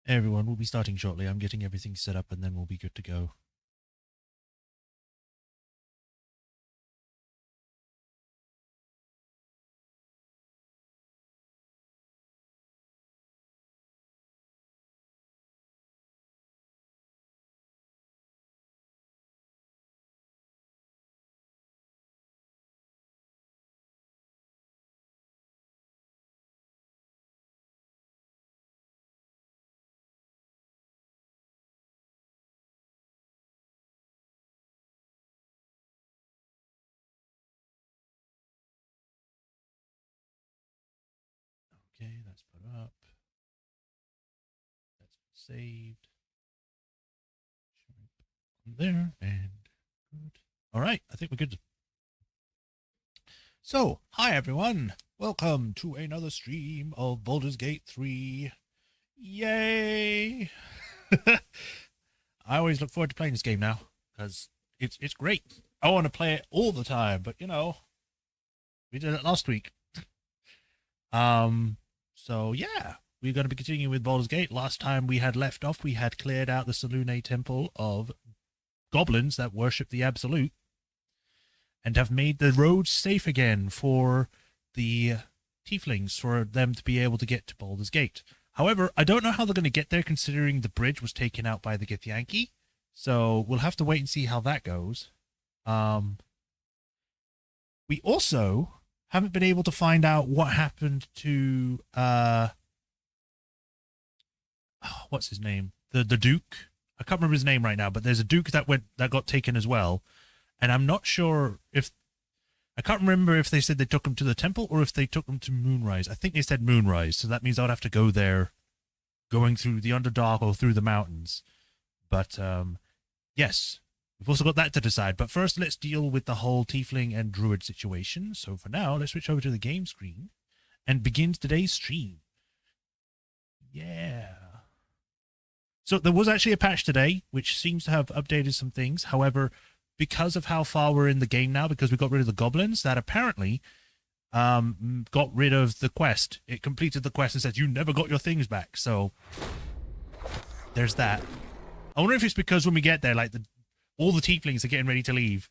Hey everyone, we'll be starting shortly. I'm getting everything set up and then we'll be good to go. Okay, that's put up. That's saved. There and good. All right, I think we're good. So, hi everyone. Welcome to another stream of Baldur's Gate 3. Yay! I always look forward to playing this game now because it's great. I want to play it all the time, but you know, we did it last week. So yeah, we're going to be continuing with Baldur's Gate. Last time we had left off, we had cleared out the Salune temple of goblins that worship the Absolute and have made the roads safe again for the tieflings, for them to be able to get to Baldur's Gate. However, I don't know how they're going to get there considering the bridge was taken out by the Githyanki, so we'll have to wait and see how that goes. We also haven't been able to find out what happened to what's his name? The Duke. I can't remember his name right now, but there's a Duke that got taken as well. And I'm not sure if I can't remember if they said they took him to the temple or if they took him to Moonrise. I think they said Moonrise, so that means I'd have to go there, going through the Underdark or through the mountains. But yes, we've also got that to decide. But first, let's deal with the whole Tiefling and Druid situation. So for now, let's switch over to the game screen and begin today's stream. Yeah. So there was actually a patch today, which seems to have updated some things. However, because of how far we're in the game now, because we got rid of the goblins, that apparently got rid of the quest. It completed the quest and said, you never got your things back. So there's that. I wonder if it's because when we get there, like all the tieflings are getting ready to leave.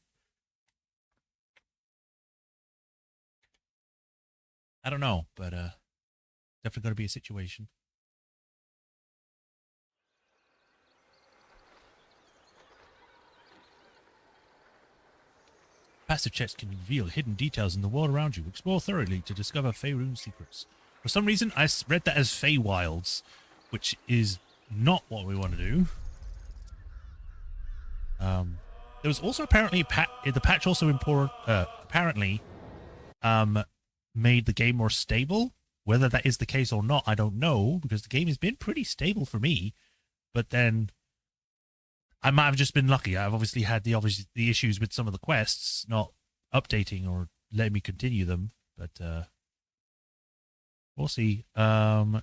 I don't know, but definitely going to be a situation. Passive checks can reveal hidden details in the world around you. Explore thoroughly to discover Faerun secrets. For some reason, I read that as Feywilds, which is not what we want to do. There was also apparently the patch also apparently made the game more stable. Whether that is the case or not, I don't know, because the game has been pretty stable for me. But then I might have just been lucky. I've obviously had the issues with some of the quests not updating or letting me continue them, but we'll see.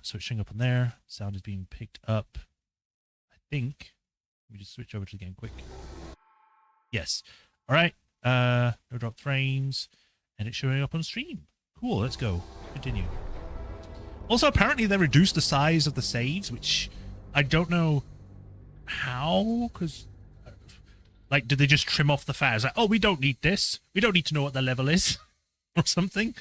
Switching up on there. Sound is being picked up, I think. Let me just switch over to the game quick. Yes. All right. No drop frames, and it's showing up on stream. Cool. Let's go. Continue. Also, apparently they reduced the size of the saves, which I don't know how, because like, did they just trim off the fat? It's like, oh, we don't need this. We don't need to know what the level is or something.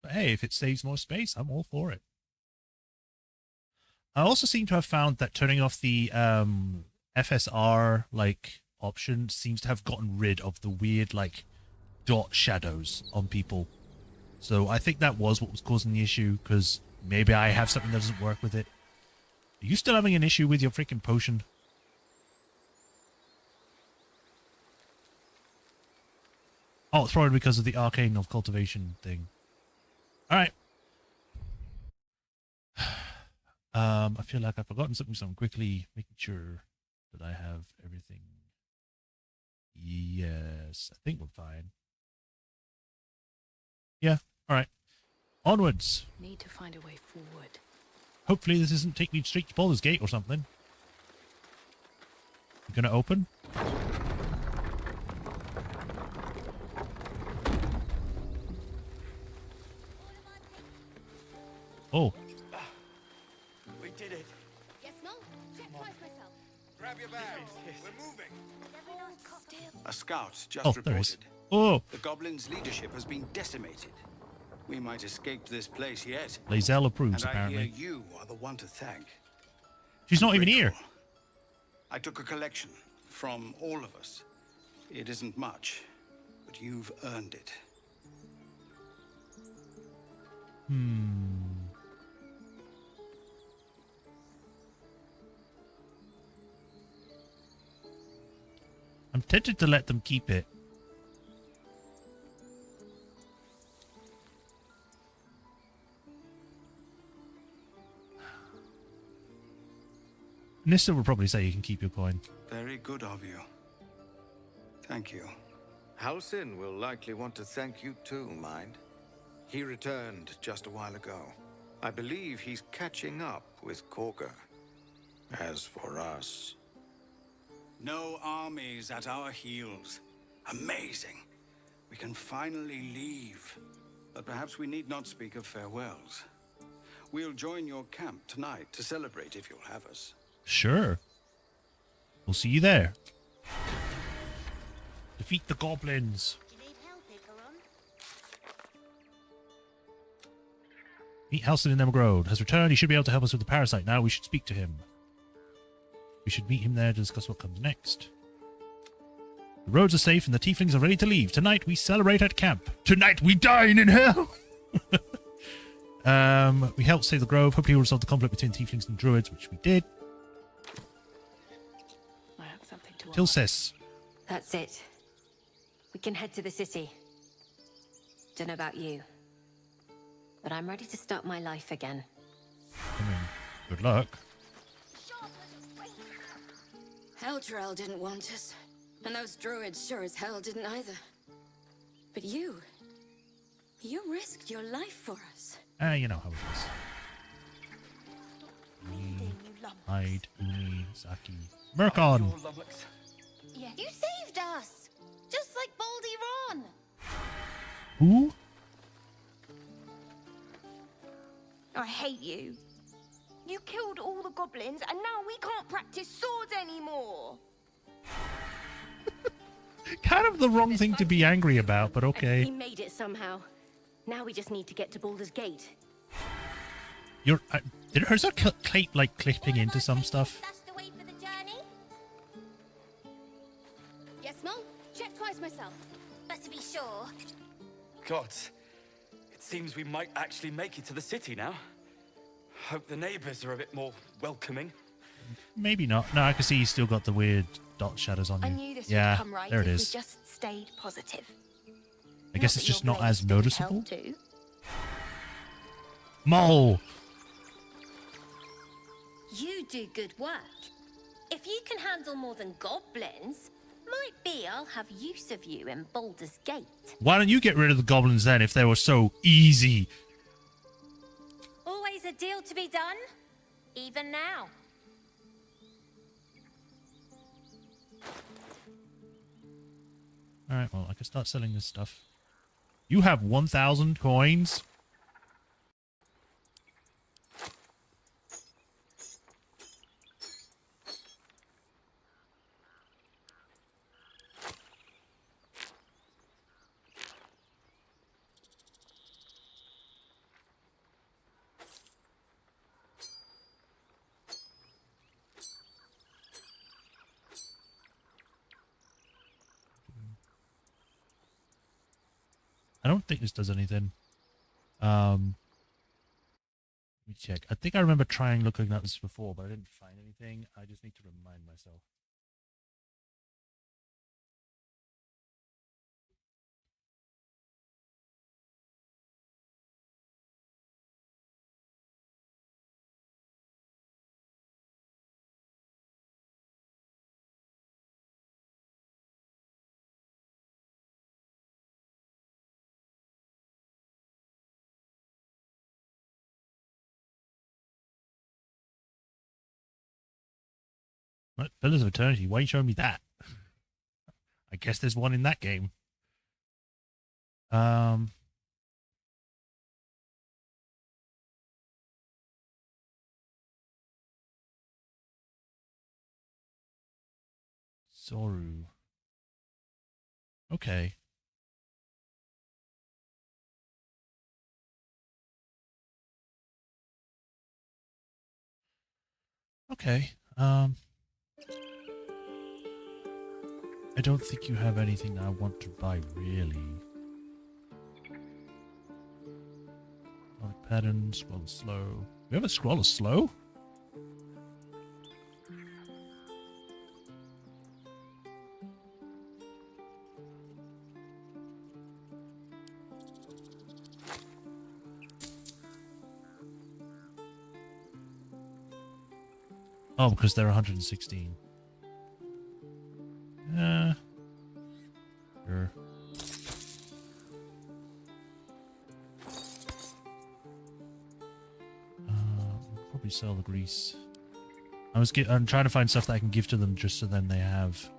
But hey, if it saves more space, I'm all for it. I also seem to have found that turning off the FSR like option seems to have gotten rid of the weird like dot shadows on people. So I think that was what was causing the issue, because maybe I have something that doesn't work with it. Are you still having an issue with your freaking potion? Oh, it's probably because of the arcane of cultivation thing. Alright. I feel like I've forgotten something, so I'm quickly making sure that I have everything. Yes, I think we're fine. Yeah, alright. Onwards. Need to find a way forward. Hopefully this isn't take me straight to Baldur's Gate or something. You gonna open? Oh, We did it. Yes, no? Check twice myself. Grab your bags. We're moving. Still. A scout just oh, there is. reported. Oh, The goblins' leadership has been decimated. We might escape this place yet. Lae'zel approves, And I apparently. hear you are the one to thank. She's I'm not even here. grateful. I took a collection from all of us. It isn't much, but you've earned it. I'm tempted to let them keep it. Nissa would probably say you can keep your coin. Very good of you. Thank you. Halsin will likely want to thank you too, Mind. He returned just a while ago. I believe he's catching up with Korga. As for us... No armies at our heels. Amazing. We can finally leave. But perhaps we need not speak of farewells. We'll join your camp tonight to celebrate if you'll have us. Sure. We'll see you there. Defeat the goblins. Do you need help, Icaron? Meet Halsin in Emerald. Has returned. He should be able to help us with the parasite. Now we should speak to him. We should meet him there to discuss what comes next. The roads are safe and the tieflings are ready to leave. Tonight we celebrate at camp. Tonight we dine in hell! We helped save the grove. Hopefully we'll resolve the conflict between tieflings and druids, which we did. I have something to ask. Tilsis. That's it. We can head to the city. Don't know about you, but I'm ready to start my life again. I mean, good luck. Eldrel didn't want us, and those druids sure as hell didn't either. But you risked your life for us. You know how it is. Hyde, Uni, Zaki. Murkon! Yeah. You saved us! Just like Baldur. Who? I hate you. You killed all the goblins, and now we can't practice swords anymore. Kind of the wrong thing to be angry about, but We okay. made it somehow. Now we just need to get to Baldur's Gate. You're... did hers are clipping into some stuff? Stashed away for the journey? Yes, no? Check twice myself. But to be sure. God, it seems we might actually make it to the city now. Hope the neighbors are a bit more welcoming. Maybe not. No, I can see you still got the weird dot shadows on you. I knew this yeah, would come right there it if is. we just stayed positive. I guess Not it's that just your not as blades didn't noticeable. help too. Mole! You do good work. If you can handle more than goblins, might be I'll have use of you in Baldur's Gate. Why don't you get rid of the goblins then if they were so easy? Always a deal to be done, even now. Alright, well, I can start selling this stuff. You have 1,000 coins? I don't think this does anything. Let me check. I think I remember trying looking at this before, but I didn't find anything. I just need to remind myself. What? Pillars of Eternity? Why are you showing me that? I guess there's one in that game. Zoru. Okay. Okay. I don't think you have anything that I want to buy, really. Pattern, scroll is slow. We have a scroll is slow? Oh, because they're 116. Sure. We'll probably sell the grease. I'm trying to find stuff that I can give to them just so then they have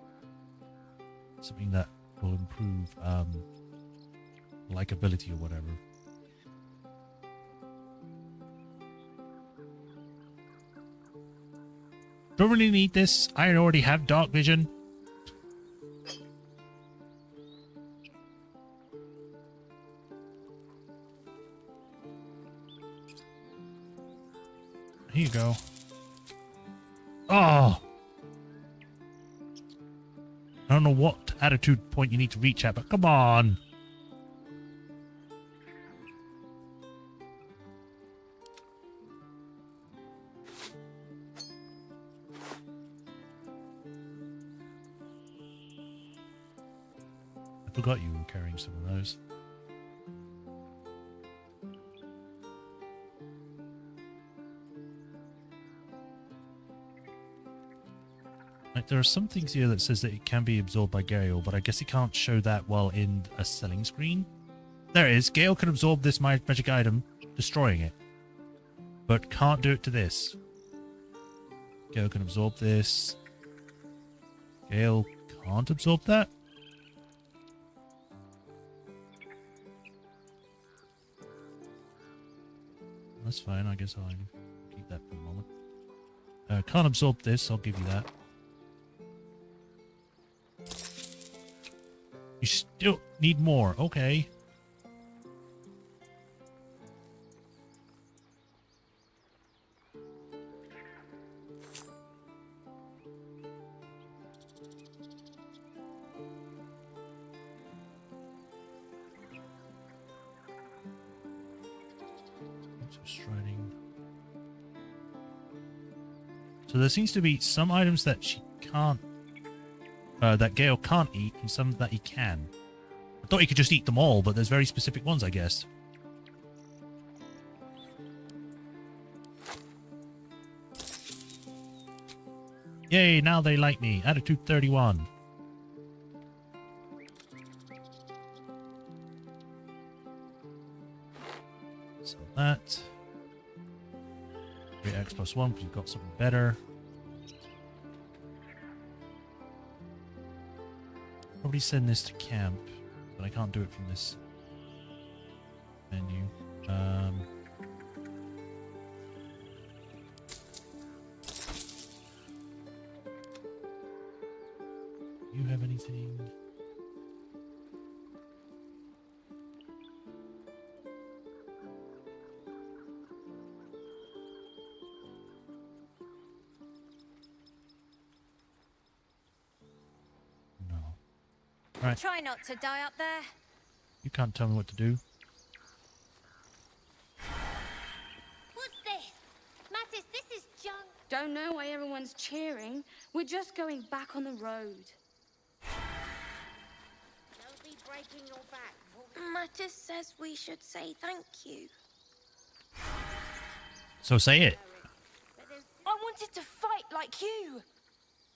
something that will improve likability or whatever. Don't really need this. I already have dark vision. Here you go. Oh! I don't know what attitude point you need to reach at, but come on! I forgot you were carrying some of those. There are some things here that says that it can be absorbed by Gale, but I guess it can't show that while in a selling screen. There it is. Gale can absorb this magic item, destroying it. But can't do it to this. Gale can absorb this. Gale can't absorb that. That's fine. I guess I'll keep that for a moment. Can't absorb this. I'll give you that. You still need more. Okay. Striding. So there seems to be some items that she can't that Gale can't eat, and some that he can. I thought he could just eat them all, but there's very specific ones, I guess. Yay, now they like me. Attitude 31. So that. 3x plus 1, because you've got something better. Probably send this to camp, but I can't do it from this menu. You have anything? Right. Try not to die up there. You can't tell me what to do. What's this? Mattis, this is junk. Don't know why everyone's cheering. We're just going back on the road. Don't be breaking your back. Mattis says we should say thank you. So say it. I wanted to fight like you.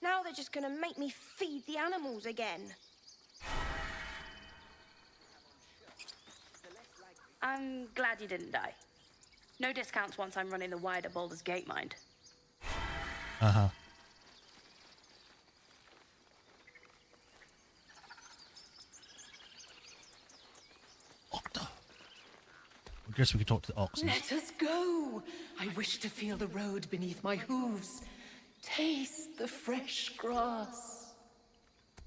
Now they're just gonna make me feed the animals again. I'm glad you didn't die. No discounts once I'm running the wider Baldur's Gate mind. Uh-huh. Octa. I guess we could talk to the oxen. Let us go. I wish to feel the road beneath my hooves. Taste the fresh grass.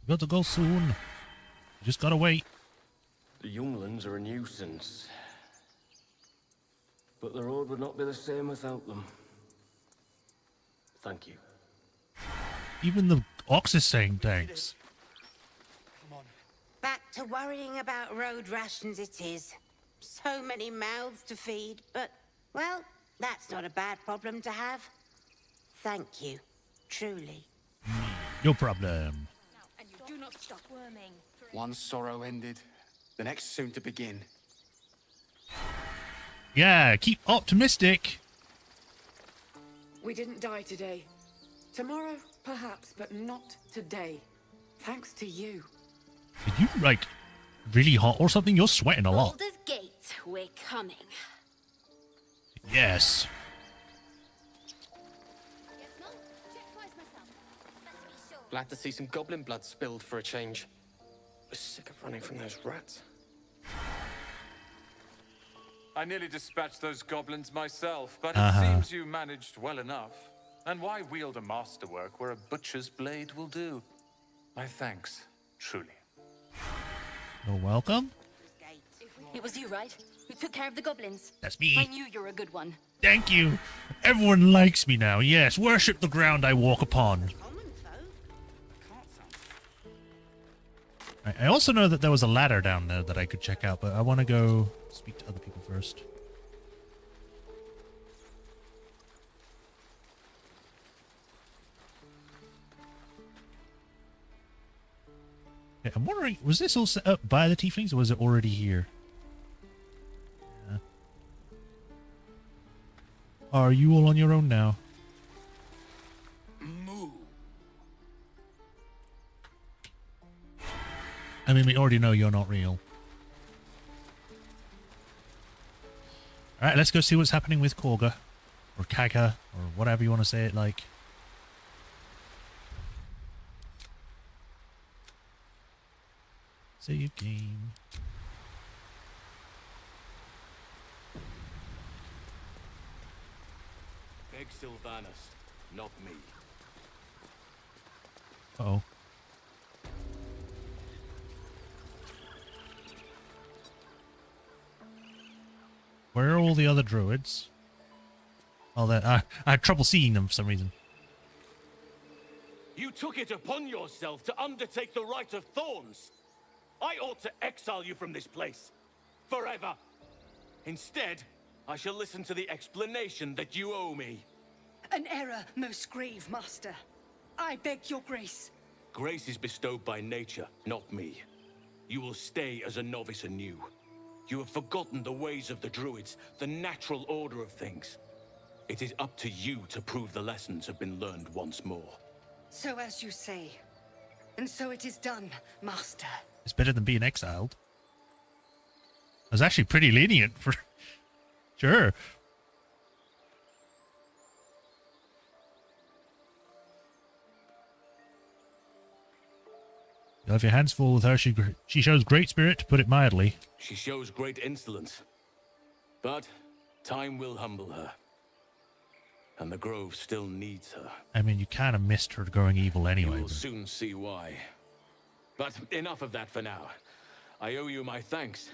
We got to go soon. Just gotta wait. The younglings are a nuisance. But the road would not be the same without them. Thank you. Even the ox is saying thanks. Back to worrying about road rations it is. So many mouths to feed, but, well, that's not a bad problem to have. Thank you, truly. No problem. And you do not stop worming. One sorrow ended, the next soon to begin. Yeah, keep optimistic. We didn't die today. Tomorrow, perhaps, but not today. Thanks to you. Are you, like, really hot or something? You're sweating a lot. Baldur's Gate, we're coming. Yes. Glad to see some goblin blood spilled for a change. Was sick of running from those rats. I nearly dispatched those goblins myself, but it seems you managed well enough. And why wield a masterwork where a butcher's blade will do? My thanks, truly. You're welcome. It was you, right? Who took care of the goblins? That's me. I knew you were a good one. Thank you. Everyone likes me now. Yes, worship the ground I walk upon. I also know that there was a ladder down there that I could check out, but I want to go speak to other people first. Okay, I'm wondering, was this all set up by the tieflings, or was it already here? Yeah. Are you all on your own now? I mean, we already know you're not real. Alright, let's go see what's happening with Korga. Or Kaga, or whatever you want to say it like. Save game. Beg Sylvanus, not me. Uh-oh. Where are all the other druids? Oh, I had trouble seeing them for some reason. You took it upon yourself to undertake the Rite of Thorns. I ought to exile you from this place. Forever. Instead, I shall listen to the explanation that you owe me. An error, most grave master. I beg your grace. Grace is bestowed by nature, not me. You will stay as a novice anew. You have forgotten the ways of the druids, the natural order of things. It is up to you to prove the lessons have been learned once more. So as you say. And so it is done, master. It's better than being exiled. I was actually pretty lenient for... Sure. You'll have your hands full with her. She shows great spirit, to put it mildly. She shows great insolence. But time will humble her. And the Grove still needs her. I mean, you kind of missed her growing evil anyway. You will soon see why. But enough of that for now. I owe you my thanks.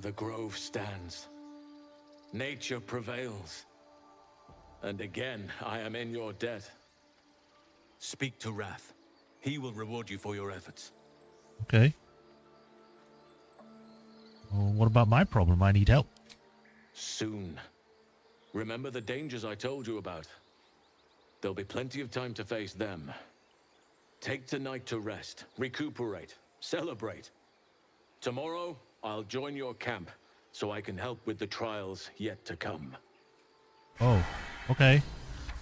The Grove stands. Nature prevails. And again, I am in your debt. Speak to Wrath. He will reward you for your efforts. Okay. Well, what about my problem? I need help. Soon. Remember the dangers I told you about. There'll be plenty of time to face them. Take tonight to rest, recuperate, celebrate. Tomorrow, I'll join your camp, so I can help with the trials yet to come. Oh, okay.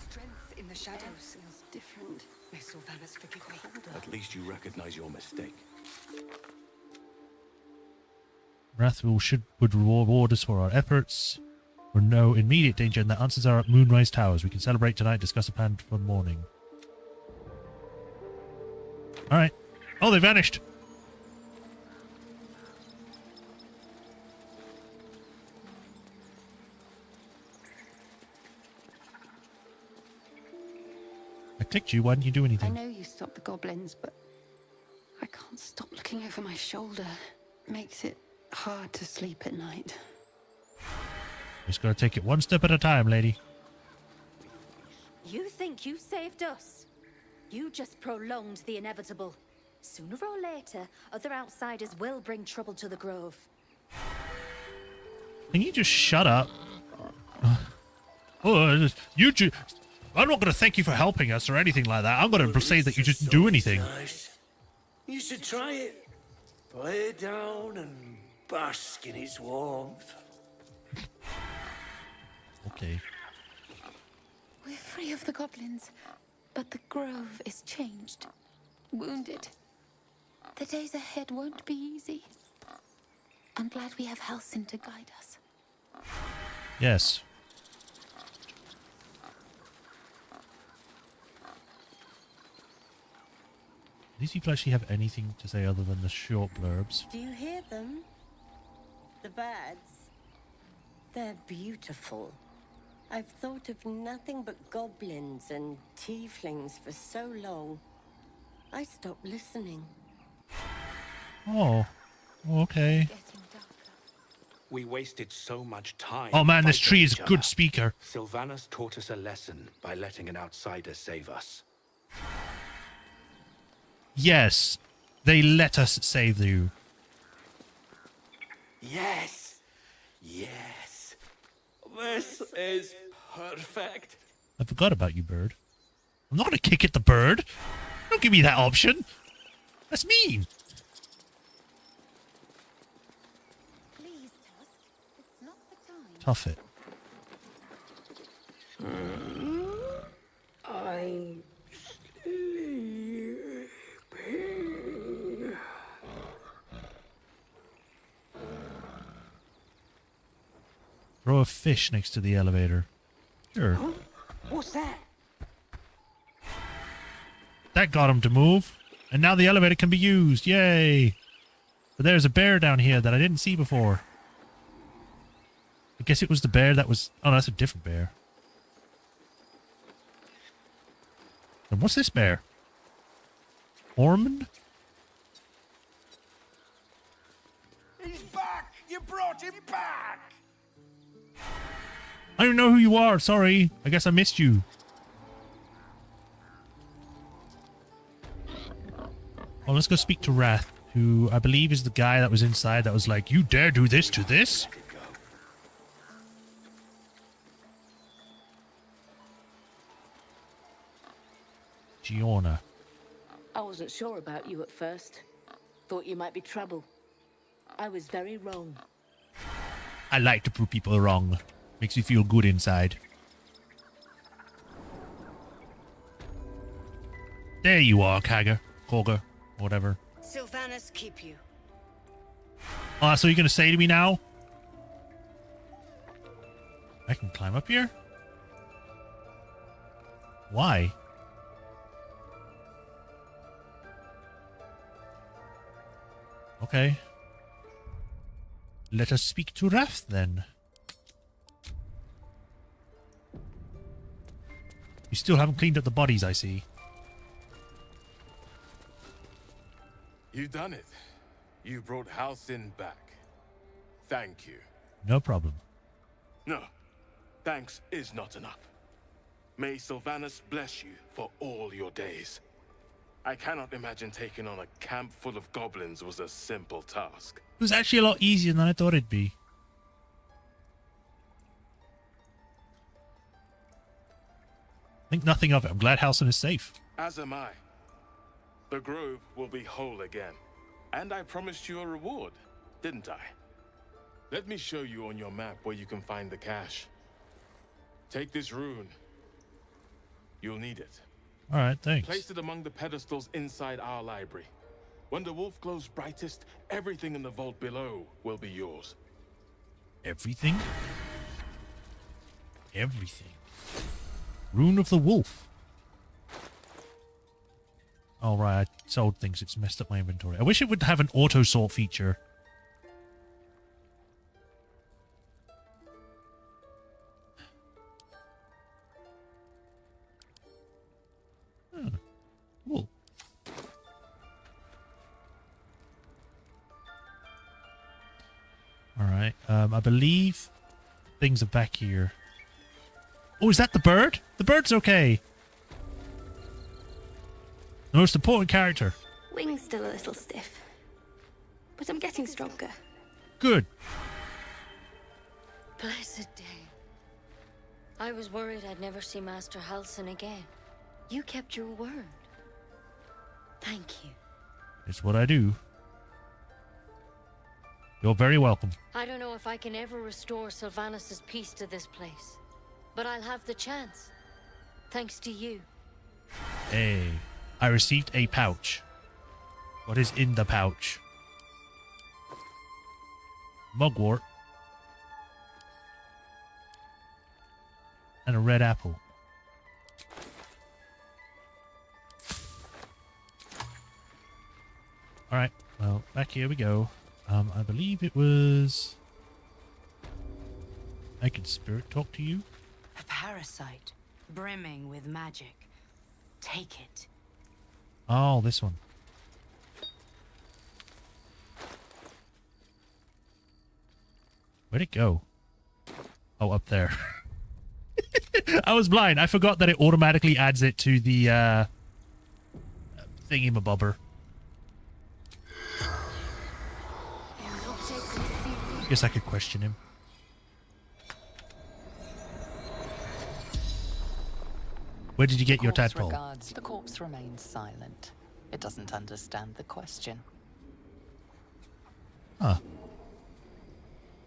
Strength in the shadows feels different. May Sylvanus forgive me. At least you recognize your mistake. Wrath would reward us for our efforts. We're no immediate danger, and the answers are at Moonrise Towers. We can celebrate tonight, discuss a plan for the morning. Alright. Oh, they vanished. I clicked you. Why didn't you do I anything? know you stopped the goblins, but can't stop looking over my shoulder. Makes it hard to sleep at night. Just gotta take it one step at a time, lady. You think you saved us? You just prolonged the inevitable. Sooner or later, other outsiders will bring trouble to the Grove. Can you just shut up? Oh, I'm not going to thank you for helping us or anything like that. I'm going to say that you didn't do anything. Nice. You should try it. Lay down and bask in its warmth. Okay. We're free of the goblins, but the Grove is changed. Wounded. The days ahead won't be easy. I'm glad we have Halsin to guide us. Yes. These people actually have anything to say other than the short blurbs. Do you hear them? The birds. They're beautiful. I've thought of nothing but goblins and tieflings for so long. I stopped listening. Oh, okay. We wasted so much time. Oh man, this fighting tree is each a good other. speaker. Sylvanas taught us a lesson by letting an outsider save us. Yes, they let us save you. Yes. Yes. This is perfect. I forgot about you, bird. I'm not going to kick at the bird. Don't give me that option. That's mean. Please, Tusk. It's not the time. Tough it. I'm sleeping. Throw a fish next to the elevator. Sure. Huh? What's that? That got him to move. And now the elevator can be used. Yay. But there's a bear down here that I didn't see before. I guess it was the bear that was... Oh, no, that's a different bear. And what's this bear? Ormond? He's back! You brought him back! I don't know who you are. Sorry. I guess I missed you. Oh, let's go speak to Wrath, who I believe is the guy that was inside that was like, you dare do this to this? Giona. I wasn't sure about you at first. Thought you might be trouble. I was very wrong. I like to prove people wrong. Makes me feel good inside. There you are, Koga, whatever. Sylvanas keep you. Oh, that's what you're going to say to me now? I can climb up here? Why? Okay. Let us speak to Wrath, then. You still haven't cleaned up the bodies, I see. You've done it. You brought Halsin back. Thank you. No problem. No, thanks is not enough. May Sylvanas bless you for all your days. I cannot imagine taking on a camp full of goblins was a simple task. It was actually a lot easier than I thought it'd be. Think nothing of it. I'm glad Halsin is safe. As am I. The grove will be whole again. And I promised you a reward, didn't I? Let me show you on your map where you can find the cache. Take this rune. You'll need it. Alright, thanks. Place it among the pedestals inside our library. When the wolf glows brightest, everything in the vault below will be yours. Everything? Everything. Rune of the Wolf. Oh, right. I sold things. It's messed up my inventory. I wish it would have an auto-sort feature. Cool. Alright, I believe things are back here. Oh, is that the bird? The bird's okay. The most important character. Wing's still a little stiff, but I'm getting stronger. Good. Blessed day. I was worried I'd never see Master Halsin again. You kept your word. Thank you. It's what I do. You're very welcome. I don't know if I can ever restore Sylvanus' peace to this place, but I'll have the chance. Thanks to you. Hey, I received a pouch. What is in the pouch? Mugwort. And a red apple. Alright, well, back here we go. I believe it was... I can spirit talk to you? A parasite, brimming with magic. Take it. Oh, this one. Where'd it go? Oh, up there. I was blind. I forgot that it automatically adds it to the thingy-mabobber. Guess I could question him. Where did you get your tadpole? The corpse remains silent. It doesn't understand the question. Huh.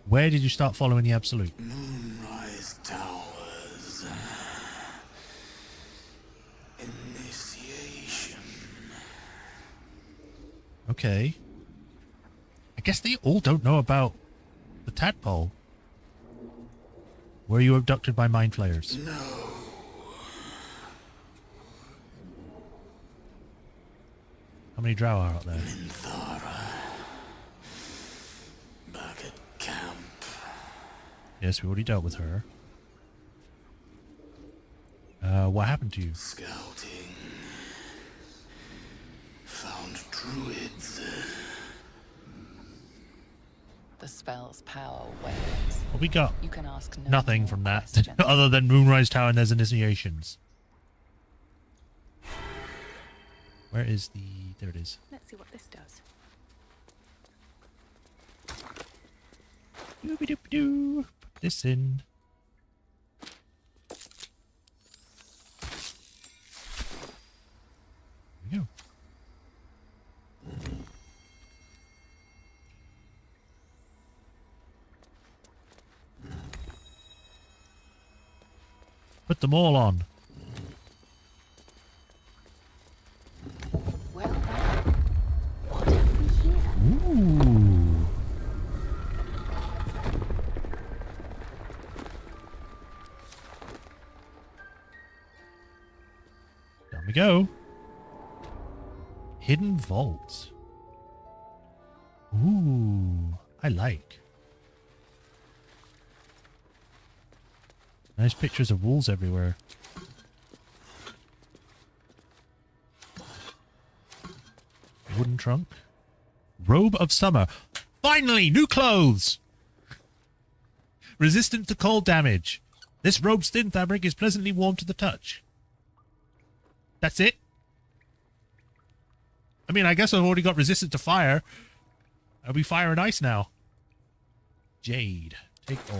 Where did you start following the Absolute? Moonrise Towers. Initiation. Okay. I guess they all don't know about the tadpole. Were you abducted by mind flayers? No. How many drow are out there? Minthara. Back at camp. Yes, we already dealt with her. What happened to you? Scouting. Found druids. The spell's power wanes. Well, we got You can ask no nothing more from that questions. other than Moonrise Tower and there's initiations. Where is the... There it is. Let's see what this does. Doobie-doop-doo. Put this in. There we go. Put them all on. Well, what have we here? Ooh. Down we go. Hidden vaults. Ooh, I like. Nice pictures of wolves everywhere. Wooden trunk. Robe of summer. Finally, new clothes! Resistant to cold damage. This robe's thin fabric is pleasantly warm to the touch. That's it? I mean, I guess I've already got resistant to fire. I'll be fire and ice now. Jade. Take all.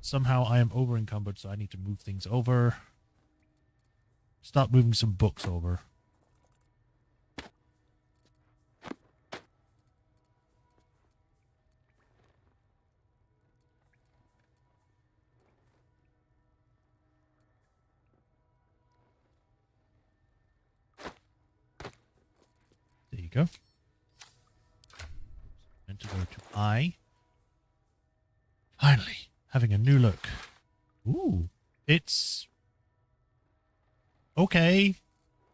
Somehow I am over encumbered, so I need to move things over. Start moving some books over. There you go. Meant to go to I. Finally, having a new look. Ooh, it's okay.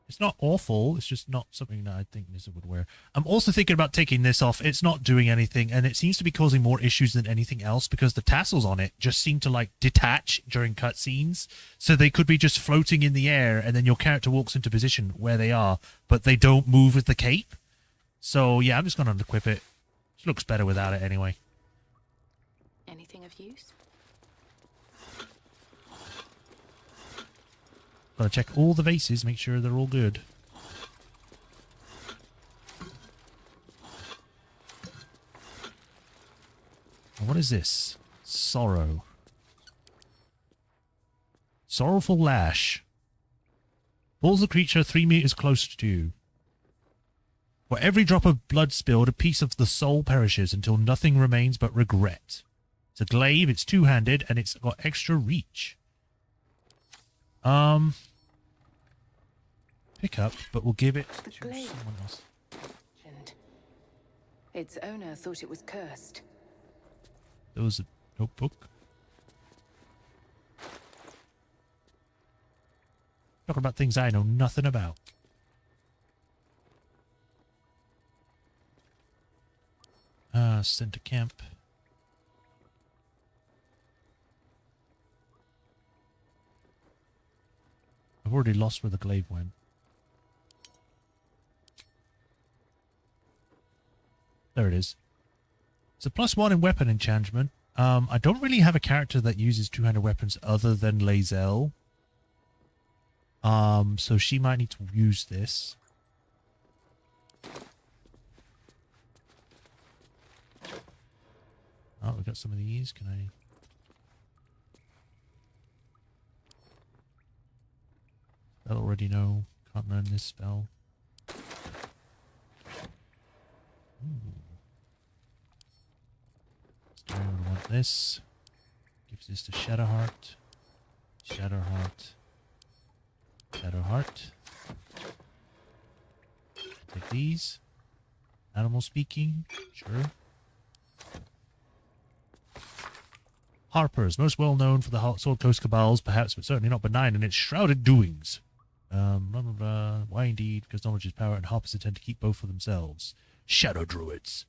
It's not awful. It's just not something that I think Nissa would wear. I'm also thinking about taking this off. It's not doing anything, and it seems to be causing more issues than anything else because the tassels on it just seem to like detach during cutscenes. So they could be just floating in the air, and then your character walks into position where they are, but they don't move with the cape. So yeah, I'm just going to unequip it. It looks better without it anyway. of use. Gotta check all the vases, make sure they're all good. What is this? Sorrow. Sorrowful lash. Pulls the creature 3 meters closer to you. For every drop of blood spilled, a piece of the soul perishes until nothing remains but regret. It's a glaive, it's two-handed, and it's got extra reach. Pick up, but we'll give it The to glaive. someone else. And its owner thought it was cursed. There was a notebook. Talking about things I know nothing about. Sent to camp. I've already lost where the glaive went. There it is. It's a +1 in weapon enchantment. I don't really have a character that uses two-handed weapons other than Lae'zel. So she might need to use this. Oh, we got some of these. Can I? I already know. Can't learn this spell. Ooh. I want this. Gives this to Shadowheart. Shadowheart. Shadowheart. Take these. Animal speaking. Sure. Harper's, most well known for the Sword Coast cabals, perhaps, but certainly not benign in its shrouded doings. Blah, blah, blah. Why indeed? Because knowledge is power, and Harpers tend to keep both for themselves. Shadow Druids.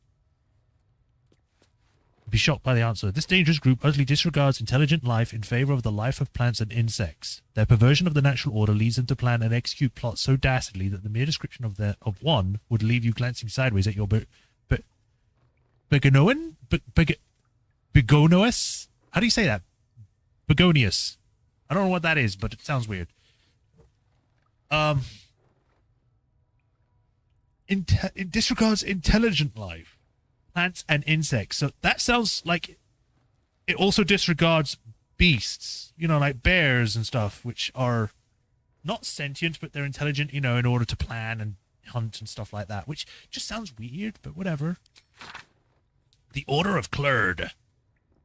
Be shocked by the answer. This dangerous group utterly disregards intelligent life in favor of the life of plants and insects. Their perversion of the natural order leads them to plan and execute plots so dastardly that the mere description of one would leave you glancing sideways at your Begonous? How do you say that? Begonius. I don't know what that is, but it sounds weird. It disregards intelligent life. Plants and insects. So that sounds like it also disregards beasts, you know, like bears and stuff, which are not sentient, but they're intelligent, you know, in order to plan and hunt and stuff like that, which just sounds weird, but whatever. The Order of Clerd.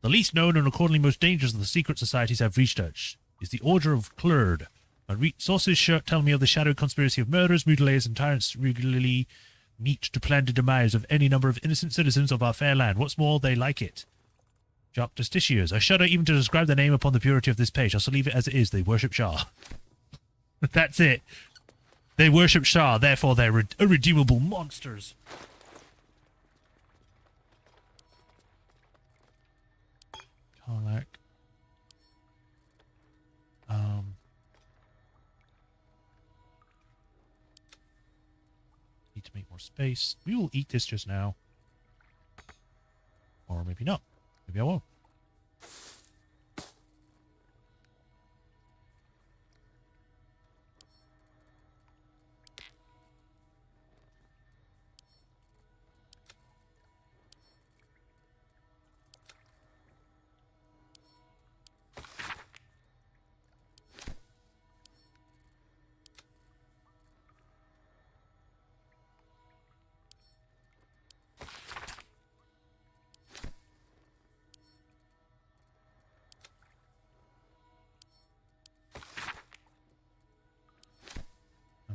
The least known and accordingly most dangerous of the secret societies I've researched is the Order of Clerd. My sources tell me of the shadow conspiracy of murderers, mutilators, and tyrants regularly meet to plan the demise of any number of innocent citizens of our fair land. What's more, they like it. Jock Justiciars. I shudder even to describe their name upon the purity of this page. I shall leave it as it is. They worship Shah. That's it. They worship Shah, therefore they're irredeemable monsters. Karlak. Need to make more space. We will eat this just now. Or maybe not. Maybe I won't.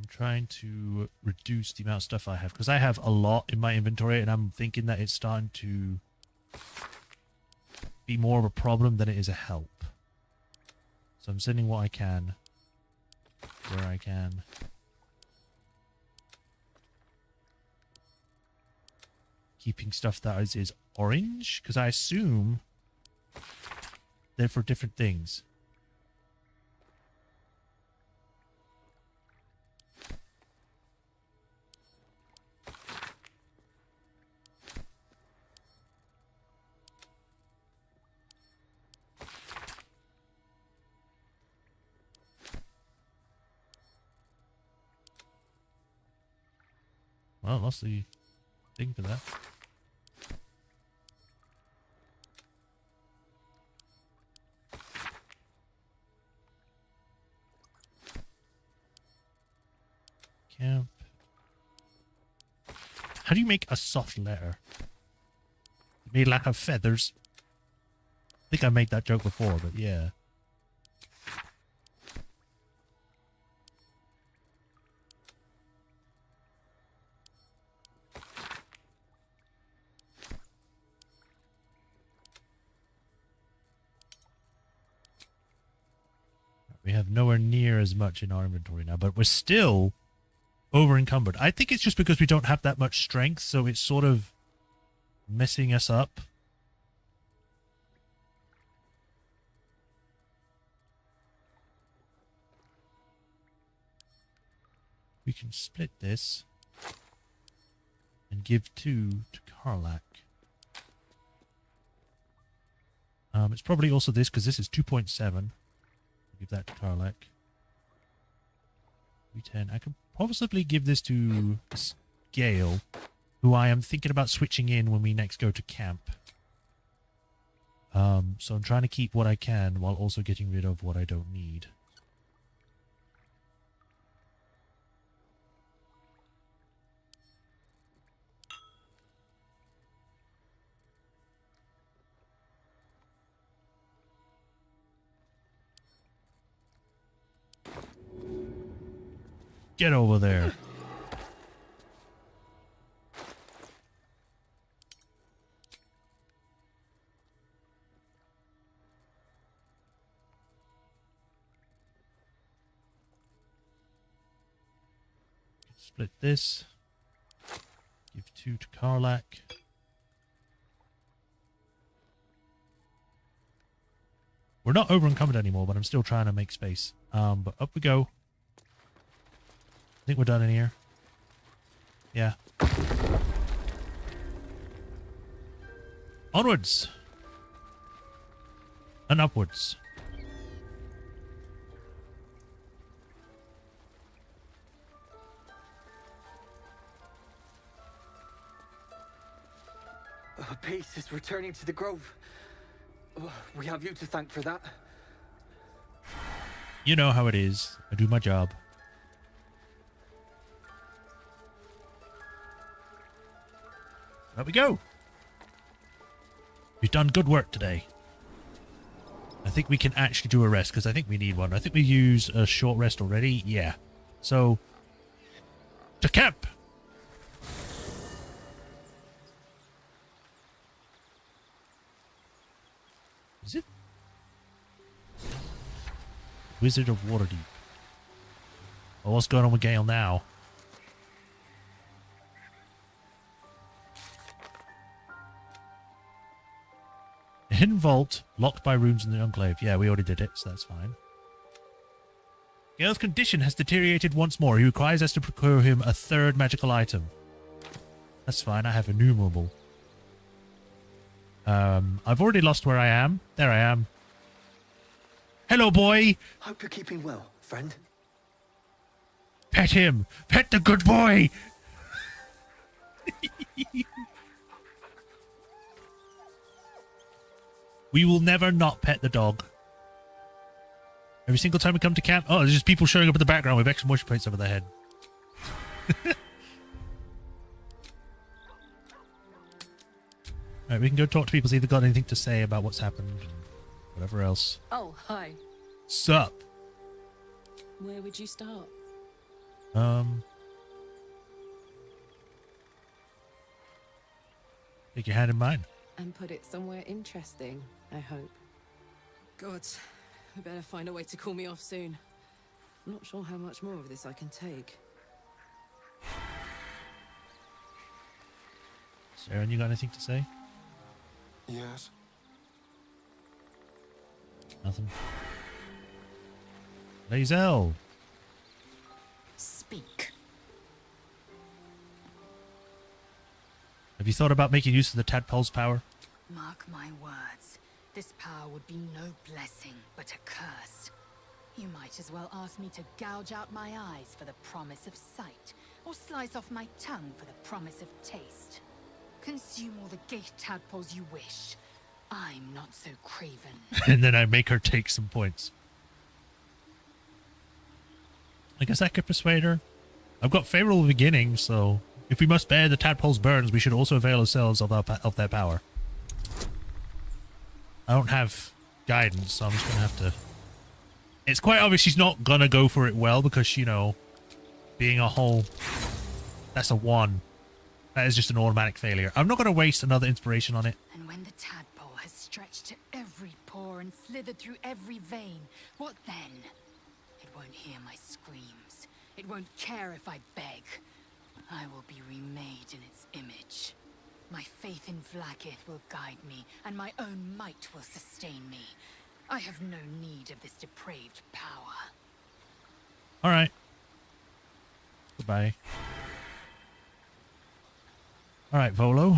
Trying to reduce the amount of stuff I have because I have a lot in my inventory and I'm thinking that it's starting to be more of a problem than it is a help. So I'm sending what I can where I can. Keeping stuff that is orange because I assume they're for different things. Oh, lost the thing for that. Camp. How do you make a soft letter? Made like of feathers. I think I made that joke before, but yeah. We have nowhere near as much in our inventory now, but we're still over encumbered. I think it's just because we don't have that much strength, so it's sort of messing us up. We can split this and give 2 to Karlak. It's probably also this, because this is 2.7. Give that to Karlak. 310. I could possibly give this to Gale, who I am thinking about switching in when we next go to camp. So I'm trying to keep what I can while also getting rid of what I don't need. Get over there. Split this. Give 2 to Karlak. We're not over encumbered anymore, but I'm still trying to make space. But up we go. I think we're done in here. Yeah. Onwards. And upwards. Peace is returning to the Grove. We have you to thank for that. You know how it is. I do my job. There we go. We've done good work today. I think we can actually do a rest, because I think we need one. I think we use a short rest already. Yeah. So, to camp! Is it? Wizard of Waterdeep. Well, what's going on with Gale now? A hidden vault, locked by runes in the Enclave. Yeah, we already did it, so that's fine. Gale's condition has deteriorated once more. He requires us to procure him a 3rd magical item. That's fine, I have innumerable. I've already lost where I am. There I am. Hello, boy! Hope you're keeping well, friend. Pet him! Pet the good boy! We will never not pet the dog. Every single time we come to camp... Oh, there's just people showing up in the background with exclamation points over their head. Right, we can go talk to people, see if they've got anything to say about what's happened and whatever else. Oh, hi. Sup? Where would you start? Take your hand in mine. And put it somewhere interesting, I hope. God, we better find a way to cool me off soon. I'm not sure how much more of this I can take. Saren, you got anything to say? Yes. Nothing. Lae'zel. Speak. Have you thought about making use of the tadpole's power? Mark my words. This power would be no blessing, but a curse. You might as well ask me to gouge out my eyes for the promise of sight, or slice off my tongue for the promise of taste. Consume all the gate tadpoles you wish. I'm not so craven. And then I make her take some points. I guess I could persuade her. I've got favorable beginnings, so if we must bear the tadpole's burdens, we should also avail ourselves of their power. I don't have guidance, so I'm just going to have to... It's quite obvious she's not going to go for it well because, you know, being a whole... That's a 1. That is just an automatic failure. I'm not going to waste another inspiration on it. And when the tadpole has stretched to every pore and slithered through every vein, what then? It won't hear my screams. It won't care if I beg. I will be remade in its image. My faith in Vlaakith will guide me, and my own might will sustain me. I have no need of this depraved power. All right. Goodbye. All right, Volo.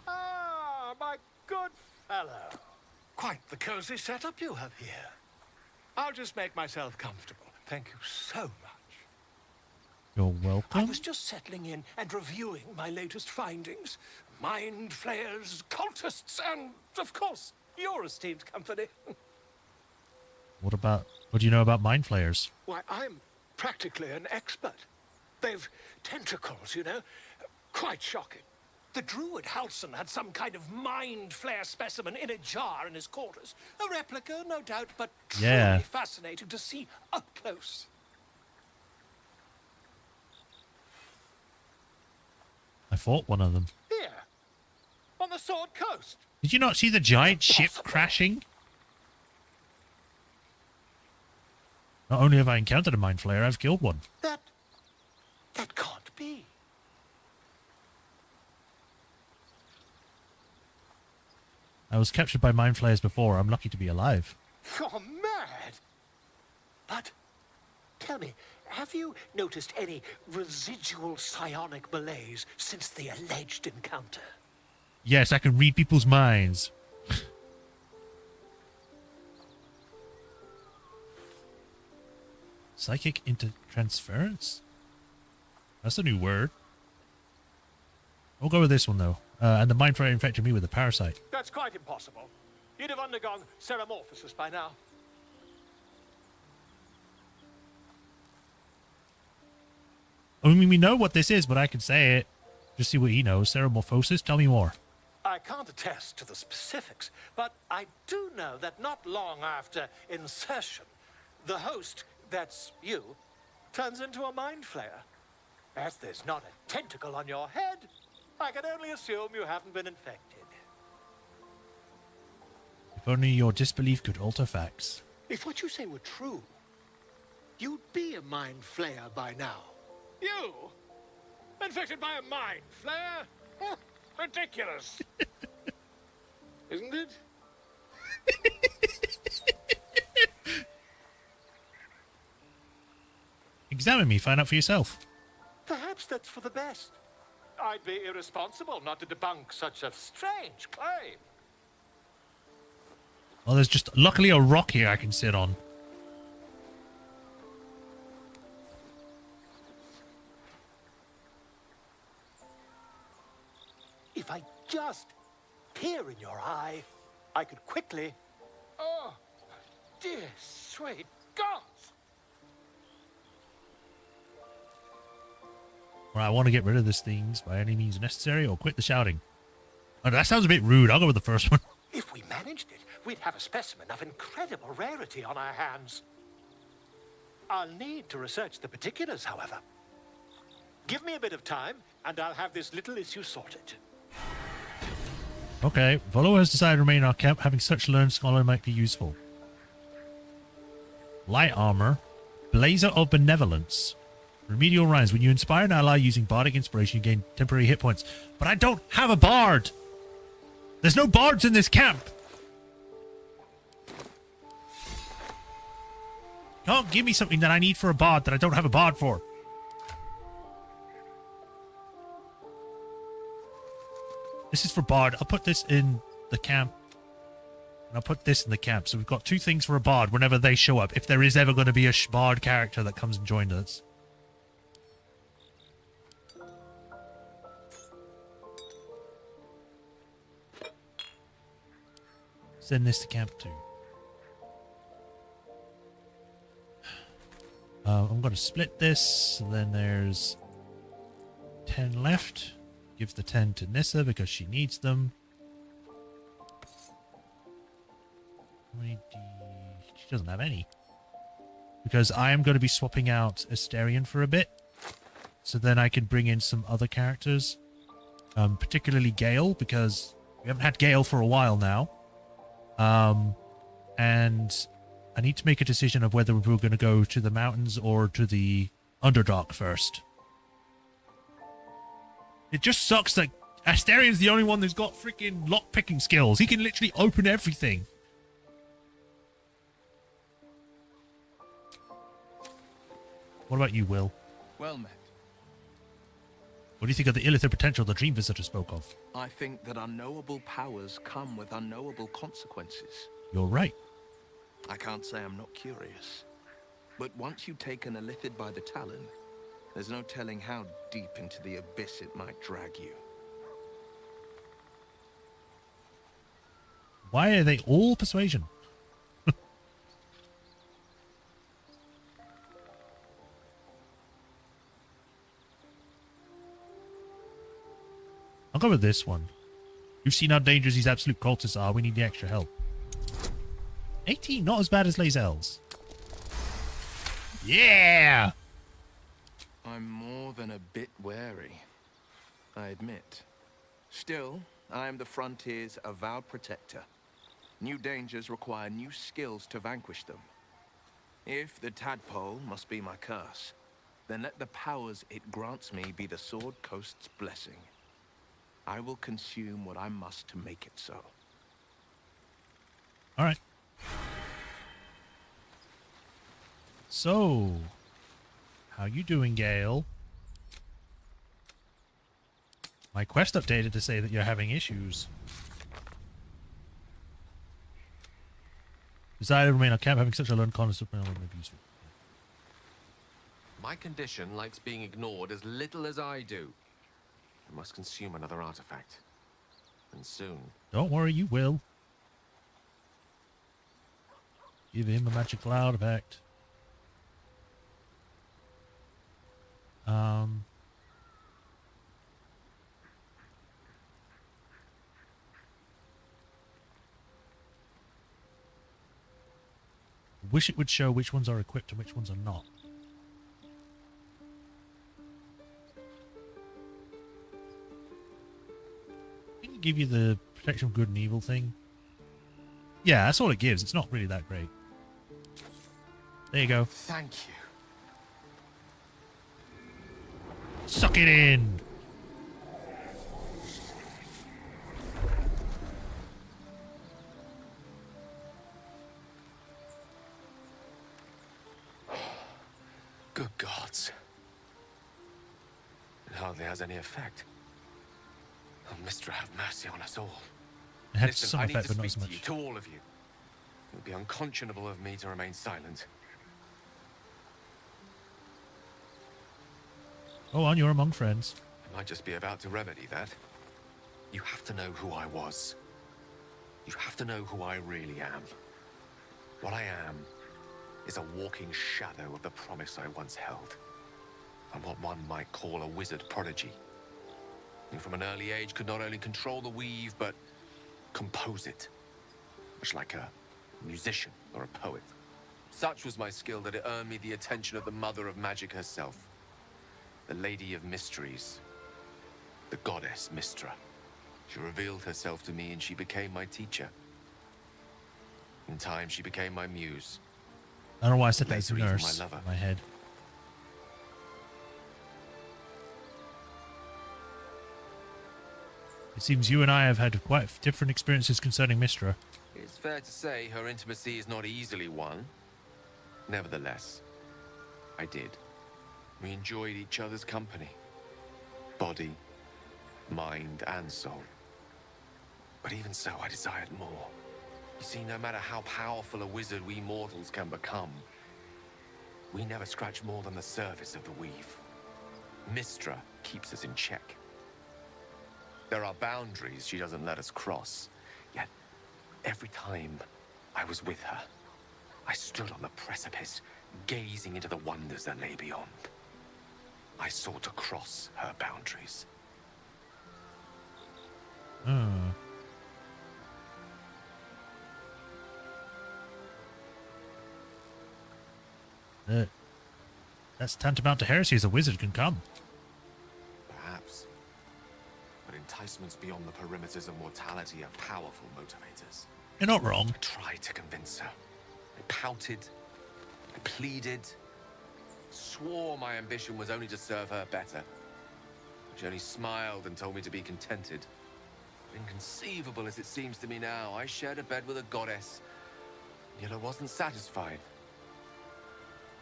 Ah, my good fellow. Quite the cozy setup you have here. I'll just make myself comfortable. Thank you so much. You're welcome. I was just settling in and reviewing my latest findings. Mind flayers, cultists, and, of course, your esteemed company. What do you know about mind flayers? Why, I'm practically an expert. They've tentacles, you know. Quite shocking. The druid Halson had some kind of mind flare specimen in a jar in his quarters. A replica, no doubt, but truly fascinating to see up close. I fought one of them. Here, on the Sword Coast. Did you not see the giant ship crashing? Not only have I encountered a mind flayer, I've killed one. That can't be. I was captured by mind flayers before. I'm lucky to be alive. You're mad. But tell me, have you noticed any residual psionic malaise since the alleged encounter? Yes, I can read people's minds. Psychic intertransference? That's a new word. I'll go with this one, though. And the mind flayer infected me with a parasite. That's quite impossible. You'd have undergone ceramorphosis by now. I mean, we know what this is, but I can say it. Just see what he knows. Ceramorphosis? Tell me more. I can't attest to the specifics, but I do know that not long after insertion, the host, that's you, turns into a mind flayer. As there's not a tentacle on your head, I can only assume you haven't been infected. If only your disbelief could alter facts. If what you say were true, you'd be a mind flayer by now. You? Infected by a mind flayer? Huh, ridiculous. Isn't it? Examine me, find out for yourself. Perhaps that's for the best. I'd be irresponsible not to debunk such a strange claim. Well, there's just luckily a rock here I can sit on. If I just peer in your eye, I could quickly... Oh, dear sweet gods! Right, I want to get rid of these things by any means necessary or quit the shouting. Oh, that sounds a bit rude. I'll go with the first one. If we managed it, we'd have a specimen of incredible rarity on our hands. I'll need to research the particulars, however. Give me a bit of time, and I'll have this little issue sorted. Okay, Volo has decided to remain in our camp. Having such learned scholar might be useful. Light armor. Blazer of Benevolence. Remedial rhymes. When you inspire an ally using bardic inspiration, you gain temporary hit points. But I don't have a bard! There's no bards in this camp! Can't give me something that I need for a bard that I don't have a bard for. This is for bard. I'll put this in the camp. And I'll put this in the camp. So we've got 2 things for a bard whenever they show up. If there is ever going to be a bard character that comes and joins us. Send this to camp 2. I'm going to split this. So then there's 10 left. Give the 10 to Nissa because she needs them. How many she doesn't have any. Because I am going to be swapping out Asterion for a bit. So then I can bring in some other characters. Particularly Gale, because we haven't had Gale for a while now. And I need to make a decision of whether we're going to go to the mountains or to the Underdark first. It just sucks that Asterion's the only one that's got freaking lockpicking skills. He can literally open everything. What about you, Will? Well met. What do you think of the Illithid potential the Dream Visitor spoke of? I think that unknowable powers come with unknowable consequences. You're right. I can't say I'm not curious. But once you take an Illithid by the talon, there's no telling how deep into the abyss it might drag you. Why are they all persuasion? I'll go with this one. You've seen how dangerous these absolute cultists are. We need the extra help. 18, not as bad as Lae'zel's. Yeah! I'm more than a bit wary, I admit. Still, I am the frontier's avowed protector. New dangers require new skills to vanquish them. If the tadpole must be my curse, then let the powers it grants me be the Sword Coast's blessing. I will consume what I must to make it so. All right. So, how you doing, Gale? My quest updated to say that you're having issues. Decided to remain on camp, having such a learned concept may be useful. My condition likes being ignored as little as I do. I must consume another artifact. And soon. Don't worry, you will. Give him a magical artifact. Wish it would show which ones are equipped and which ones are not. Didn't it give you the protection of good and evil thing? Yeah, that's all it gives. It's not really that great. There you go. Thank you. Suck it in! Good gods. It hardly has any effect. Oh, Mistra, have mercy on us all. It had Listen, some I need effect, to but not speak so to you, much. to all of you. It would be unconscionable of me to remain silent. Go on, you're among friends. I might just be about to remedy that. You have to know who I was. You have to know who I really am. What I am is a walking shadow of the promise I once held. I'm what one might call a wizard prodigy. Who from an early age could not only control the weave, but compose it. Much like a musician or a poet. Such was my skill that it earned me the attention of the mother of magic herself. The Lady of Mysteries. The goddess Mistra. She revealed herself to me and she became my teacher. In time, she became my muse. I don't know why I said that as a Later, even nurse my lover. in my head. It seems you and I have had quite different experiences concerning Mistra. It's fair to say her intimacy is not easily won. Nevertheless, I did. We enjoyed each other's company. Body, mind, and soul. But even so, I desired more. You see, no matter how powerful a wizard we mortals can become, we never scratch more than the surface of the weave. Mistra keeps us in check. There are boundaries she doesn't let us cross, yet Every time I was with her, I stood on the precipice, gazing into the wonders that lay beyond. I sought to cross her boundaries. That's tantamount to heresy as a wizard can come. Perhaps. But enticements beyond the perimeters of mortality are powerful motivators. You're not wrong. I tried to convince her. I pouted. I pleaded. Swore my ambition was only to serve her better. She only smiled and told me to be contented. Inconceivable as it seems to me now, I shared a bed with a goddess, yet I wasn't satisfied.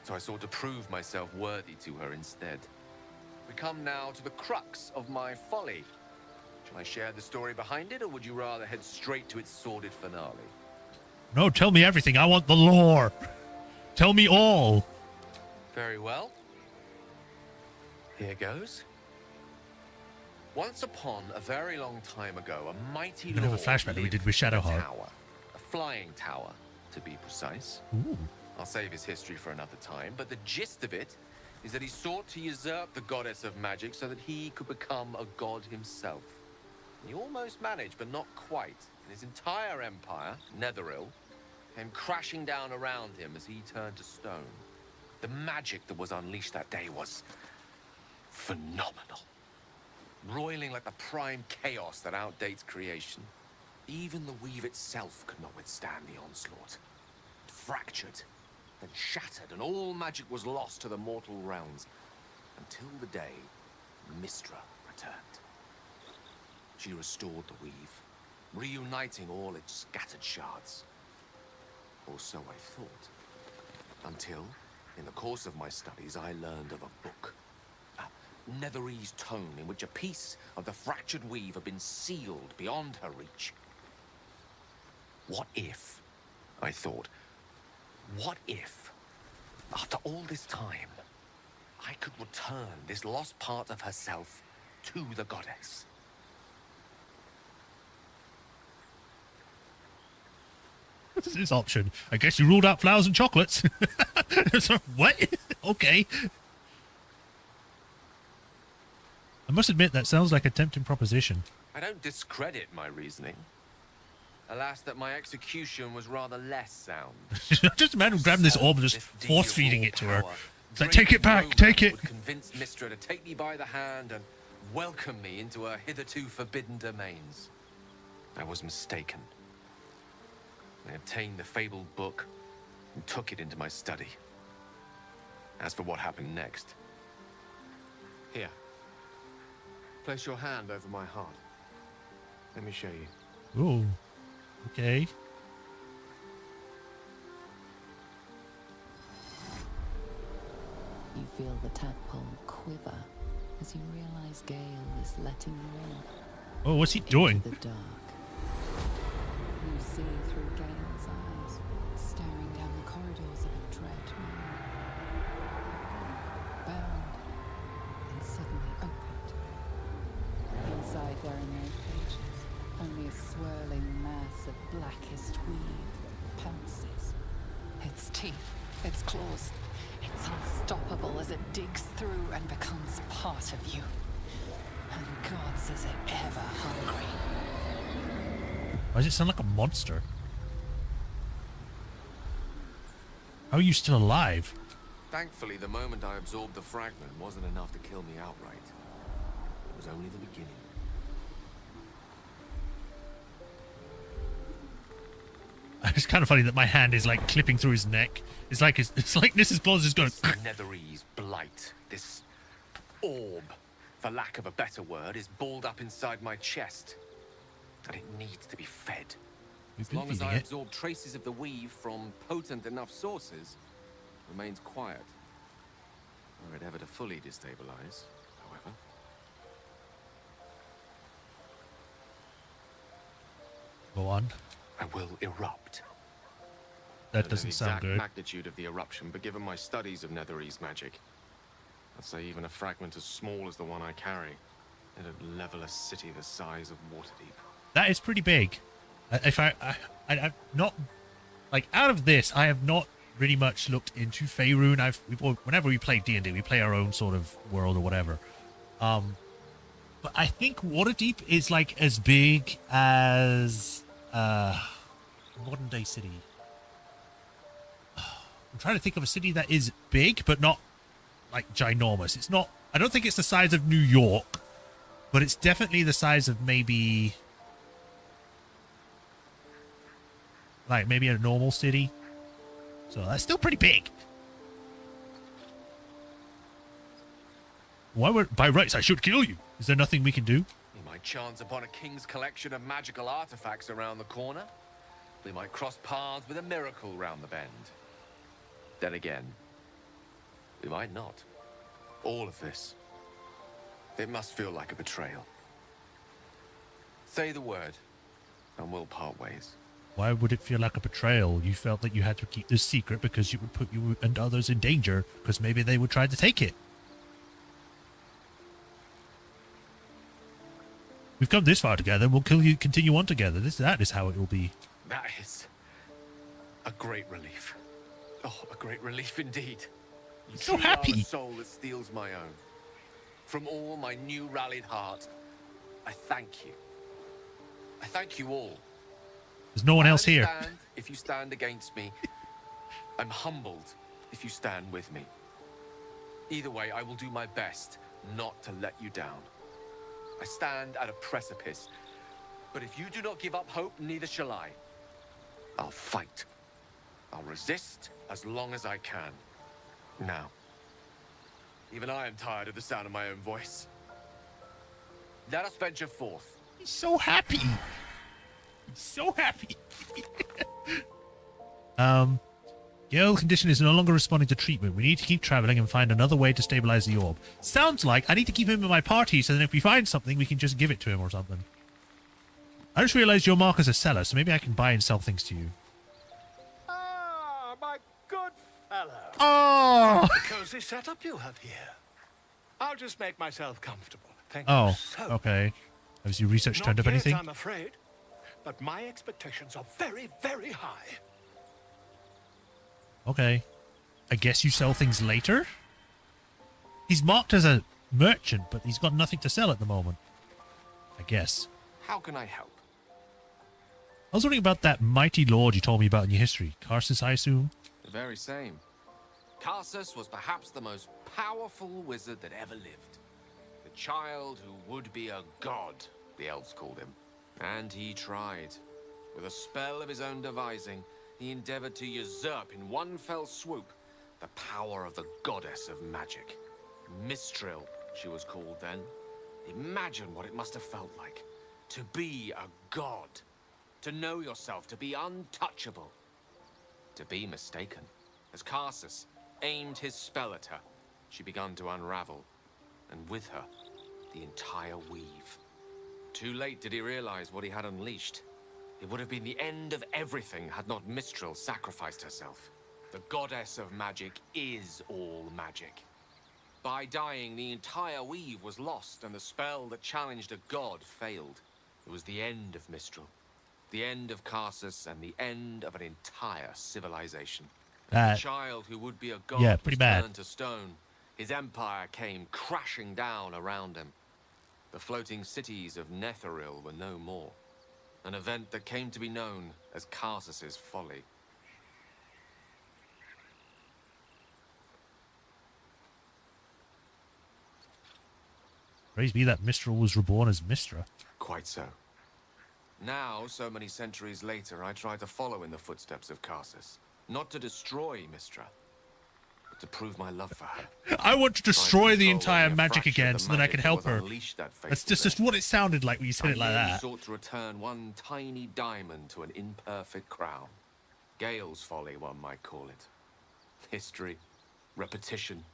So I sought to prove myself worthy to her instead. We come now to the crux of my folly. Shall I share the story behind it, or would you rather head straight to its sordid finale? No, tell me everything. I want the lore. Tell me all. Very well. Here goes. Once upon a very long time ago, a mighty Bit of a lord flashback that we did with lived in a Shadowheart. tower, a flying tower, to be precise. Ooh. I'll save his history for another time, but the gist of it is that he sought to usurp the goddess of magic so that he could become a god himself. He almost managed, but not quite. And his entire empire, Netheril, came crashing down around him as he turned to stone. The magic that was unleashed that day was phenomenal. Roiling like the prime chaos that outdates creation. Even the weave itself could not withstand the onslaught. It fractured, then shattered, and all magic was lost to the mortal realms. Until the day Mystra returned. She restored the weave, reuniting all its scattered shards. Or so I thought. Until, in the course of my studies, I learned of a book. Netherese tome in which a piece of the fractured weave had been sealed beyond her reach. What if, I thought, what if, after all this time, I could return this lost part of herself to the goddess? What is this option? I guess you ruled out flowers and chocolates. So, what? Okay. I must admit, that sounds like a tempting proposition. I don't discredit my reasoning. Alas, that my execution was rather less sound. Just imagine grabbing this orb and just force-feeding it to her. It's like, take it back, take it. Would convince Mystra to take me by the hand and welcome me into her hitherto forbidden domains. I was mistaken. I obtained the fabled book and took it into my study. As for what happened next... Here. Place your hand over my heart. Let me show you. Ooh. Okay. You feel the tadpole quiver as you realize Gale is letting you in. Oh, what's he doing? Into the dark. You see through Gale's eyes, staring down the corridors of a dread memory. Bound and suddenly opened. Inside there are no pages, only a swirling mass of blackest weave that pounces. Its teeth, its claws, it's unstoppable as it digs through and becomes part of you. And God says it ever hungry. Why does it sound like a monster? How are you still alive? Thankfully, the moment I absorbed the fragment wasn't enough to kill me outright. It was only the beginning. It's kind of funny that my hand is like clipping through his neck. It's like Mrs. Claus is going. Netherese blight, this orb, for lack of a better word, is balled up inside my chest, and it needs to be fed. As long as I absorb traces of the weave from potent enough sources, it remains quiet. Were it ever to fully destabilize, however. Go on. I will erupt. That doesn't sound good. The exact magnitude of the eruption, but given my studies of Netherese magic, I'd say even a fragment as small as the one I carry, it'd level a city the size of Waterdeep. That is pretty big. I've not, like, out of this, I have not really much looked into Faerun. Whenever we play D&D, we play our own sort of world or whatever. But I think Waterdeep is like as big as modern day city. I'm trying to think of a city that is big but not like ginormous. It's not. I don't think it's the size of New York, but it's definitely the size of maybe a normal city. So that's still pretty big. By rights, I should kill you. Is there nothing we can do? We might chance upon a king's collection of magical artifacts around the corner. We might cross paths with a miracle round the bend. Then again, we might not. All of this. It must feel like a betrayal. Say the word, and we'll part ways. Why would it feel like a betrayal? You felt that you had to keep this secret because you would put you and others in danger, because maybe they would try to take it. We've come this far together, and we'll continue on together. That is how it will be. That is a great relief. Oh, a great relief indeed. You so happy. Are a soul that steals my own. From all my new rallied heart, I thank you. I thank you all. There's no one else here. If you stand against me, I'm humbled if you stand with me. Either way, I will do my best not to let you down. I stand at a precipice, but if you do not give up hope, neither shall I. I'll fight. I'll resist as long as I can. Now, even I am tired of the sound of my own voice. Let us venture forth. He's so happy. He's so happy. Girl condition is no longer responding to treatment. We need to keep traveling and find another way to stabilize the orb. Sounds like I need to keep him in my party so that if we find something, we can just give it to him or something. I just realized your mark as a seller, so maybe I can buy and sell things to you. Ah, my good fellow. Oh! What a cozy setup you have here. I'll just make myself comfortable. Thank you so okay. Has your research turned up anything? I'm afraid, but my expectations are very, very high. Okay. I guess you sell things later? He's marked as a merchant, but he's got nothing to sell at the moment. I guess. How can I help? I was wondering about that mighty lord you told me about in your history. Karsus, I assume? The very same. Karsus was perhaps the most powerful wizard that ever lived. The child who would be a god, the elves called him. And he tried. With a spell of his own devising, he endeavored to usurp in one fell swoop the power of the goddess of magic. Mistral, she was called then. Imagine what it must have felt like. To be a god. To know yourself, to be untouchable. To be mistaken. As Karsus aimed his spell at her, she began to unravel. And with her, the entire weave. Too late did he realize what he had unleashed. It would have been the end of everything had not Mistral sacrificed herself. The goddess of magic is all magic. By dying, the entire weave was lost, and the spell that challenged a god failed. It was the end of Mistral. The end of Karsus, and the end of an entire civilization. The child who would be a god was turned to stone. His empire came crashing down around him. The floating cities of Netheril were no more. An event that came to be known as Karsus's folly. Praise be that Mistral was reborn as Mistra. Quite so. Now, so many centuries later, I try to follow in the footsteps of Karsus. Not to destroy Mistra, but to prove my love for her. I want to destroy the entire magic again so that I can help her. That's just what it sounded like when you said it like that. I sought to return one tiny diamond to an imperfect crown. Gale's folly, one might call it. History, repetition.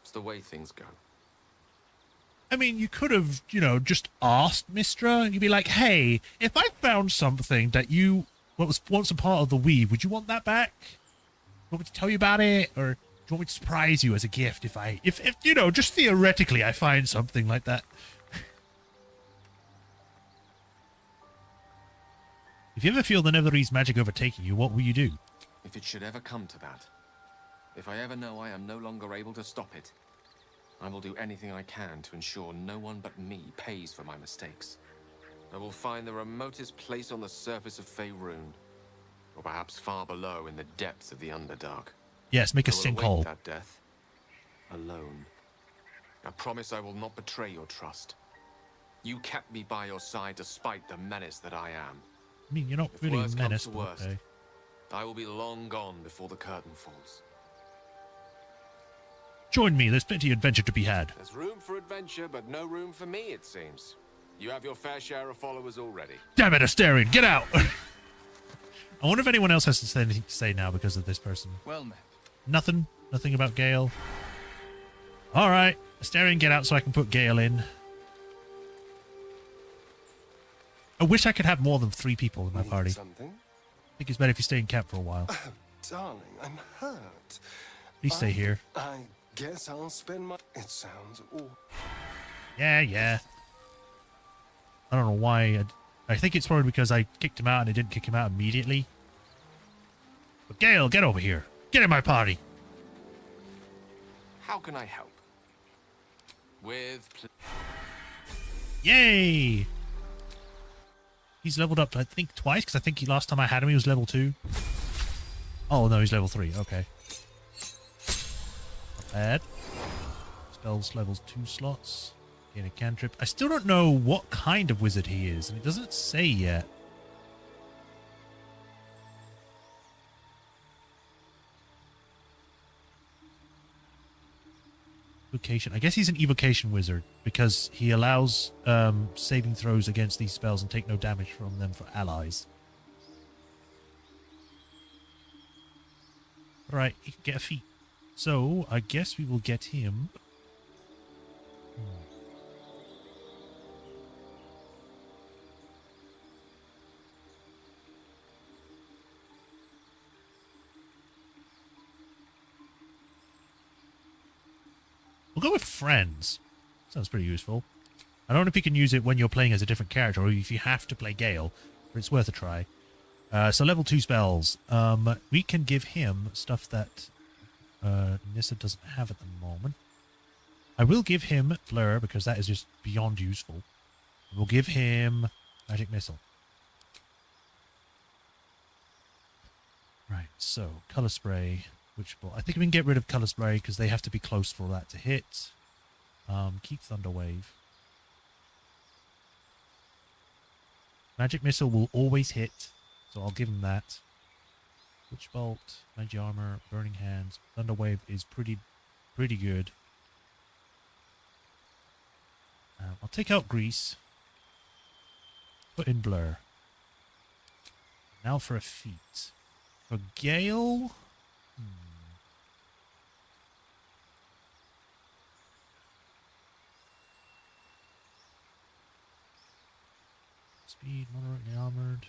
It's the way things go. I mean, you could have, just asked Mistra. You'd be like, hey, if I found something that was once a part of the weave, would you want that back? You want me to tell you about it? Or do you want me to surprise you as a gift if just theoretically I find something like that? If you ever feel the Netherese magic overtaking you, what will you do? If it should ever come to that, if I ever know I am no longer able to stop it, I will do anything I can to ensure no one but me pays for my mistakes. I will find the remotest place on the surface of Faerun, or perhaps far below in the depths of the Underdark. Yes, make a I will sinkhole. await that death, alone. I promise I will not betray your trust. You kept me by your side despite the menace that I am. I mean, you're not If really a worse menace, comes to but worst, okay. I will be long gone before the curtain falls. Join me, there's plenty of adventure to be had. There's room for adventure, but no room for me, it seems. You have your fair share of followers already. Damn it, Astarion, get out! I wonder if anyone else has to say anything to say now because of this person. Well met. Nothing? Nothing about Gale? Alright, Astarion, get out so I can put Gale in. I wish I could have more than 3 people in my party. Something? I think it's better if you stay in camp for a while. Oh, darling, I'm hurt. Please stay here. I guess I'll spend my... It sounds awful. Yeah. I don't know why. I think it's probably because I kicked him out and I didn't kick him out immediately. But Gale, get over here. Get in my party. How can I help? Yay! He's leveled up, I think, twice, because I think last time I had him, he was level 2. Oh, no, he's level 3. Okay. Not bad. Spells levels 2 slots. Gain a cantrip. I still don't know what kind of wizard he is, and it doesn't say yet. Evocation. I guess he's an evocation wizard because he allows saving throws against these spells and take no damage from them for allies. Right, he can get a feat. So I guess we will get him. We'll go with friends. Sounds pretty useful. I don't know if you can use it when you're playing as a different character or if you have to play Gale, but it's worth a try. So level 2 spells. We can give him stuff that Nissa doesn't have at the moment. I will give him Blur because that is just beyond useful. We'll give him Magic Missile. Right, so Color Spray. Witch Bolt. I think we can get rid of Color Spray because they have to be close for that to hit. Keep Thunder Wave. Magic Missile will always hit, so I'll give him that. Witch Bolt, Magic Armor, Burning Hands. Thunder Wave is pretty good. I'll take out Grease. Put in Blur. Now for a feat. For Gale... Speed, moderately armored.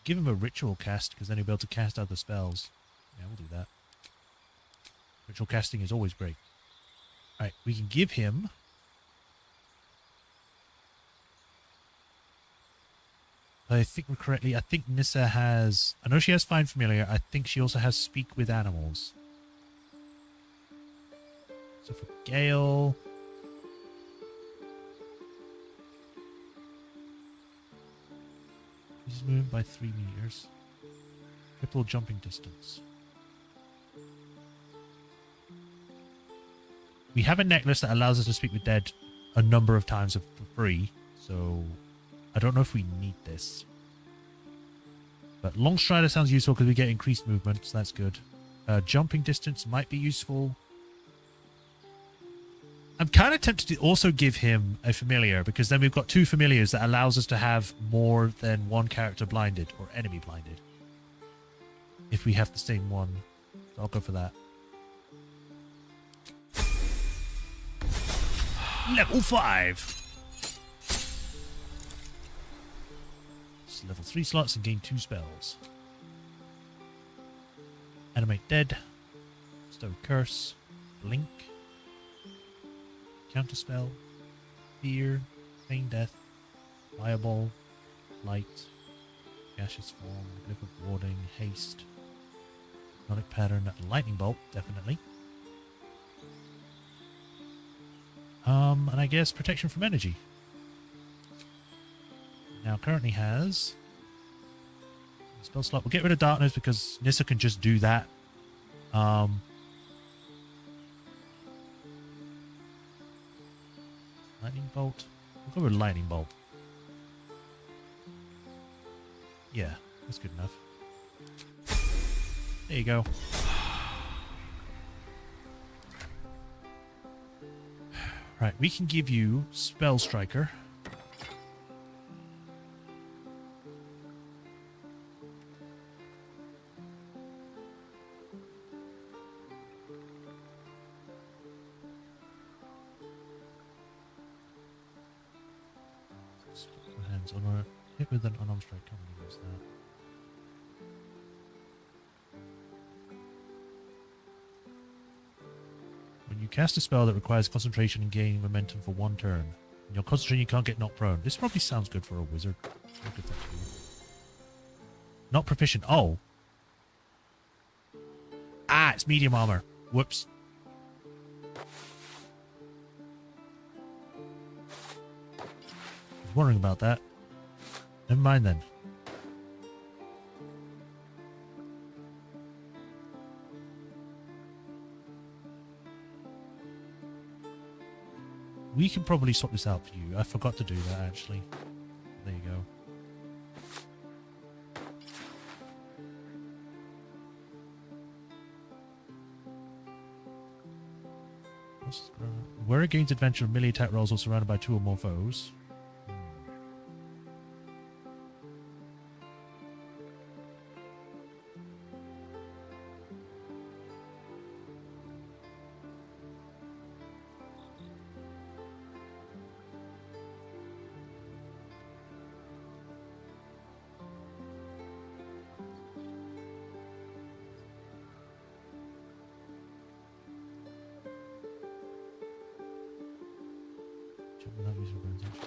Give him a ritual cast, because then he'll be able to cast other spells. Yeah, we'll do that. Ritual casting is always great. Alright, we can give him... I think we're correctly. I think Nissa has... I know she has Find Familiar. I think she also has Speak with Animals. So for Gale... He's moving by 3 meters. Triple jumping distance. We have a necklace that allows us to speak with dead a number of times for free, so I don't know if we need this. But Long Strider sounds useful because we get increased movement, so that's good. Jumping distance might be useful. I'm kind of tempted to also give him a familiar, because then we've got 2 familiars that allows us to have more than one character blinded, or enemy blinded. If we have the same one. So I'll go for that. Level 5! It's level 3 slots and gain 2 spells. Animate Dead. Stow Curse. Blink. Counterspell, Fear, Feign Death, Fireball, light, gaseous form, grip of warding, haste, hypnotic pattern, lightning bolt, definitely. And I guess protection from energy. Now currently has spell slot. We'll get rid of darkness because Nissa can just do that. Lightning bolt. We'll go with lightning bolt. Yeah, that's good enough. There you go. Right, we can give you Spell Striker. Hands on a hit with an unarmed strike. Can't really use that. When you cast a spell that requires concentration and gaining momentum for one turn, when you're concentrating, you can't get knocked prone. This probably sounds good for a wizard. Look at that. Not proficient. Oh. Ah, it's medium armor. Whoops. I was wondering about that. Never mind then. We can probably swap this out for you. I forgot to do that, actually. There you go. Where it gains advantage of melee attack rolls or surrounded by 2 or more foes.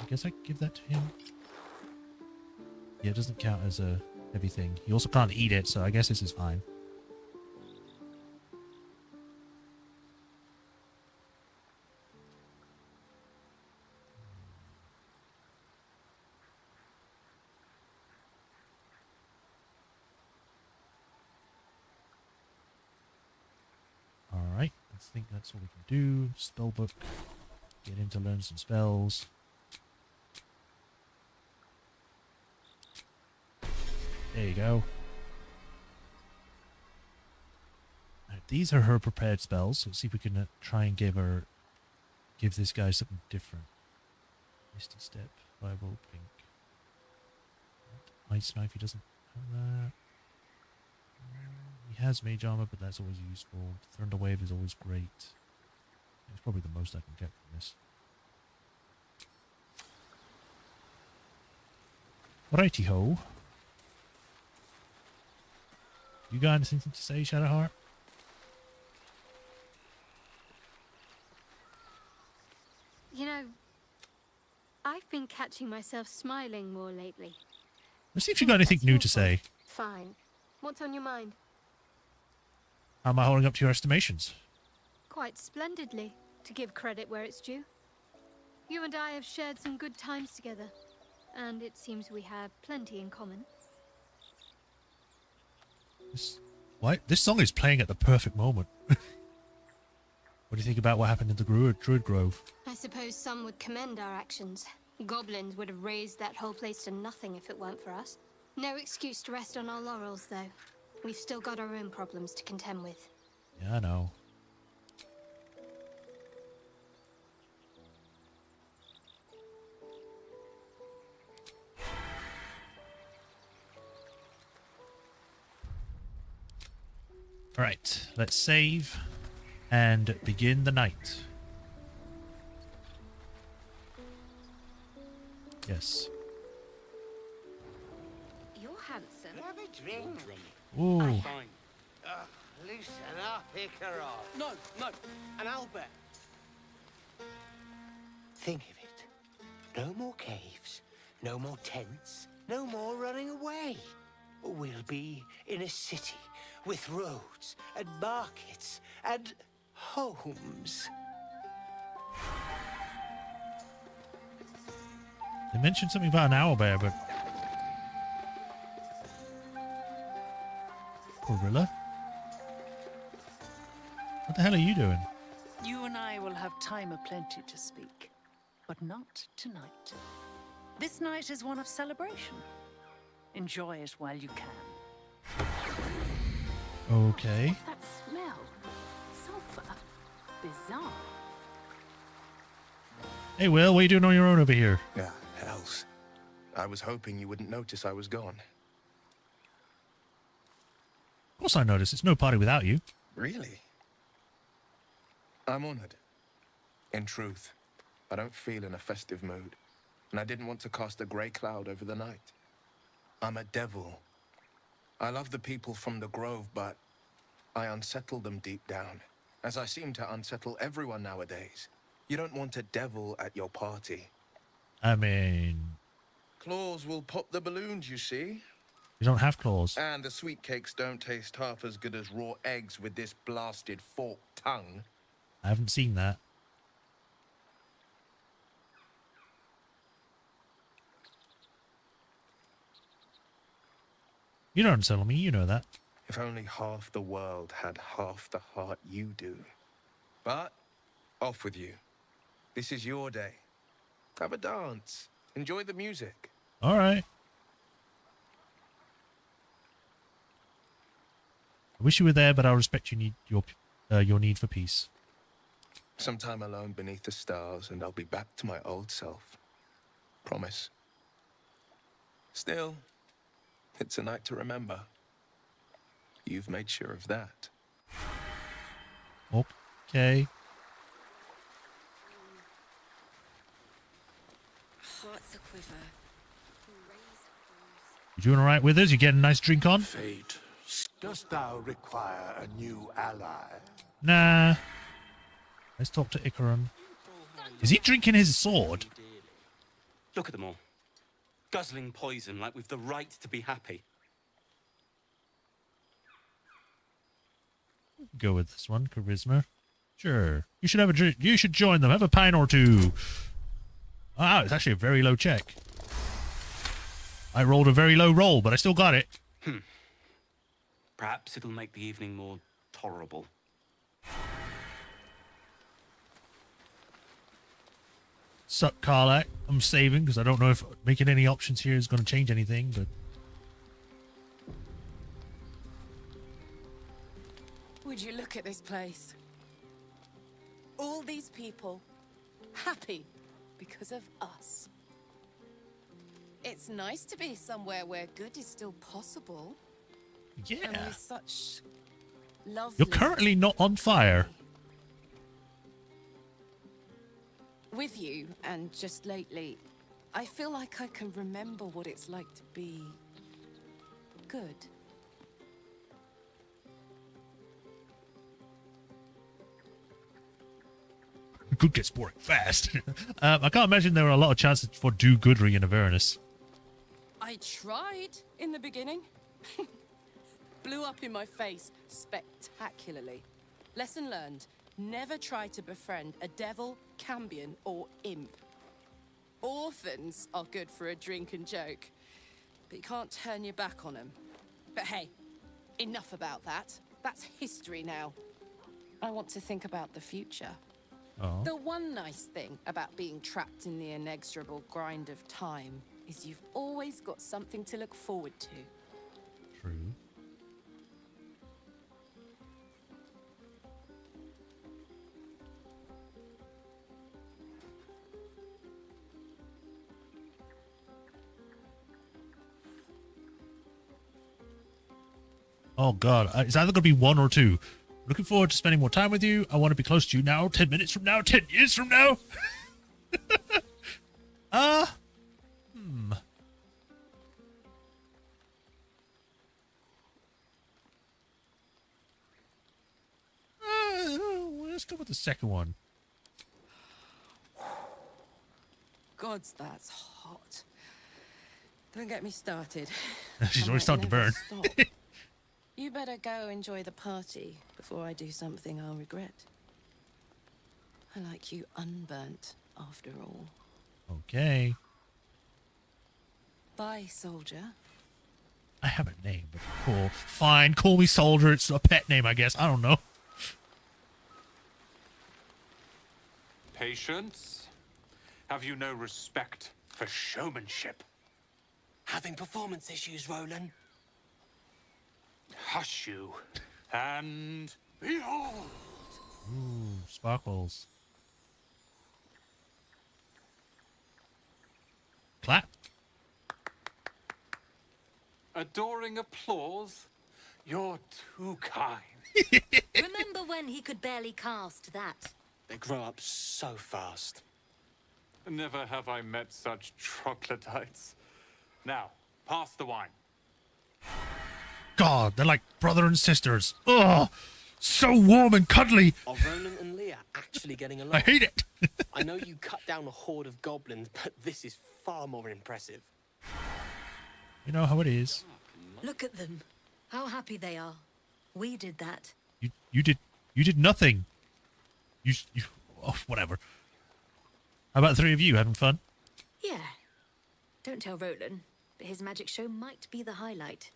I guess I could give that to him. Yeah, it doesn't count as a heavy thing. You also can't eat it, so I guess this is fine. Alright, I think that's all we can do. Spellbook. Get him to learn some spells. There you go. Right, these are her prepared spells. So let's see if we can try and give this guy something different. Misty Step, Fireball, Pink. Ice Knife, he doesn't have that. He has Mage Armor, but that's always useful. Thunder Wave is always great. It's probably the most I can get from this. Righty ho. You got anything to say, Shadowheart? You know, I've been catching myself smiling more lately. Let's see if you got anything new to say. Fine. What's on your mind? How am I holding up to your estimations? Quite splendidly, to give credit where it's due. You and I have shared some good times together, and it seems we have plenty in common. This song is playing at the perfect moment. What do you think about what happened in the Druid Grove? I suppose some would commend our actions. Goblins would have razed that whole place to nothing if it weren't for us. No excuse to rest on our laurels, though. We've still got our own problems to contend with. Yeah, I know. Alright, let's save and begin the night. Yes. You're handsome. Have a drink. Ooh. Fine. Loosen up, Icarus. No, no. And Albert. Think of it. No more caves. No more tents, no more running away. We'll be in a city with roads and markets and homes. They mentioned something about an owlbear, but... Gorilla? What the hell are you doing? You and I will have time aplenty to speak, but not tonight. This night is one of celebration. Enjoy it while you can. Okay. What's that smell? Sulfur? Bizarre. Hey, Will, what are you doing on your own over here? Yeah, hells. I was hoping you wouldn't notice I was gone. Of course I noticed. It's no party without you. Really? I'm honored. In truth, I don't feel in a festive mood, and I didn't want to cast a grey cloud over the night. I'm a devil. I love the people from the Grove, but I unsettle them deep down, as I seem to unsettle everyone nowadays. You don't want a devil at your party. I mean... Claws will pop the balloons, you see. You don't have claws. And the sweet cakes don't taste half as good as raw eggs with this blasted forked tongue. I haven't seen that. You don't tell me, you know that. If only half the world had half the heart you do. But, off with you. This is your day. Have a dance. Enjoy the music. All right. I wish you were there, but I'll respect your need for peace. Sometime alone beneath the stars, and I'll be back to my old self. Promise. Still, it's a night to remember. You've made sure of that. Okay. Hearts a quiver. You doing all right with us? You getting a nice drink on? Fate, dost thou require a new ally? Nah. Let's talk to Icaron. Is he drinking his sword? Look at them all. Guzzling poison like we've the right to be happy. Go with this one, charisma. Sure. You should have a drink. You should join them. Have a pint or two. Wow, it's actually a very low check. I rolled a very low roll, but I still got it. Perhaps it'll make the evening more tolerable. Suck, Karlak. I'm saving because I don't know if making any options here is going to change anything, but... Would you look at this place? All these people happy because of us. It's nice to be somewhere where good is still possible. Yeah. And with such lovely... You're currently not on fire. With you, and just lately, I feel like I can remember what it's like to be good. Good gets boring fast. I can't imagine there are a lot of chances for do-goodery in Avernus. I tried in the beginning. Blew up in my face spectacularly. Lesson learned. Never try to befriend a devil, cambion, or imp. Orphans are good for a drink and joke, but you can't turn your back on them. But hey, enough about that. That's history now. I want to think about the future. Oh. The one nice thing about being trapped in the inexorable grind of time is you've always got something to look forward to. True. Oh god, it's either going to be one or two. Looking forward to spending more time with you. I want to be close to you now, 10 minutes from now, 10 years from now. Let's go with the second one. Gods, that's hot. Don't get me started. She's I already might starting to never burn. stop. You better go enjoy the party before I do something I'll regret. I like you unburnt, after all. Okay. Bye, soldier. I have a name, but cool. Fine, call me Soldier. It's a pet name, I guess. I don't know. Patience? Have you no respect for showmanship? Having performance issues, Roland. Hush you. And behold! Ooh, sparkles. Clap. Adoring applause? You're too kind. Remember when he could barely cast that? They grow up so fast. Never have I met such troglodytes. Now, pass the wine. God, they're like brother and sisters. Oh, so warm and cuddly. Are Roland and Leah actually getting along? I hate it. I know you cut down a horde of goblins, but this is far more impressive. You know how it is. Look at them. How happy they are. We did that. You did nothing. You oh, whatever. How about the three of you having fun? Yeah. Don't tell Roland, but his magic show might be the highlight.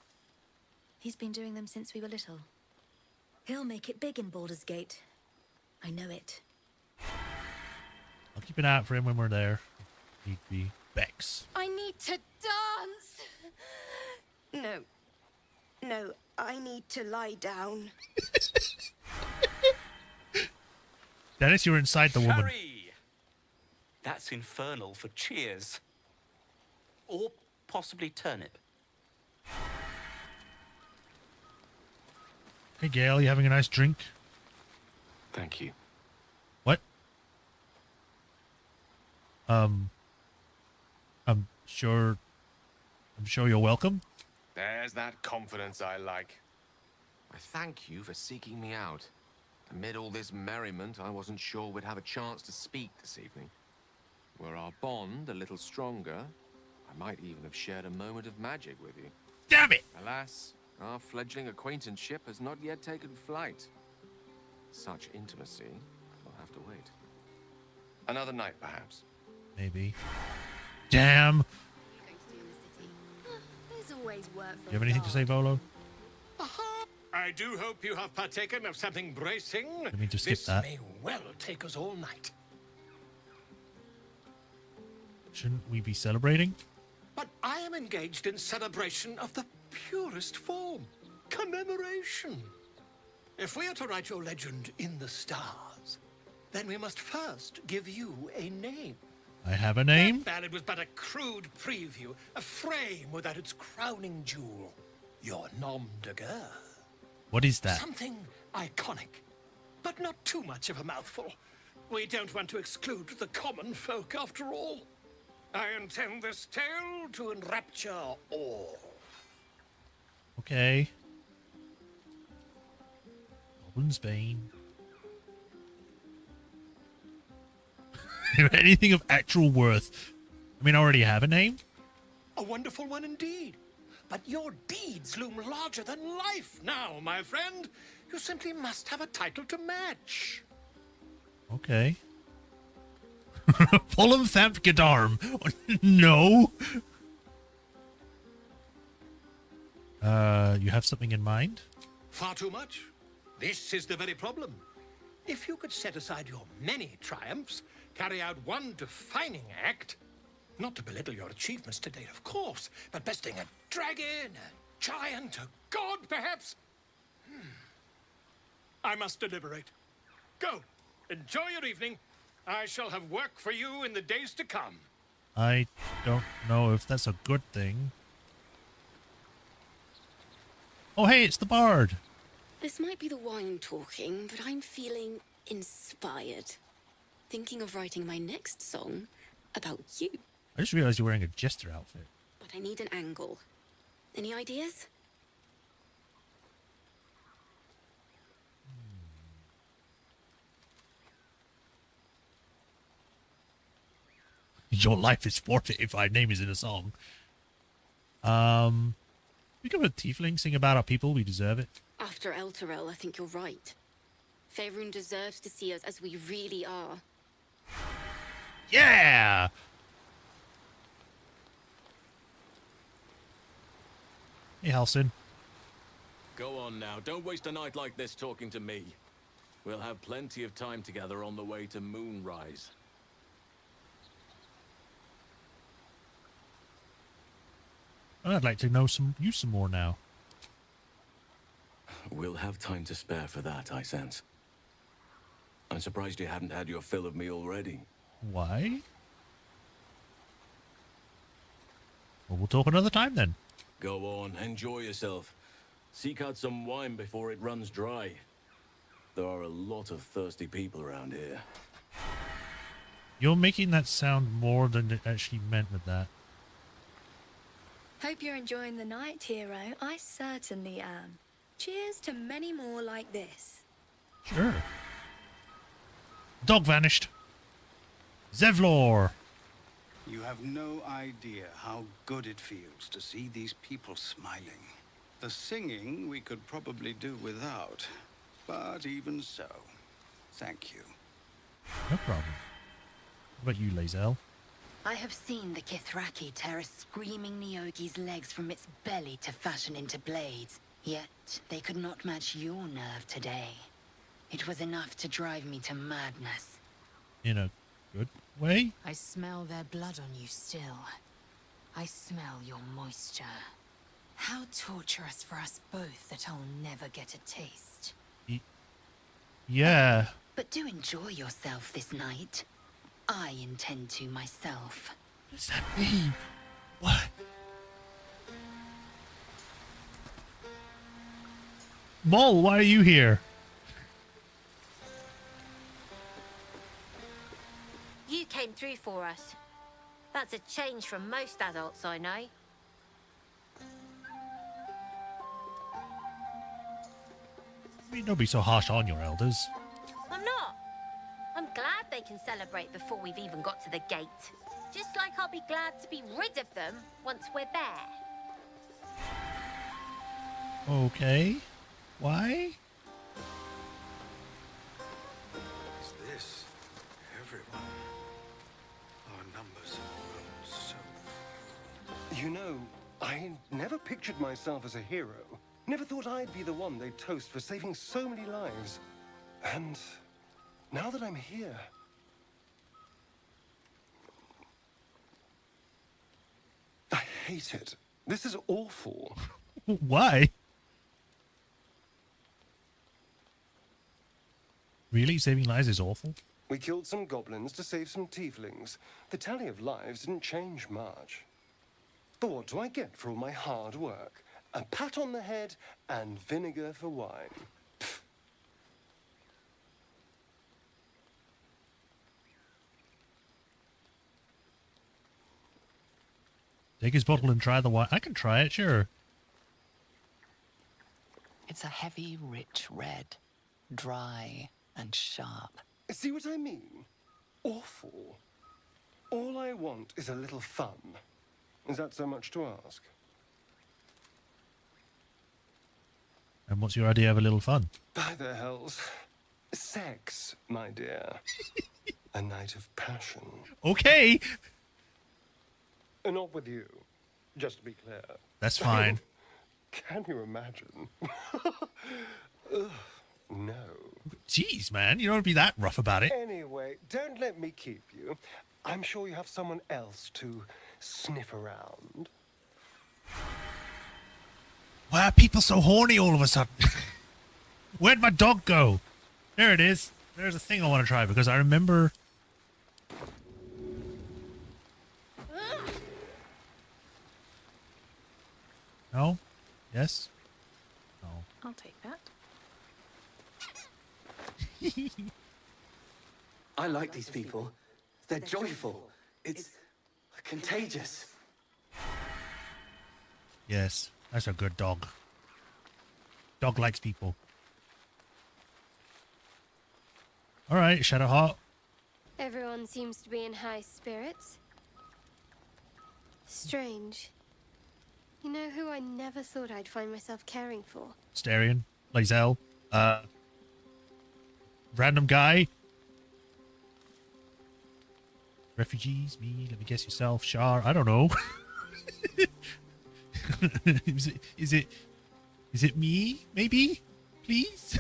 He's been doing them since we were little. He'll make it big in Baldur's Gate. I know it. I'll keep an eye out for him when we're there. Need be Bex. I need to dance! No, I need to lie down. Dennis, you're inside the woman. Harry! That's infernal for cheers. Or possibly turnip. Hey, Gail, you having a nice drink? Thank you. What? I'm sure you're welcome. There's that confidence I like. I thank you for seeking me out. Amid all this merriment, I wasn't sure we'd have a chance to speak this evening. Were our bond a little stronger, I might even have shared a moment of magic with you. Damn it! Alas, our fledgling acquaintanceship has not yet taken flight. Such intimacy will have to wait. Another night, perhaps. Maybe. Damn! There's always work for You have anything to say, Volo? I do hope you have partaken of something bracing. Didn't mean to skip this that. may well take us all night. Shouldn't we be celebrating? But I am engaged in celebration of the purest form. Commemoration. If we are to write your legend in the stars, then we must first give you a name. I have a name? That ballad was but a crude preview, a frame without its crowning jewel. Your nom de guerre. What is that? Something iconic, but not too much of a mouthful. We don't want to exclude the common folk, after all. I intend this tale to enrapture all. Okay. Goblin's Bane. Anything of actual worth. I mean, I already have a name. A wonderful one indeed. But your deeds loom larger than life now, my friend. You simply must have a title to match. Okay. Fulham Thamp Gadarm. No. You have something in mind? Far too much. This is the very problem. If you could set aside your many triumphs, carry out one defining act, not to belittle your achievements to date, of course, but besting a dragon, a giant, a god, perhaps? I must deliberate. Go. Enjoy your evening. I shall have work for you in the days to come. I don't know if that's a good thing. Oh, hey, it's the bard. This might be the wine talking, but I'm feeling inspired. Thinking of writing my next song about you. I just realized you're wearing a jester outfit. But I need an angle. Any ideas? Your life is forfeit if my name is in a song. Become a tiefling, sing about our people, we deserve it. After Elturel, I think you're right. Faerun deserves to see us as we really are. Yeah! Hey, Halsin. Go on now, don't waste a night like this talking to me. We'll have plenty of time together on the way to Moonrise. I'd like to know you some more now. We'll have time to spare for that, I sense. I'm surprised you haven't had your fill of me already. Why? Well, we'll talk another time then. Go on, enjoy yourself. Seek out some wine before it runs dry. There are a lot of thirsty people around here. You're making that sound more than it actually meant with that. Hope you're enjoying the night, hero. I certainly am. Cheers to many more like this. Sure. Dog vanished. Zevlor. You have no idea how good it feels to see these people smiling. The singing we could probably do without, but even so, thank you. No problem. What about you, Lazel? I have seen the Kithraki tear a screaming Neogi's legs from its belly to fashion into blades, yet they could not match your nerve today. It was enough to drive me to madness. In a good way? I smell their blood on you still. I smell your moisture. How torturous for us both that I'll never get a taste. Yeah. But do enjoy yourself this night. I intend to myself. What does that mean? What? Mole, why are you here? You came through for us. That's a change from most adults I know. I mean, don't be so harsh on your elders. I'm not. I'm glad they can celebrate before we've even got to the gate. Just like I'll be glad to be rid of them once we're there. Okay. Why? Is this everyone? Our numbers have grown so... You know, I never pictured myself as a hero. Never thought I'd be the one they'd toast for saving so many lives. And now that I'm here... I hate it. This is awful. Why? Really? Saving lives is awful? We killed some goblins to save some tieflings. The tally of lives didn't change much. But what do I get for all my hard work? A pat on the head and vinegar for wine. Pfft. Take his bottle and try the wine. I can try it, sure. It's a heavy, rich red. Dry and sharp. See what I mean? Awful. All I want is a little fun. Is that so much to ask? And what's your idea of a little fun? By the hells. Sex, my dear. A night of passion. Okay. Not with you, just to be clear. That's fine. Can you imagine? Ugh, no. Jeez, man, you don't want to be that rough about it. Anyway, don't let me keep you. I'm sure you have someone else to sniff around. Why are people so horny all of a sudden? Where'd my dog go? There it is. There's a thing I want to try because I remember... No? Yes? No. I'll take that. I like these people. They're joyful. It's contagious. Yes, that's a good dog. Dog likes people. All right, Shadowheart. Everyone seems to be in high spirits. Strange. You know who I never thought I'd find myself caring for? Starion, Lae'zel, random guy. Refugees, me, let me guess yourself, Shar, I don't know. Is it me, maybe? Please?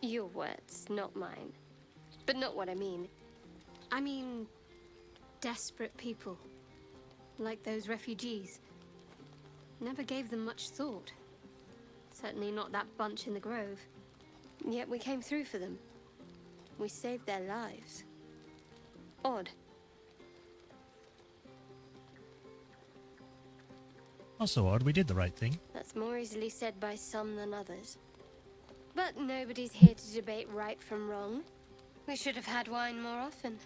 Your words, not mine. But not what I mean. I mean, desperate people. Like those refugees. Never gave them much thought. Certainly not that bunch in the grove. Yet we came through for them. We saved their lives. Odd. Also odd, we did the right thing. That's more easily said by some than others. But nobody's here to debate right from wrong. We should have had wine more often.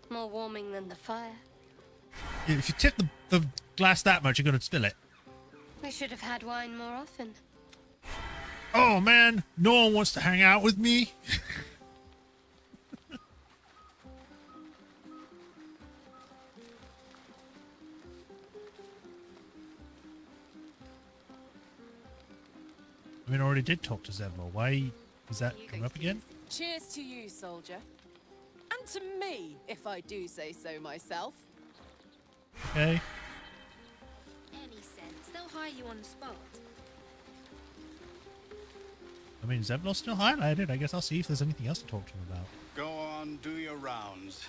More warming than the fire. If you tip the glass that much, you're going to spill it. We should have had wine more often. Oh man, no one wants to hang out with me. I mean, I already did talk to Zevlor. Why is that coming up again? Cheers to you, soldier. And to me, if I do say so myself. Okay. Any sense? They'll hire you on the spot. I mean, Zevlor's still highlighted. I guess I'll see if there's anything else to talk to him about. Go on, do your rounds.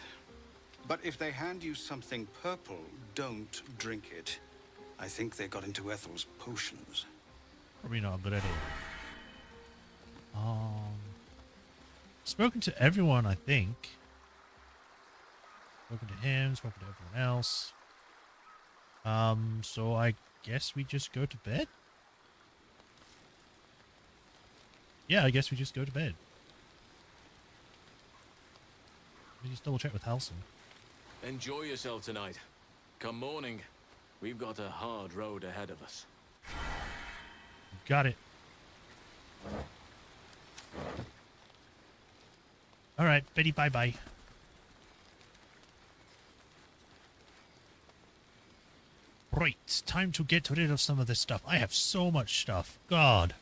But if they hand you something purple, don't drink it. I think they got into Ethel's potions. Probably not a good idea. Spoken to everyone, I think. Spoken to him, spoken to everyone else. So I guess we just go to bed? Yeah, I guess we just go to bed. Let me just double check with Halson. Enjoy yourself tonight. Come morning, we've got a hard road ahead of us. Got it. Alright, Betty, bye-bye. Right, time to get rid of some of this stuff. I have so much stuff. God.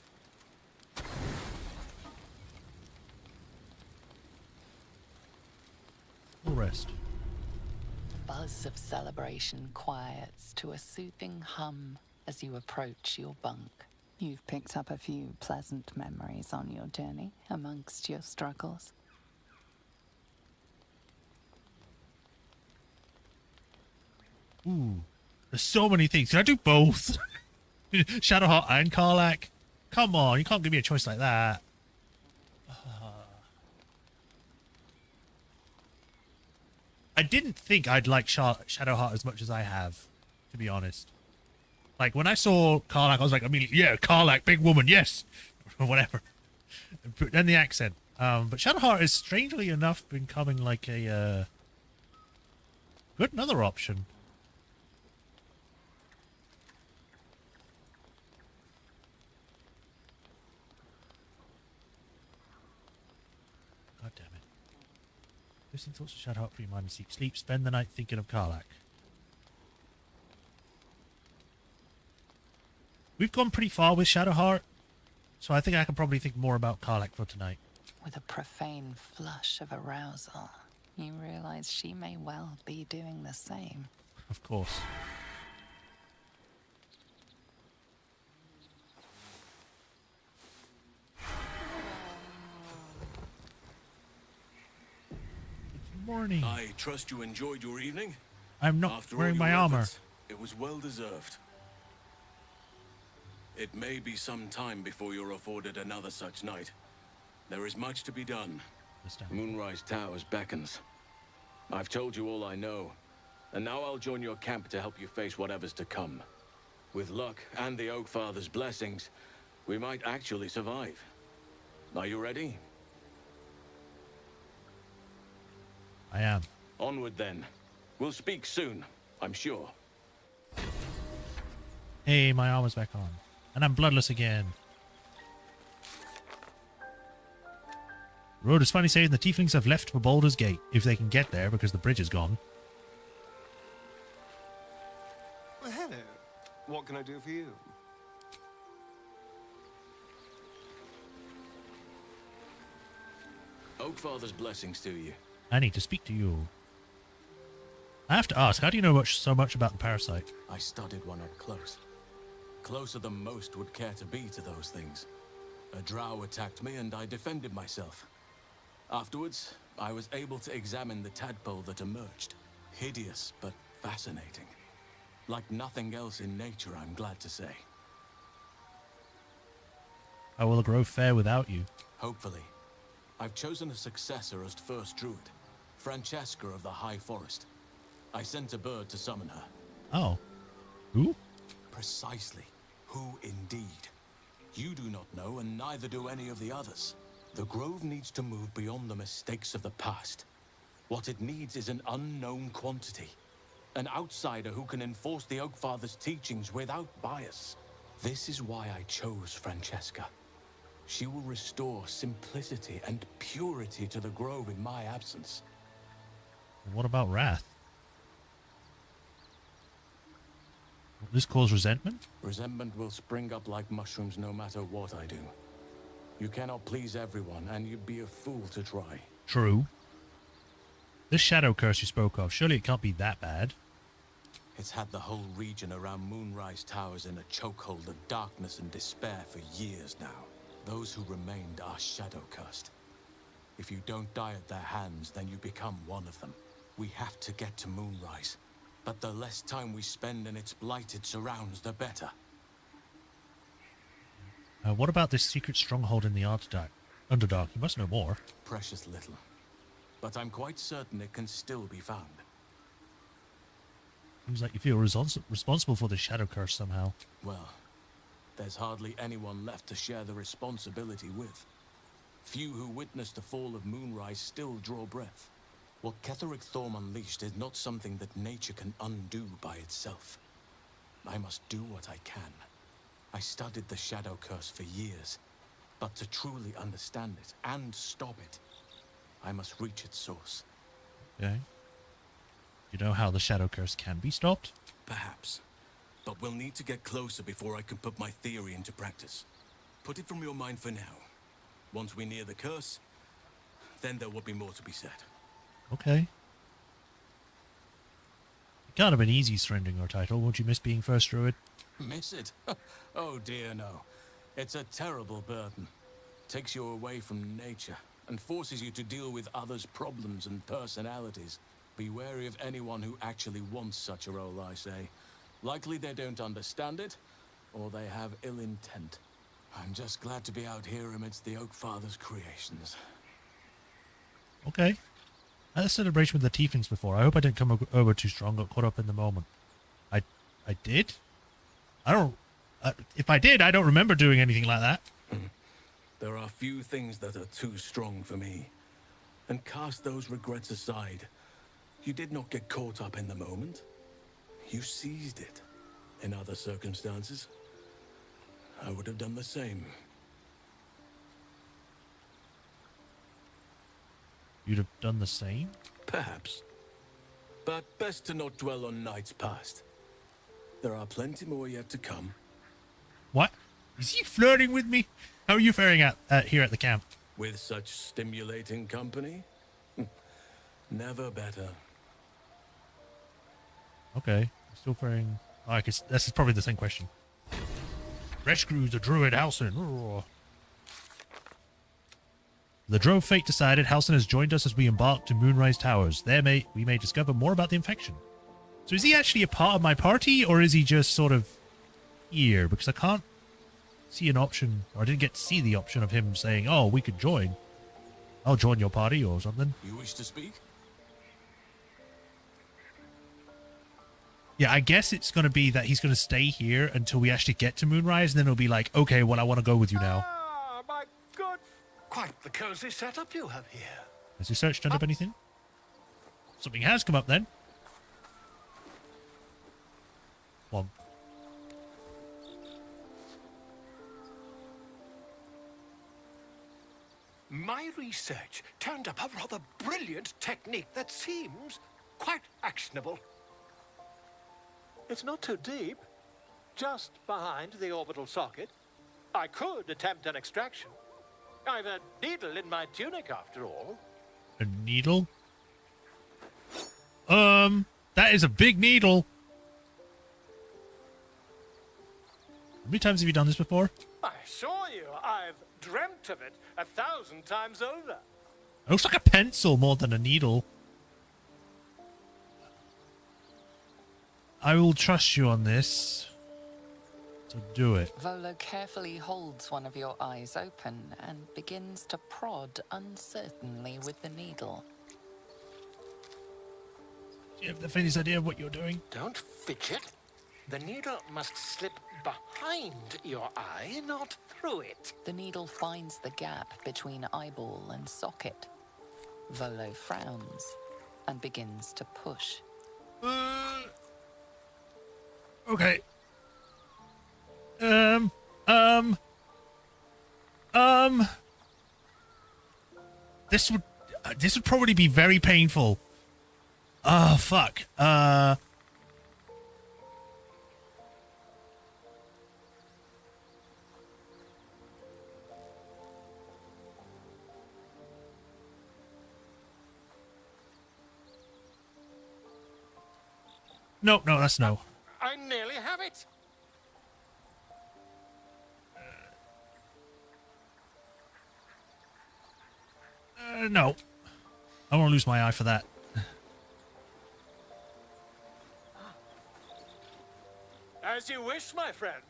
We'll rest. The buzz of celebration quiets to a soothing hum as you approach your bunk. You've picked up a few pleasant memories on your journey amongst your struggles. Ooh, there's so many things. Can I do both? Shadowheart and Karlach? Come on, you can't give me a choice like that. I didn't think I'd like Shadowheart as much as I have, to be honest. Like, when I saw Karlach, I was like, immediately, yeah, Karlach, big woman, yes! Or whatever. And the accent. But Shadowheart is, strangely enough, becoming like a, good another option. God damn it. Listen thoughts of Shadowheart, free mind and seek sleep. Spend the night thinking of Karlach. We've gone pretty far with Shadowheart, so I think I can probably think more about Karlach for tonight. With a profane flush of arousal, you realize she may well be doing the same. Of course. Good morning. I trust you enjoyed your evening? I'm not After wearing all my your armor. efforts, it was well deserved. It may be some time before you're afforded another such night. There is much to be done. Moonrise Towers beckons. I've told you all I know, and now I'll join your camp to help you face whatever's to come. With luck and the Oak Father's blessings, we might actually survive. Are you ready? I am. Onward then. We'll speak soon, I'm sure. Hey, my armor's back on. And I'm bloodless again. Road is funny saying the tieflings have left for Baldur's Gate, if they can get there because the bridge is gone. Well, hello. What can I do for you? Oakfather's blessings to you. I need to speak to you. I have to ask, how do you know so much about the parasite? I studied one up close. Closer than most would care to be to those things. A drow attacked me and I defended myself. Afterwards, I was able to examine the tadpole that emerged. Hideous, but fascinating. Like nothing else in nature, I'm glad to say. How will the grove fare without you? Hopefully. I've chosen a successor as first druid, Francesca of the High Forest. I sent a bird to summon her. Oh. Who? Precisely. Who indeed? You do not know, and neither do any of the others. The grove needs to move beyond the mistakes of the past. What it needs is an unknown quantity. An outsider who can enforce the Oakfather's teachings without bias. This is why I chose Francesca. She will restore simplicity and purity to the grove in my absence. What about wrath? Will this cause resentment? Resentment will spring up like mushrooms no matter what I do. You cannot please everyone, and you'd be a fool to try. True. This shadow curse you spoke of, surely it can't be that bad. It's had the whole region around Moonrise Towers in a chokehold of darkness and despair for years now. Those who remained are shadow cursed. If you don't die at their hands, then you become one of them. We have to get to Moonrise, but the less time we spend in its blighted surrounds, the better. What about this secret stronghold in the Underdark? You must know more. Precious little. But I'm quite certain it can still be found. Seems like you feel responsible for the shadow curse somehow. Well, there's hardly anyone left to share the responsibility with. Few who witnessed the fall of Moonrise still draw breath. What Ketheric Thorm unleashed is not something that nature can undo by itself. I must do what I can. I studied the shadow curse for years, but to truly understand it and stop it, I must reach its source. Okay. You know how the shadow curse can be stopped? Perhaps. But we'll need to get closer before I can put my theory into practice. Put it from your mind for now. Once we're near the curse, then there will be more to be said. Okay. It can't have been easy surrendering your title. Won't you miss being first druid? Miss it? Oh dear no. It's a terrible burden. Takes you away from nature and forces you to deal with others' problems and personalities. Be wary of anyone who actually wants such a role, I say. Likely they don't understand it, or they have ill intent. I'm just glad to be out here amidst the Oakfather's creations. Okay. I had a celebration with the tieflings before. I hope I didn't come over too strong, got caught up in the moment. I did? I don't... if I did, I don't remember doing anything like that. There are few things that are too strong for me. And cast those regrets aside. You did not get caught up in the moment. You seized it. In other circumstances, I would have done the same. You'd have done the same? Perhaps. But best to not dwell on nights past. There are plenty more yet to come. What? Is he flirting with me? How are you faring out here at the camp? With such stimulating company? Never better. Okay. Still faring... Oh, I guess this is probably the same question. Rescue the druid Halsin. The Drove fate decided Halsin has joined us as we embark to Moonrise Towers. There we may discover more about the infection. So is he actually a part of my party, or is he just sort of here? Because I can't see an option, or I didn't get to see the option of him saying, oh, we could join. I'll join your party or something. You wish to speak? Yeah, I guess it's going to be that he's going to stay here until we actually get to Moonrise, and then it'll be like, okay, well, I want to go with you now. Ah, my good. Quite the cozy setup you have here. Has your search turned up anything? Something has come up then. Well, my research turned up a rather brilliant technique that seems quite actionable. It's not too deep. just behind the orbital socket. I could attempt an extraction. I've a needle in my tunic, after all. A needle? That is a big needle. How many times have you done this before? I assure you, I've dreamt of it 1,000 times over. It looks like a pencil more than a needle. I will trust you on this. So do it. Volo carefully holds one of your eyes open and begins to prod uncertainly with the needle. Do you have the faintest idea of what you're doing? Don't fidget. The needle must slip behind your eye, not through it. The needle finds the gap between eyeball and socket. Volo frowns and begins to push. Okay. This would probably be very painful. Oh, fuck. No, that's no. I nearly have it. No. I won't lose my eye for that. As you wish, my friend.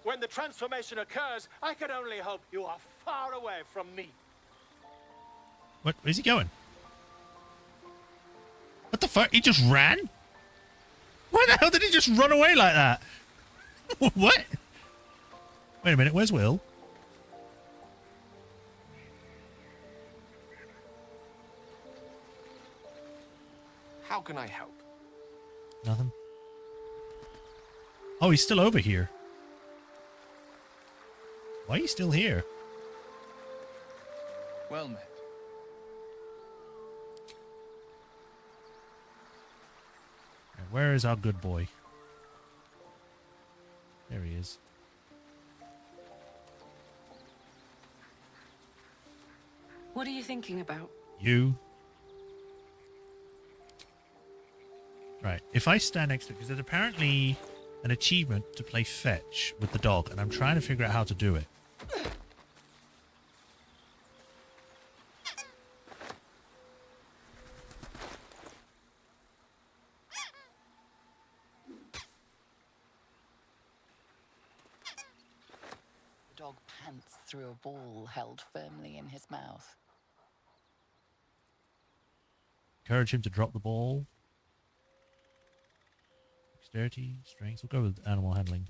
When the transformation occurs, I can only hope you are far away from me. What? Where's he going? What the fuck? He just ran? Why the hell did he just run away like that? What? Wait a minute, where's Will? How can I help? Nothing. Oh, he's still over here. Why are you still here? Well met. And where is our good boy? There he is. What are you thinking about? You. Right, if I stand next to it, because there's apparently an achievement to play fetch with the dog, and I'm trying to figure out how to do it. The dog pants through a ball held firmly in his mouth. Encourage him to drop the ball. Dexterity, strength. We'll go with animal handling.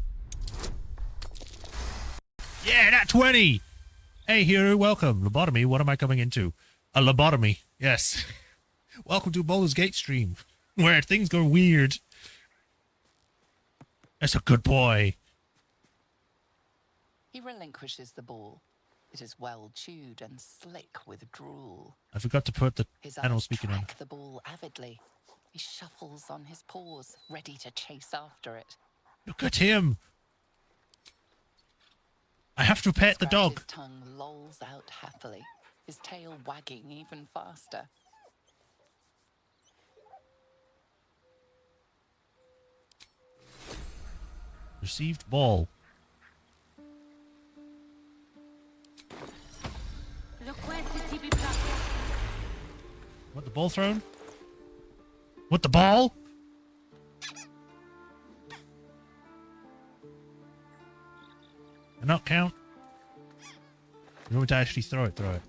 Yeah, that 20! Hey, hero, welcome. Lobotomy, what am I coming into? A lobotomy, yes. Welcome to Baldur's Gate stream, where things go weird. That's a good boy. He relinquishes the ball. It is well chewed and slick with drool. I forgot to put the His animal eyes speaking on. track the ball avidly. He shuffles on his paws, ready to chase after it. Look at him. I have to pet the dog. His tongue lolls out happily, his tail wagging even faster. Received ball. What, the ball thrown? What, the ball? Did not count? You want me to actually throw it? Throw it.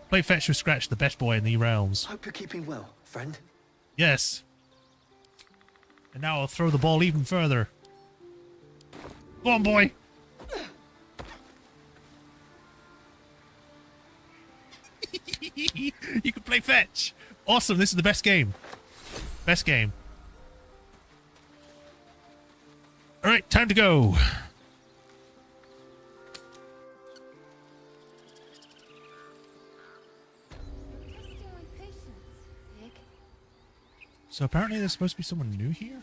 Play fetch with Scratch, the best boy in the realms. Hope you're keeping well, friend. Yes. And now I'll throw the ball even further. Go on, boy. You can play fetch. Awesome. This is the best game. Best game. All right, time to go. So apparently there's supposed to be someone new here?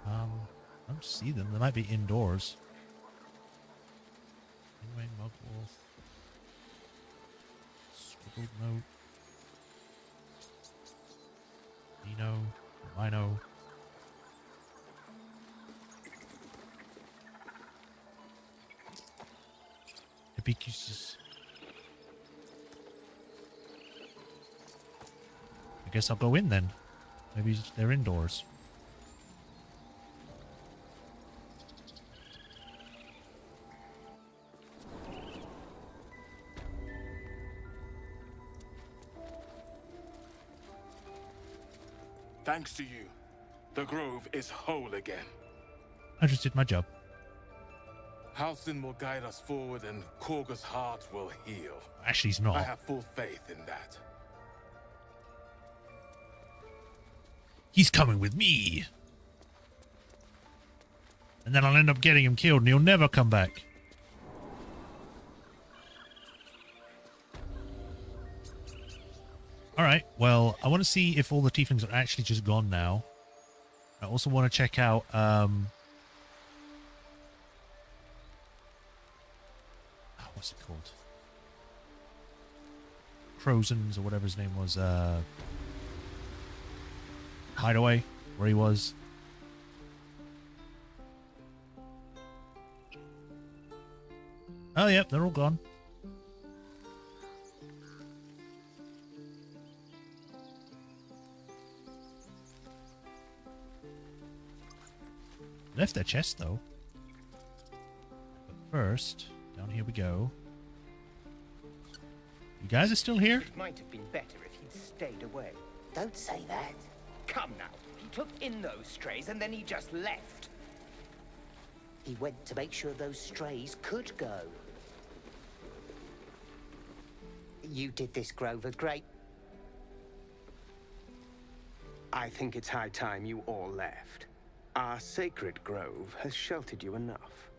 I don't see them. They might be indoors. Anyway, Mugwolf. Scribbled note. Nino. Rhino. Epicus. I guess I'll go in then. Maybe they're indoors. Thanks to you, the grove is whole again. I just did my job. Halsin will guide us forward and Korga's heart will heal. Actually, he's not. I have full faith in that. He's coming with me. And then I'll end up getting him killed and he'll never come back. Alright, well, I want to see if all the tieflings are actually just gone now. I also want to check out, what's it called? Crozens, or whatever his name was, hideaway, where he was. Oh, yep, they're all gone. Left their chest, though. But first, down here we go. You guys are still here? It might have been better if he'd stayed away. Don't say that. Come now. He took in those strays and then he just left. He went to make sure those strays could go. You did this grove a great... I think it's high time you all left. Our sacred grove has sheltered you enough.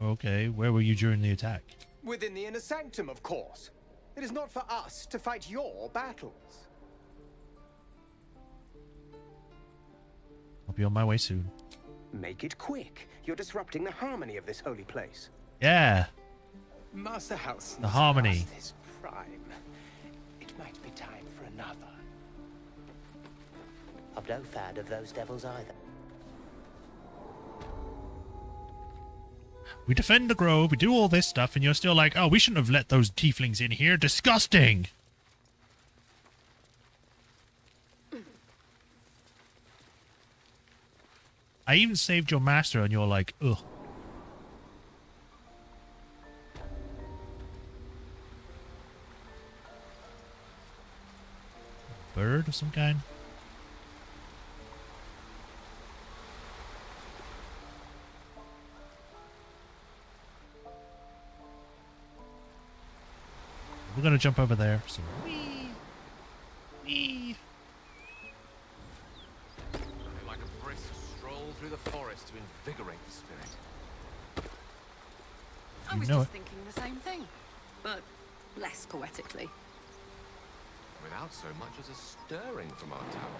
Okay, where were you during the attack? Within the inner sanctum, of course. It is not for us to fight your battles. I'll be on my way soon. Make it quick. You're disrupting the harmony of this holy place. Yeah. Master House. The harmony. His prime. It might be time for another. I'm no fan of those devils either. We defend the grove, we do all this stuff, and you're still like, oh, we shouldn't have let those tieflings in here. Disgusting! I even saved your master, and you're like, ugh. Bird of some kind? We're gonna jump over there. So wee. Like a brisk stroll through the forest to invigorate the spirit. I was just thinking the same thing, but less poetically. Without so much as a stirring from our town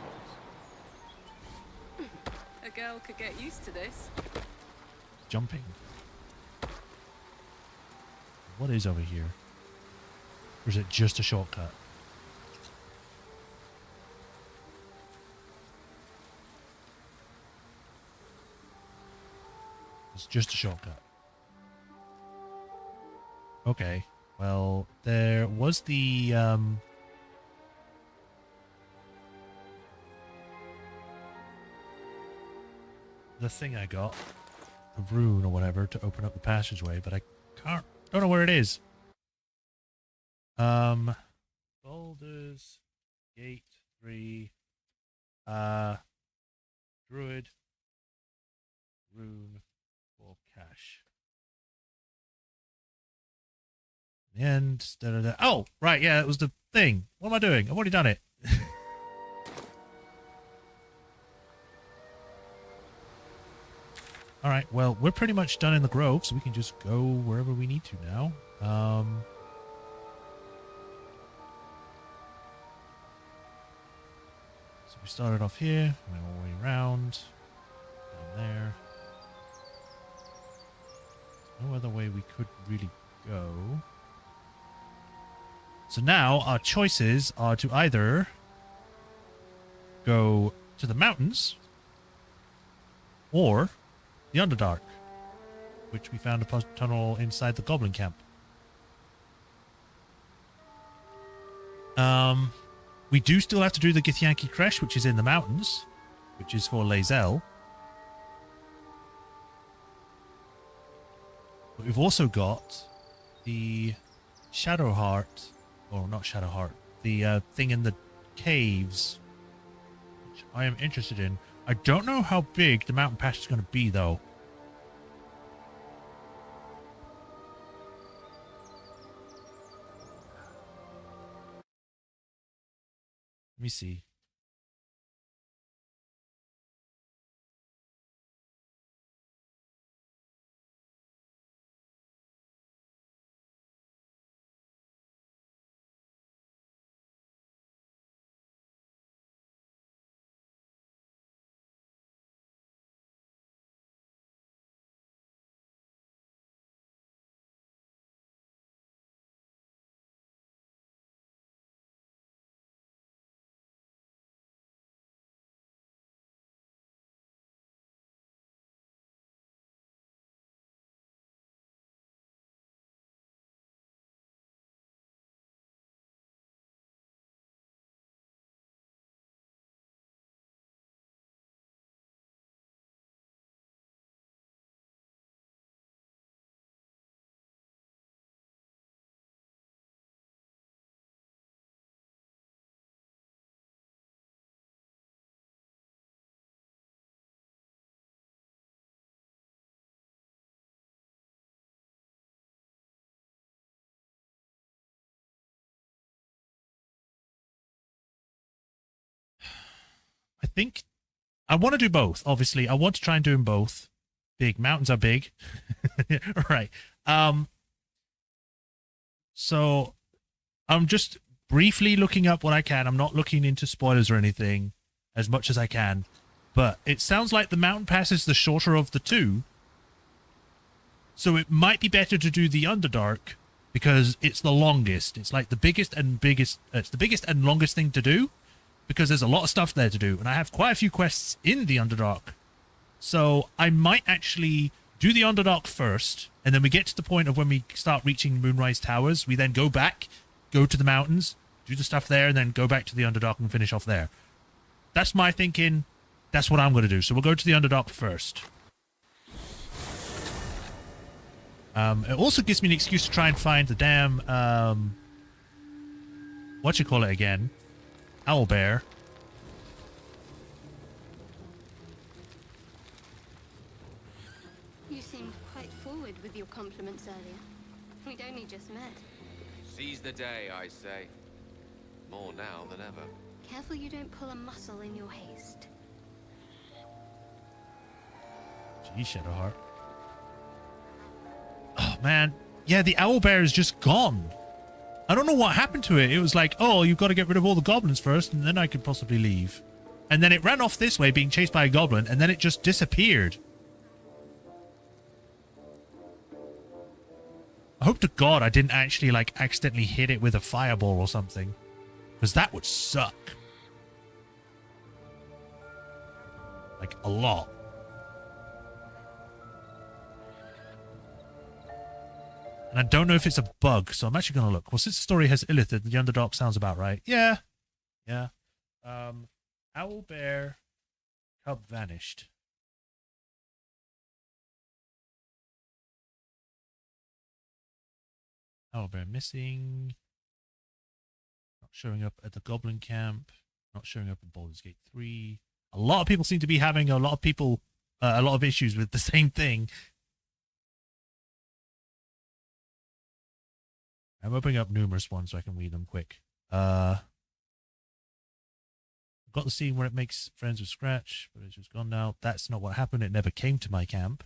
halls. A girl could get used to this. Jumping. What is over here? Or is it just a shortcut? It's just a shortcut. Okay. Well, there was the thing I got, a rune or whatever, to open up the passageway, but I don't know where it is. Baldur's Gate 3, Druid, Rune, or Cache. In the end, oh, right, yeah, it was the thing. What am I doing? I've already done it. Alright, well, we're pretty much done in the grove, so we can just go wherever we need to now. We started off here, went all the way around, down there. There's no other way we could really go. So now our choices are to either go to the mountains or the Underdark, which we found a tunnel inside the Goblin camp. We do still have to do the Githyanki Creche, which is in the mountains, which is for Lae'zel. But we've also got the Shadowheart, or not Shadowheart, the thing in the caves, which I am interested in. I don't know how big the mountain pass is going to be, though. Let me see. I think I want to do both. Obviously, I want to try and do them both. Big mountains are big. Right. So I'm just briefly looking up what I can. I'm not looking into spoilers or anything as much as I can. But it sounds like the mountain pass is the shorter of the two. So it might be better to do the Underdark because it's the longest. It's like the biggest and longest thing to do. Because there's a lot of stuff there to do. And I have quite a few quests in the Underdark. So I might actually do the Underdark first. And then we get to the point of when we start reaching Moonrise Towers. We then go back, go to the mountains, do the stuff there, and then go back to the Underdark and finish off there. That's my thinking. That's what I'm going to do. So we'll go to the Underdark first. It also gives me an excuse to try and find the damn... whatchamacallit again? Owlbear. You seemed quite forward with your compliments earlier. We'd only just met. Seize the day, I say. More now than ever. Careful you don't pull a muscle in your haste. Gee, Shadowheart. Oh, man. Yeah, the owlbear is just gone. I don't know what happened to it. It was like, oh, you've got to get rid of all the goblins first, and then I could possibly leave. And then it ran off this way, being chased by a goblin, and then it just disappeared. I hope to God I didn't actually, like, accidentally hit it with a fireball or something. Because that would suck. Like, a lot. And I don't know if it's a bug, so I'm actually going to look. Well, since the story has Illithid, the Underdark sounds about right. Yeah. Yeah. Owlbear cub vanished. Owlbear missing. Not showing up at the Goblin Camp. Not showing up in Baldur's Gate 3. A lot of people seem to be having a lot of issues with the same thing. I'm opening up numerous ones so I can read them quick. Got the scene where it makes friends with Scratch, but it's just gone now. That's not what happened. It never came to my camp.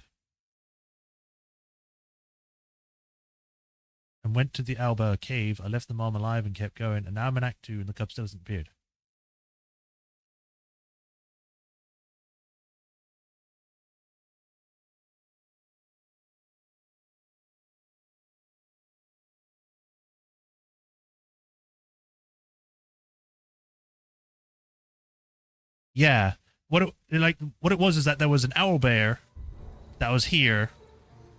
And went to the Alba cave. I left the mom alive and kept going, and now I'm in Act 2 and the cub still hasn't appeared. Yeah. What it was is that there was an owlbear that was here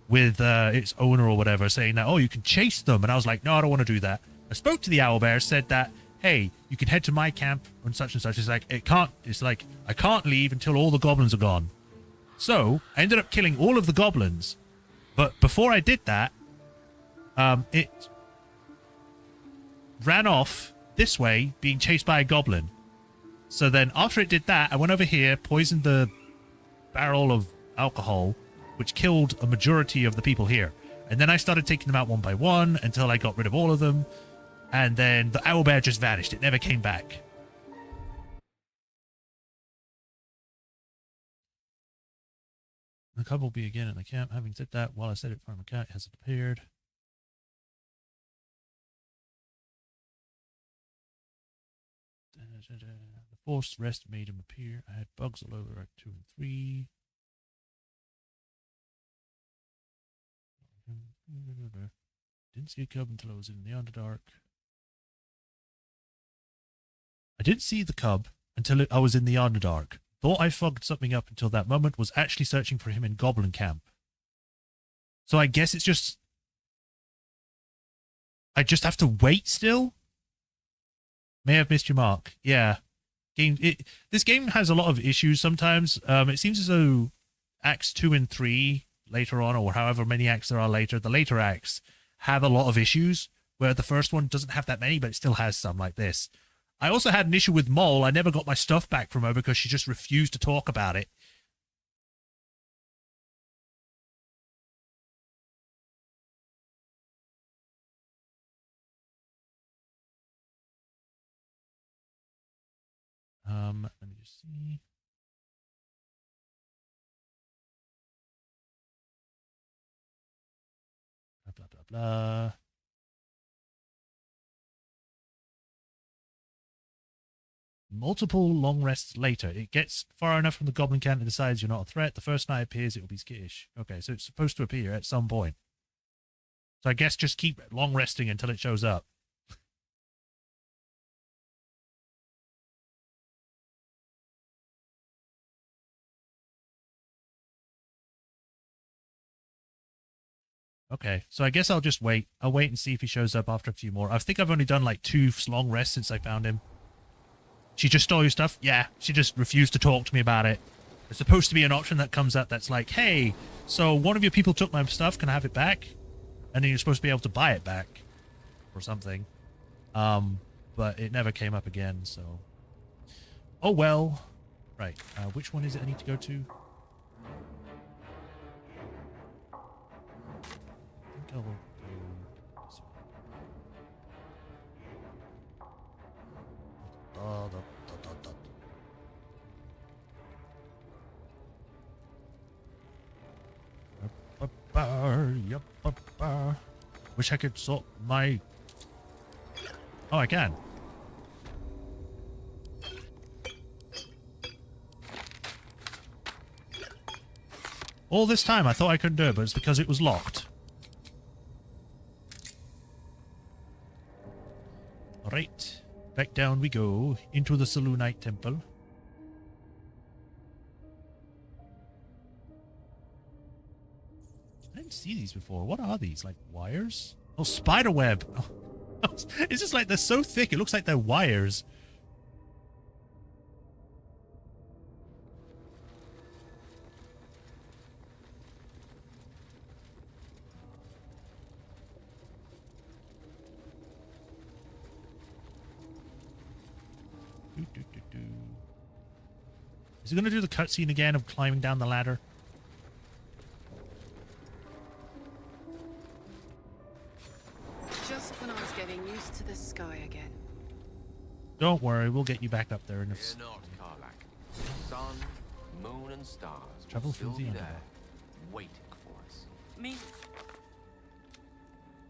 with its owner or whatever, saying that, oh, you can chase them. And I was like, no, I don't want to do that. I spoke to the owlbear, said that, hey, you can head to my camp and such and such. It's like, I can't leave until all the goblins are gone. So I ended up killing all of the goblins. But before I did that, it ran off this way, being chased by a goblin. So then after it did that, I went over here, poisoned the barrel of alcohol, which killed a majority of the people here. And then I started taking them out one by one until I got rid of all of them. And then the owlbear just vanished. It never came back. The cub will be again in the camp. Having said that, while I set it for my cat, it hasn't appeared. The forced rest made him appear. I had bugs all over Act 2 and 3. Didn't see a cub until I was in the Underdark. I didn't see the cub until I was in the Underdark. Thought I fogged something up until that moment. Was actually searching for him in Goblin Camp. So I guess it's just... I just have to wait still? May have missed your mark. Yeah. This game has a lot of issues sometimes. It seems as though Acts 2 and 3 later on, or however many acts there are later, the later acts have a lot of issues, where the first one doesn't have that many, but it still has some like this. I also had an issue with Mole. I never got my stuff back from her because she just refused to talk about it. Let me just see. Blah, blah, blah, blah. Multiple long rests later. It gets far enough from the goblin camp and decides you're not a threat. The first night it appears, it will be skittish. Okay, so it's supposed to appear at some point. So I guess just keep long resting until it shows up. Okay, so I guess I'll just wait. I'll wait and see if he shows up after a few more. I think I've only done like 2 long rests since I found him. She just stole your stuff? Yeah, she just refused to talk to me about it. There's supposed to be an option that comes up that's like, hey, so one of your people took my stuff, can I have it back? And then you're supposed to be able to buy it back. Or something. But it never came up again, so... Oh well. Right, which one is it I need to go to? I will go this way. Wish I could sort my... Oh, I can. All this time I thought I couldn't do it, but it's because it was locked. Alright, back down we go, into the Selûnite Temple. I didn't see these before. What are these? Like wires? Oh, spider web! Oh, it's just like they're so thick, it looks like they're wires. Is he going to do the cutscene again of climbing down the ladder? Just when I was getting used to the sky again. Don't worry, we'll get you back up there in a... Fear not, Karlach. Sun, moon, and stars Travel will through still the be there, underworld. waiting for us. Me?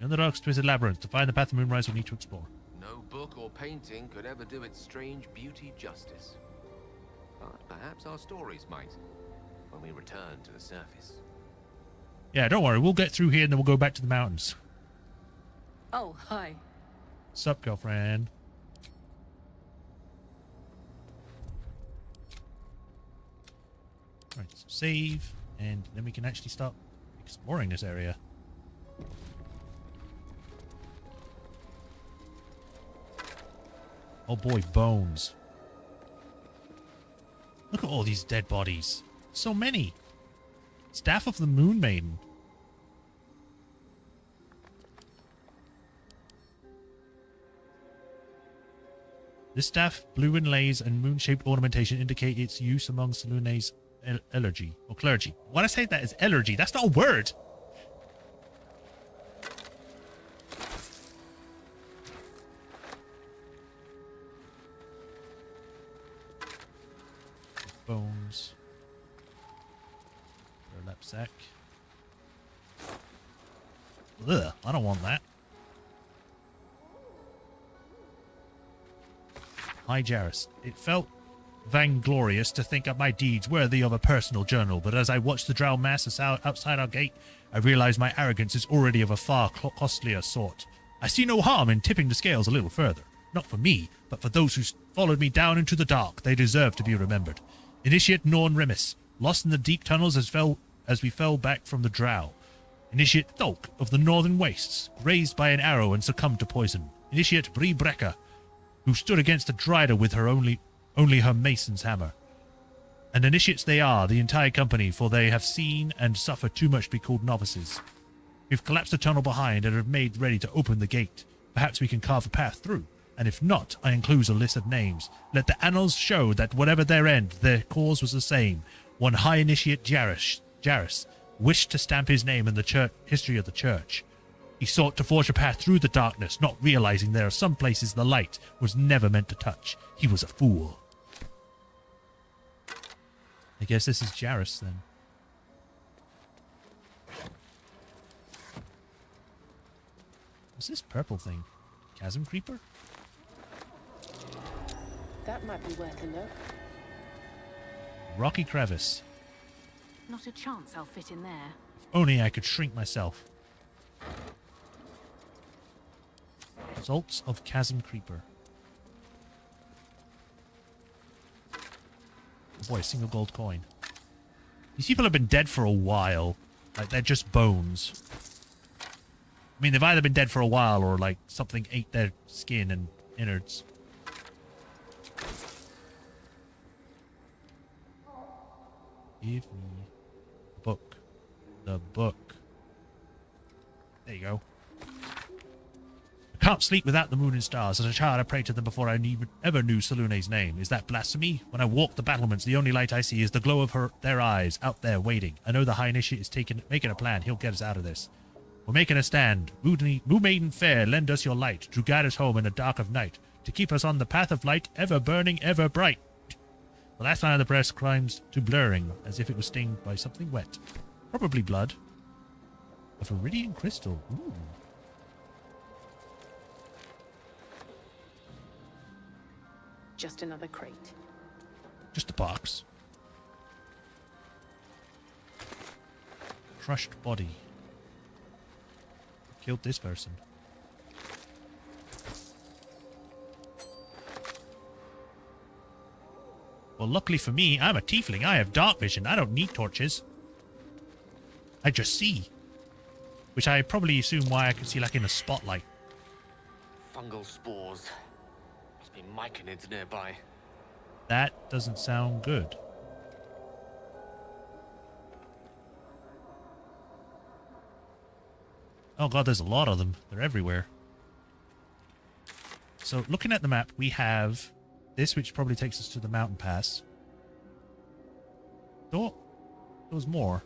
In the dark's twisted labyrinth, to find the path of Moonrise, we need to explore. No book or painting could ever do its strange beauty justice. But perhaps our stories might, when we return to the surface. Yeah, don't worry, we'll get through here and then we'll go back to the mountains. Oh, hi. Sup, girlfriend? Alright, so save, and then we can actually start exploring this area. Oh boy, bones. Look at all these dead bodies. So many. Staff of the Moon Maiden. This staff, blue inlays and moon-shaped ornamentation indicate its use among Selune's elegy or clergy. When I say that is elegy, that's not a word. Bones. Burlap sack. Ugh, I don't want that. Hi, Jarrus. It felt vainglorious to think up my deeds worthy of a personal journal, but as I watched the drow masses outside our gate, I realized my arrogance is already of a far costlier sort. I see no harm in tipping the scales a little further. Not for me, but for those who followed me down into the dark. They deserve to be remembered. Initiate Norn Remus, lost in the deep tunnels as we fell back from the drow. Initiate Thulk of the Northern Wastes, grazed by an arrow and succumbed to poison. Initiate Bree Brecker, who stood against a Drider with her only her mason's hammer. And initiates they are, the entire company, for they have seen and suffered too much to be called novices. We've collapsed the tunnel behind and have made ready to open the gate. Perhaps we can carve a path through, and if not, I enclose a list of names. Let the annals show that whatever their end, their cause was the same. One High Initiate Jarrus wished to stamp his name in the history of the church. He sought to forge a path through the darkness, not realizing there are some places the light was never meant to touch. He was a fool. I guess this is Jarrus then. What's this purple thing? Chasm Creeper? That might be worth a look. Rocky crevice. Not a chance I'll fit in there. If only I could shrink myself. Results of Chasm Creeper. Oh boy, a single gold coin. These people have been dead for a while. Like, they're just bones. I mean, they've either been dead for a while or, like, something ate their skin and innards. Give me the book. The book. There you go. I can't sleep without the moon and stars. As a child, I prayed to them before I ever knew Selune's name. Is that blasphemy? When I walk the battlements, the only light I see is the glow of their eyes out there waiting. I know the High Initiate is making a plan. He'll get us out of this. We're making a stand. Moon Maiden fair, lend us your light to guide us home in the dark of night, to keep us on the path of light, ever burning, ever bright. The last line of the breast climbs to blurring, as if it was stinged by something wet. Probably blood. A Viridian crystal. Ooh. Just another crate. Just a box. Crushed body. Killed this person. Well, luckily for me, I'm a tiefling. I have dark vision. I don't need torches. I just see. Which I probably assume why I can see, like, in a spotlight. Fungal spores. Must be myconids nearby. That doesn't sound good. Oh god, there's a lot of them. They're everywhere. So, looking at the map, we have this, which probably takes us to the mountain pass. Oh, there was more.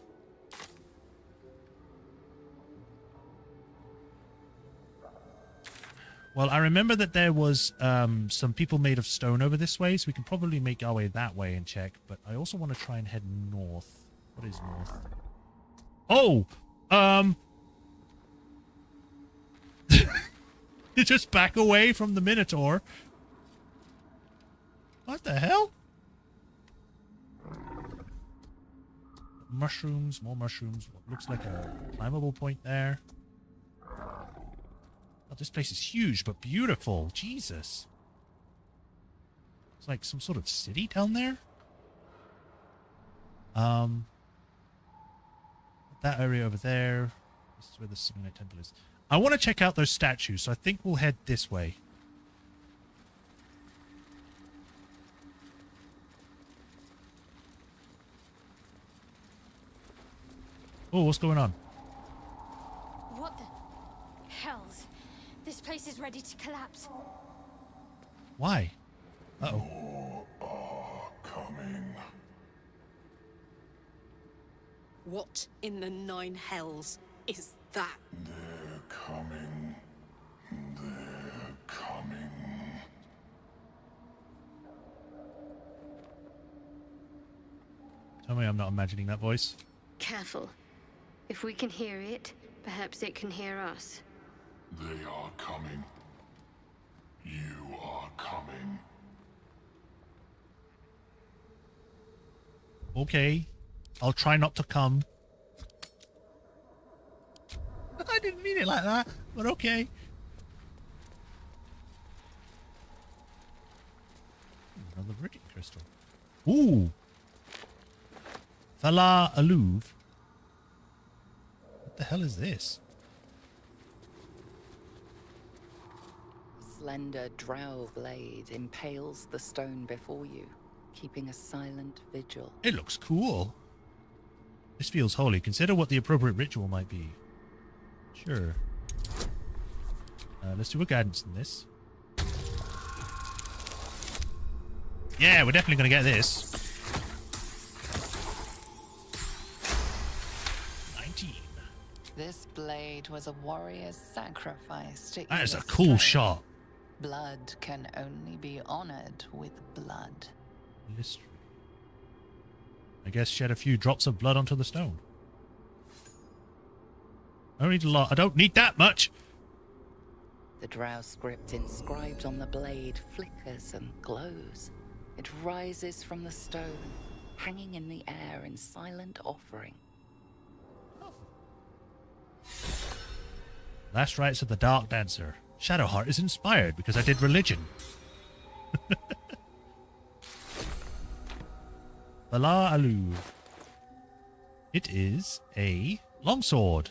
Well, I remember that there was some people made of stone over this way, so we can probably make our way that way and check. But I also want to try and head north. What is north? Oh! You just back away from the Minotaur. What the hell? Mushrooms, more mushrooms. What looks like a climbable point there. Oh, this place is huge, but beautiful. Jesus. It's like some sort of city down there. That area over there. This is where the Sunlight Temple is. I want to check out those statues, so I think we'll head this way. Oh, what's going on? What the hells? This place is ready to collapse. Why? Uh-oh. More are coming. What in the 9 hells is that? They're coming. They're coming. Tell me I'm not imagining that voice. Careful. If we can hear it, perhaps it can hear us. They are coming. You are coming. Okay. I'll try not to come. I didn't mean it like that, but okay. Another Viridian crystal. Ooh. Thala Aluv. What the hell is this? Slender drow blade impales the stone before you, keeping a silent vigil. It looks cool. This feels holy. Consider what the appropriate ritual might be. Sure. Let's do a guidance in this. Yeah, we're definitely going to get this. 19. This blade was a warrior's sacrifice to That is a either cool strength. shot. Blood can only be honored with blood. Mystery. I guess shed a few drops of blood onto the stone. I don't need a lot. I don't need that much. The drow script inscribed on the blade flickers and glows. It rises from the stone, hanging in the air in silent offering. Last rites of the Dark Dancer. Shadowheart is inspired because I did religion. Bala Aluv. It is a longsword.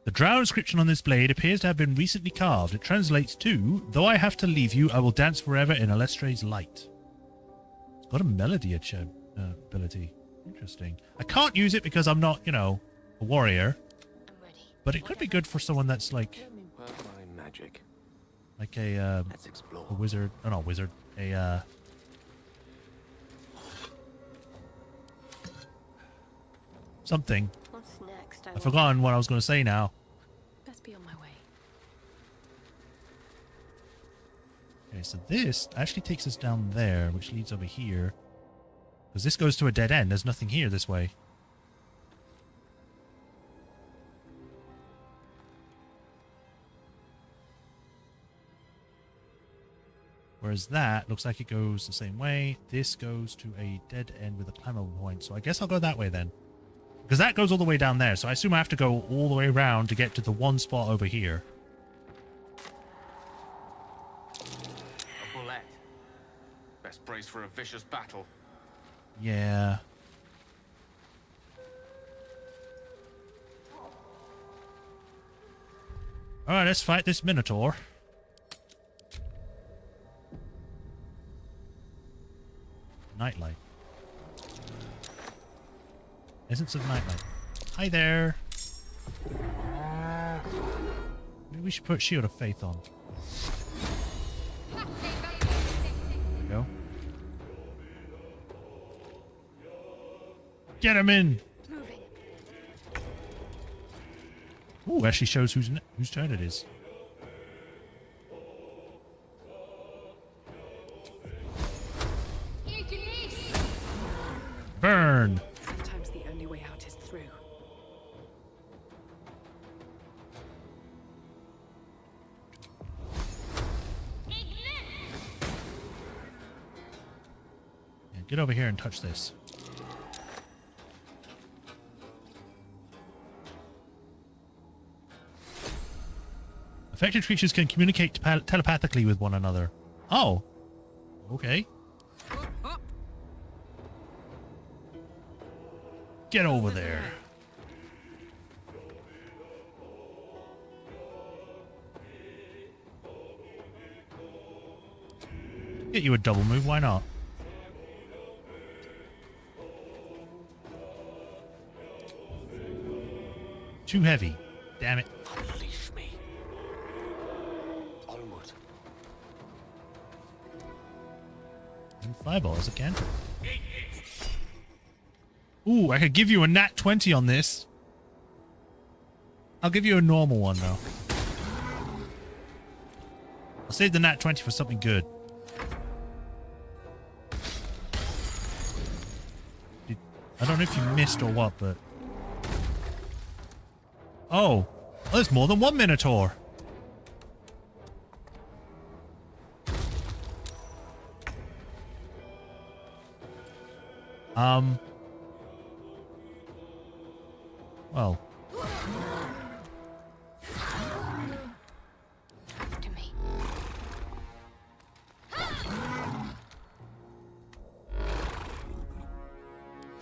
The drow inscription on this blade appears to have been recently carved. It translates to, though I have to leave you, I will dance forever in Alestre's light. It's got a melody ability. Interesting. I can't use it because I'm not, you know, a warrior. But it could be good for someone that's like... Magic. Like a wizard. Oh, not wizard. Something. What's next? I've forgotten what I was going to say now. Best be on my way. Okay, so this actually takes us down there, which leads over here. Because this goes to a dead end. There's nothing here this way. Whereas that looks like it goes the same way. This goes to a dead end with a climbable point. So I guess I'll go that way then. Because that goes all the way down there. So I assume I have to go all the way around to get to the one spot over here. A bullet. Best brace for a vicious battle. Yeah. Alright, let's fight this Minotaur. Nightlight. Essence of Nightlight. Hi there. Maybe we should put Shield of Faith on. There we go. Get him in! Ooh, actually shows whose turn it is. Burn! Sometimes the only way out is through. Yeah, get over here and touch this. Affected creatures can communicate telepathically with one another. Oh. Okay. Get over there. Get you a double move, why not? Too heavy. Damn it. Unleash me. Onward. And fireball as a cantrip. Ooh, I could give you a nat 20 on this. I'll give you a normal one, though. I'll save the nat 20 for something good. I don't know if you missed or what, but... Oh, there's more than one Minotaur. Well. After me.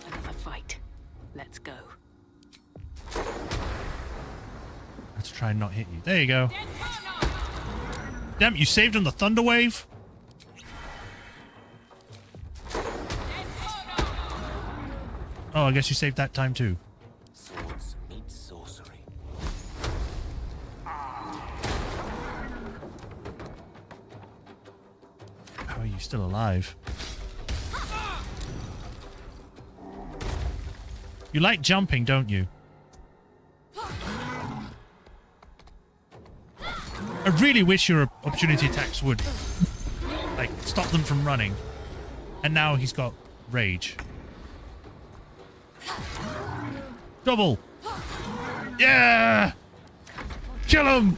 Another fight. Let's go. Let's try and not hit you. There you go. Damn, you saved on the thunder wave? Oh, I guess you saved that time too. Swords meet sorcery. How are you still alive? You like jumping, don't you? I really wish your opportunity attacks would, like, stop them from running. And now he's got rage. Double! Yeah! Kill him!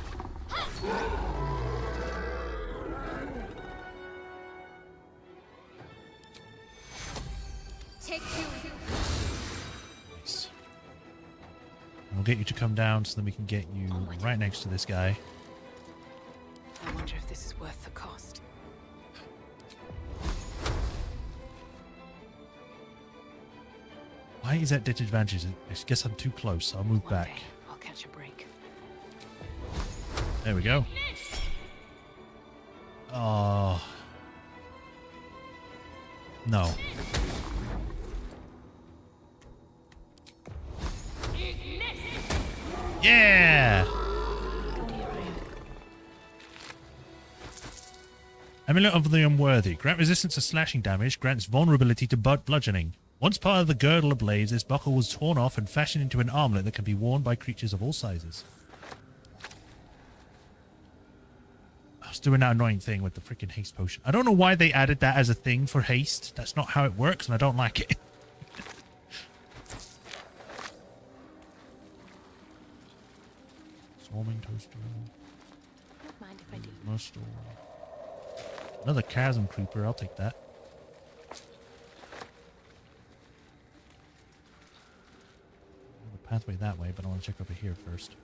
Take two. Nice. We'll get you to come down so then we can get you right next to this guy. I wonder if this is worth the cost. Why is that disadvantage? I guess I'm too close, so I'll move back. I'll catch a break. There we go. Oh. No. Yeah! Amulet of the Unworthy. Grant resistance to slashing damage. Grants vulnerability to bludgeoning. Once part of the girdle ablaze, this buckle was torn off and fashioned into an armlet that can be worn by creatures of all sizes. I was doing that annoying thing with the freaking haste potion. I don't know why they added that as a thing for haste. That's not how it works, and I don't like it. Swarming toaster. Don't mind if I do. Mustor. Another chasm creeper. I'll take that. The pathway that way, but I want to check over here first.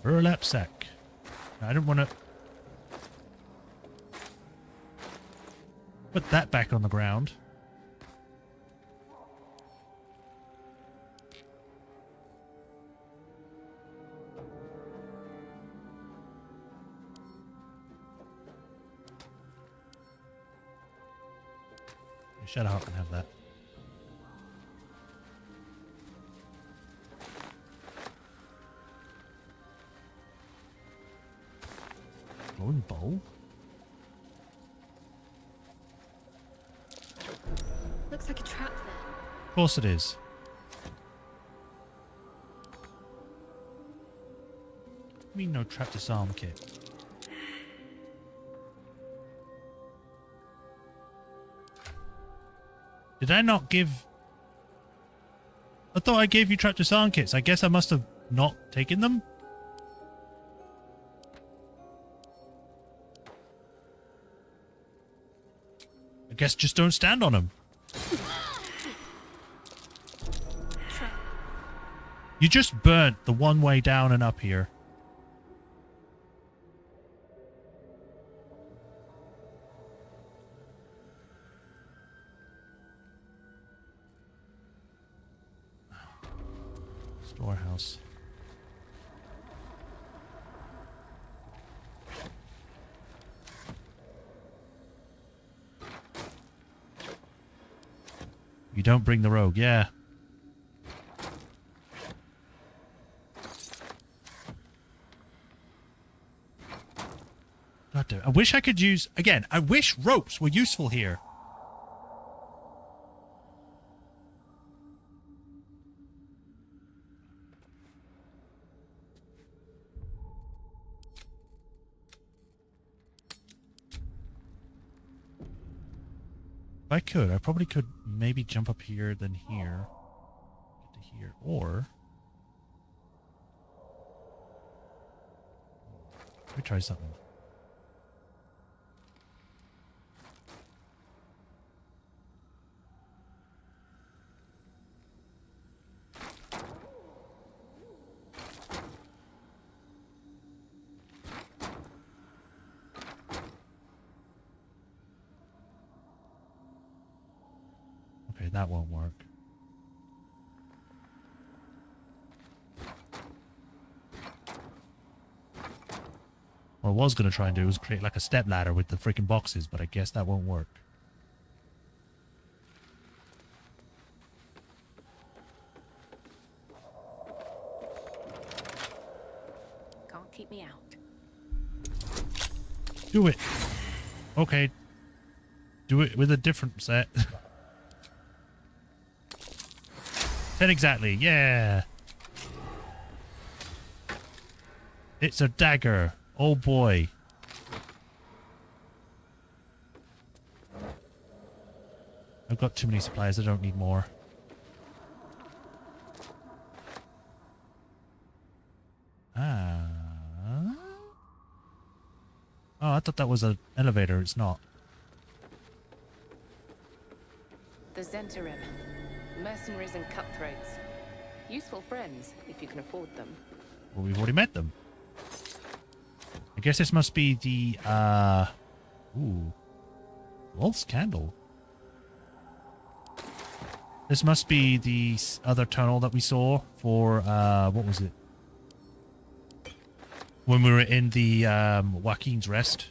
Burlap sack. I didn't want to put that back on the ground. Shut up and have that. Glowing bowl? Looks like a trap there. Of course it is. I mean no trap disarm kit. Did I not give... I thought I gave you trap disarm kits. I guess I must have not taken them? I guess just don't stand on them. You just burnt the one way down and up here. Storehouse. You don't bring the rogue, yeah. God damn, I wish I could use... Again, I wish ropes were useful here. If I could, I probably could maybe jump up here, then here. Get to here, or... Let me try something. Okay, that won't work. What I was going to try and do was create like a step ladder with the freaking boxes, but I guess that won't work. Can't keep me out. Do it. Okay. Do it with a different set. 10 exactly. Yeah. It's a dagger. Oh boy. I've got too many supplies. I don't need more. Ah. Oh, I thought that was an elevator. It's not. The Zentarim. Mercenaries and cutthroats. Useful friends, if you can afford them. Well, we've already met them. I guess this must be the, ooh. Wolf's Candle. This must be the other tunnel that we saw for, what was it? When we were in the, Joaquin's Rest.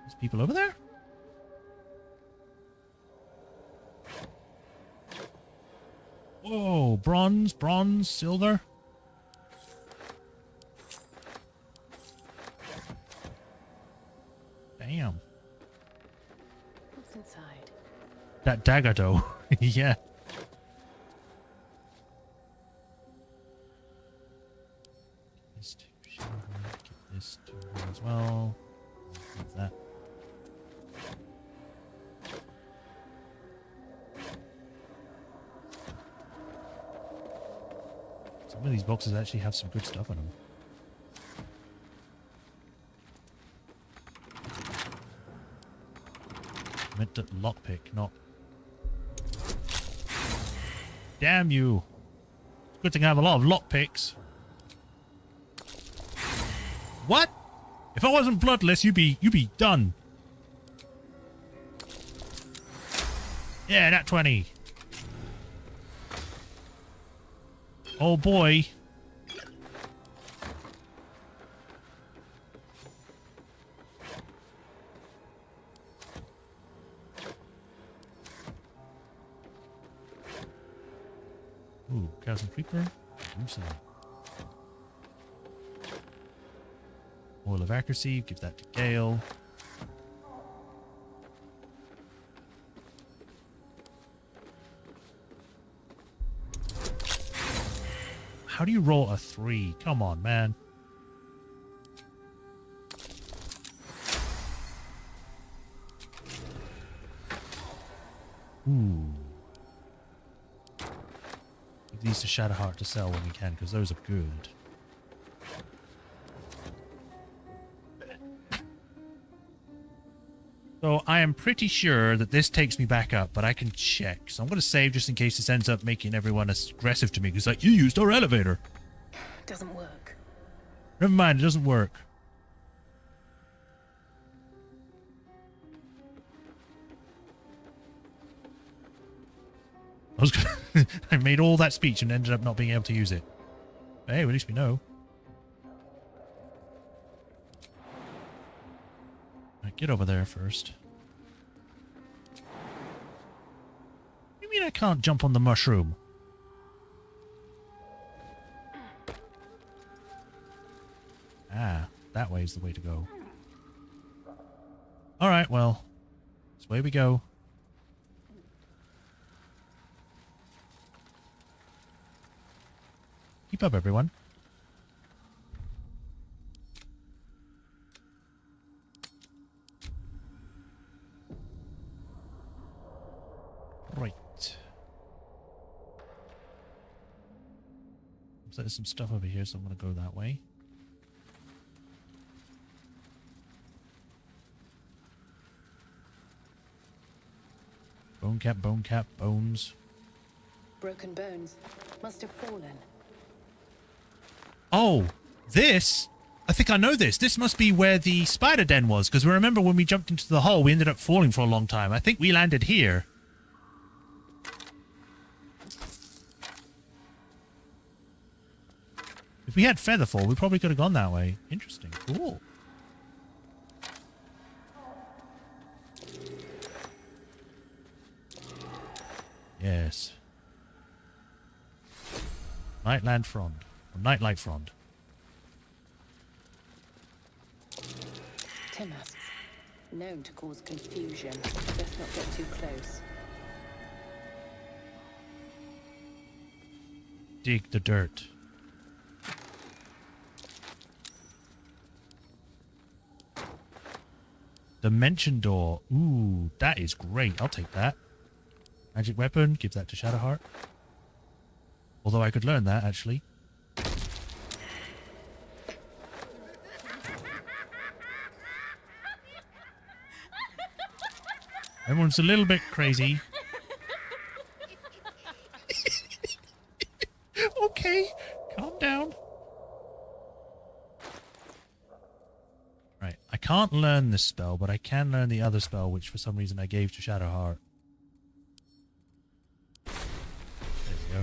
There's people over there? Whoa, bronze, silver. Damn. What's inside? That dagger though. Yeah. This to show her, get this to her as well. What's that? Some of these boxes actually have some good stuff in them. I meant to lockpick, not... Damn you! Good thing I have a lot of lockpicks. What? If I wasn't bloodless, you'd be done. Yeah, nat 20. Oh boy. Ooh, Chaos and Creeper. Oil of Accuracy, give that to Gale. How do you roll a 3? Come on, man. Ooh. Give these to Shadowheart to sell when we can, because those are good. So I am pretty sure that this takes me back up, but I can check. So I'm going to save just in case this ends up making everyone aggressive to me. Because like, you used our elevator. Doesn't work. Never mind, it doesn't work. I made all that speech and ended up not being able to use it. But hey, at least we know. Right, get over there first. What do you mean I can't jump on the mushroom? Ah, that way is the way to go. Alright, well, this way we go. Keep up, everyone. Right. So there's some stuff over here, so I'm going to go that way. Bone cap, bones. Broken bones. Must have fallen. Oh, this? I think I know this. This must be where the spider den was, because we remember when we jumped into the hole, we ended up falling for a long time. I think we landed here. If we had Featherfall, we probably could have gone that way. Interesting. Cool. Yes. Nightland Frond. Or Nightlight Frond. Timasks. Known to cause confusion. Let's not get too close. Dig the dirt. Dimension door. Ooh, that is great. I'll take that. Magic weapon. Give that to Shadowheart. Although I could learn that, actually. Everyone's a little bit crazy. Okay, calm down. Right, I can't learn this spell, but I can learn the other spell, which for some reason I gave to Shadowheart. There we go.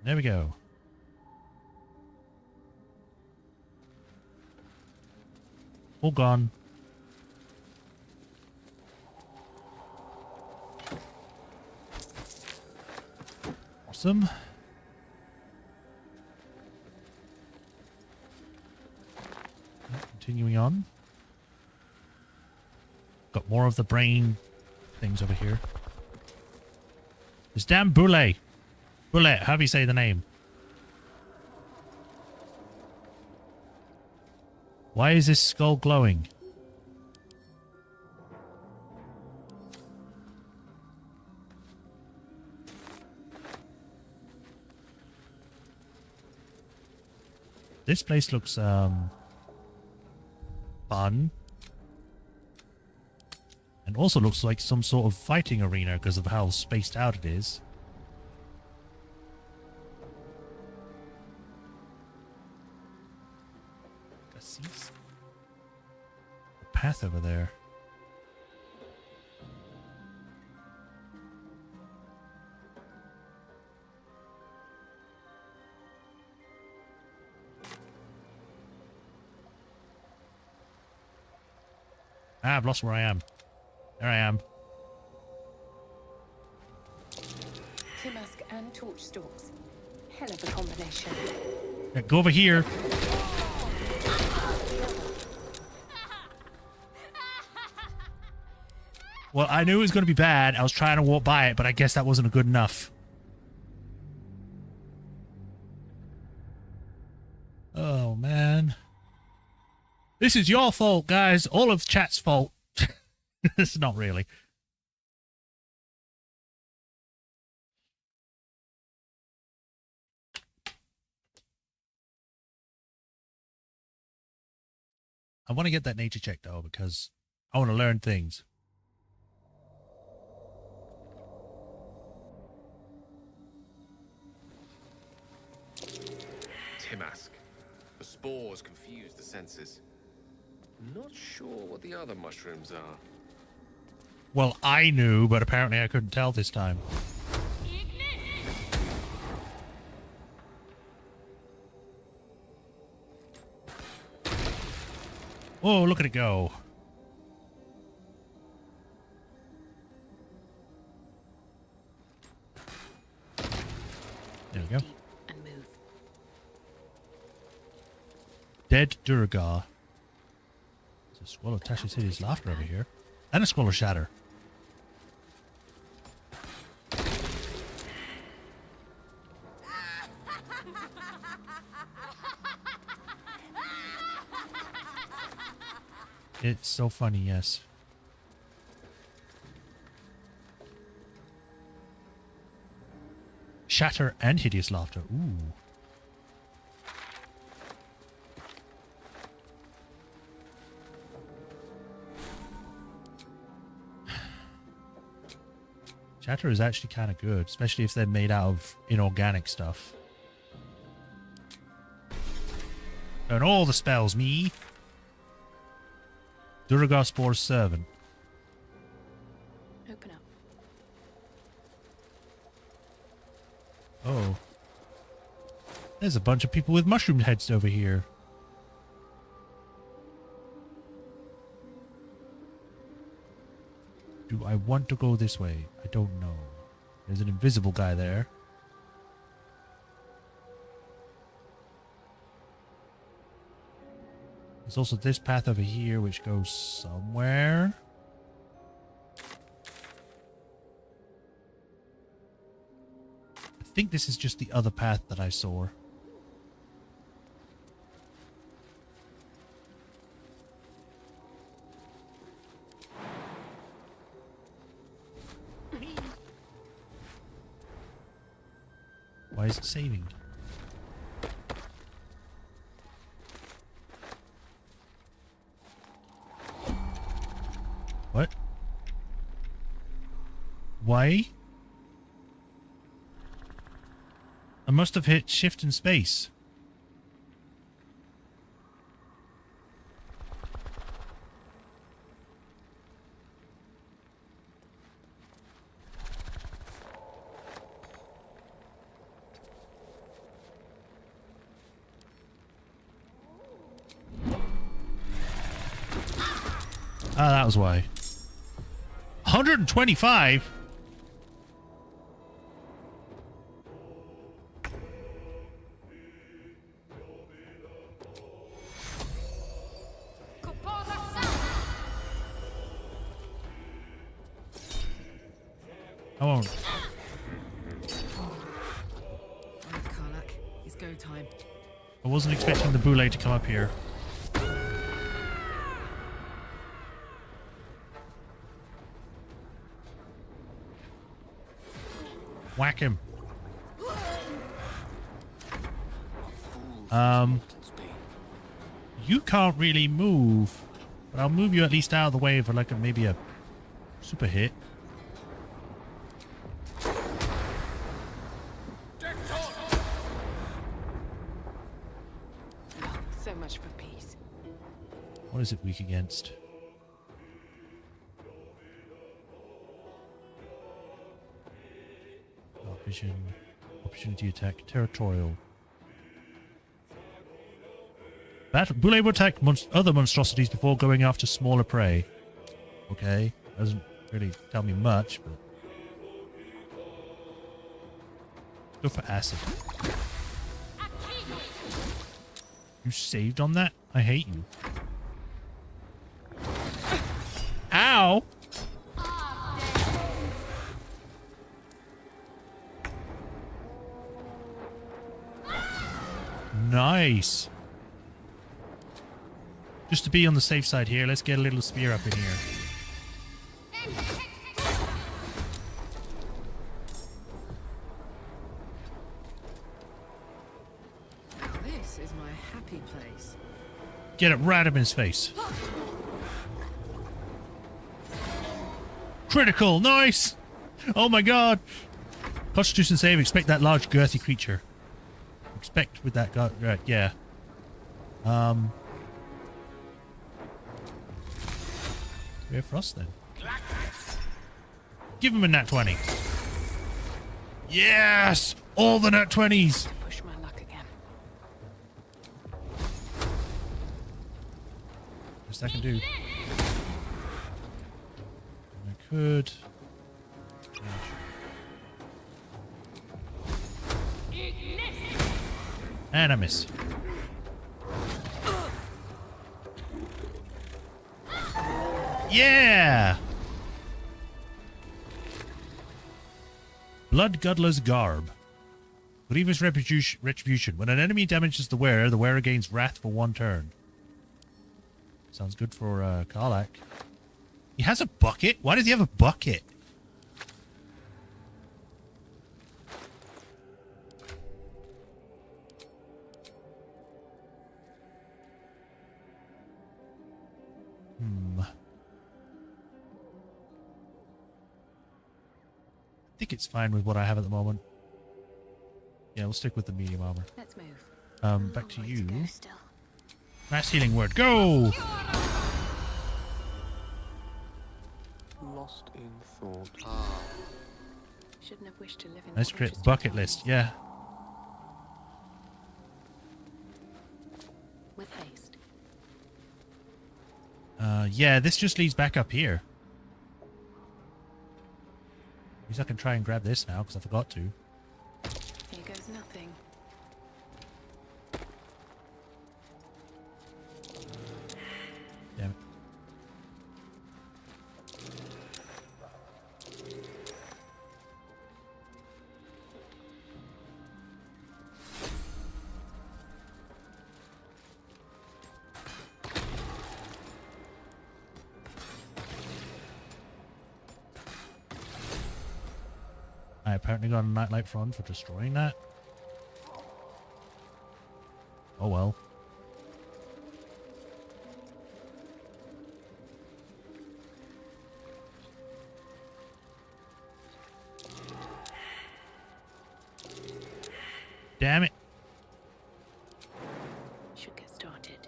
There we go. All gone. Awesome. Continuing on. Got more of the brain things over here. This damn Boule. Boule, how do you say the name? Why is this skull glowing? This place looks, fun. And also looks like some sort of fighting arena because of how spaced out it is. The path over there. Ah, I've lost where I am. There I am. Timask and torch stalks. Hell of a combination. Yeah, go over here. Well, I knew it was going to be bad. I was trying to walk by it, but I guess that wasn't good enough. Oh, man. This is your fault, guys. All of chat's fault. It's not really. I want to get that nature check though, because I want to learn things. Timask. The spores confuse the senses. Not sure what the other mushrooms are. Well, I knew, but apparently I couldn't tell this time. Oh, look at it go. There we go. And move. Dead Durgar. There's a scroll of Tasha's Hideous Laughter over here. And a scroll of Shatter. It's so funny, yes. Shatter and Hideous Laughter. Ooh. Shatter is actually kind of good, especially if they're made out of inorganic stuff. Learn all the spells, me. Durgar Spore's servant. Open up. Oh. There's a bunch of people with mushroom heads over here. Do I want to go this way? I don't know. There's an invisible guy there. There's also this path over here which goes somewhere. I think this is just the other path that I saw. Why is it saving? What? Why? I must have hit shift and space. Ah, that was why. 125? I won't. Karlak, it's go time. I wasn't expecting the boule to come up here. Whack him. You can't really move, but I'll move you at least out of the way for like maybe a super hit. So much for peace. What is it weak against? Vision, opportunity attack, territorial. Boule will attack other monstrosities before going after smaller prey. Okay, doesn't really tell me much, but go for acid. You saved on that? I hate you. Ow! Nice. Just to be on the safe side here, let's get a little spear up in here. This is my happy place. Get it right up in his face. Critical, nice! Oh my god! Constitution save, expect that large girthy creature. Expect with that guy, right, yeah. Where for us then? Give him a nat 20. Yes! All the nat 20s! Push my luck again. Best I can do. I could. And I miss. Yeah! Bloodguddler's Garb. Grievous Retribution. When an enemy damages the wearer gains wrath for 1 turn. Sounds good for Karlach. He has a bucket? Why does he have a bucket? I think it's fine with what I have at the moment. Yeah, we'll stick with the medium armor. Let's move. Back to you. Mass healing word. Go! Lost in thought. Shouldn't have wished to live in. Let's create bucket list. Yeah. With haste. Yeah, this just leads back up here. At least I can try and grab this now, because I forgot to. Here goes nothing. Damn it. I apparently got a nightlight front for destroying that. Oh well. Damn it. Should get started.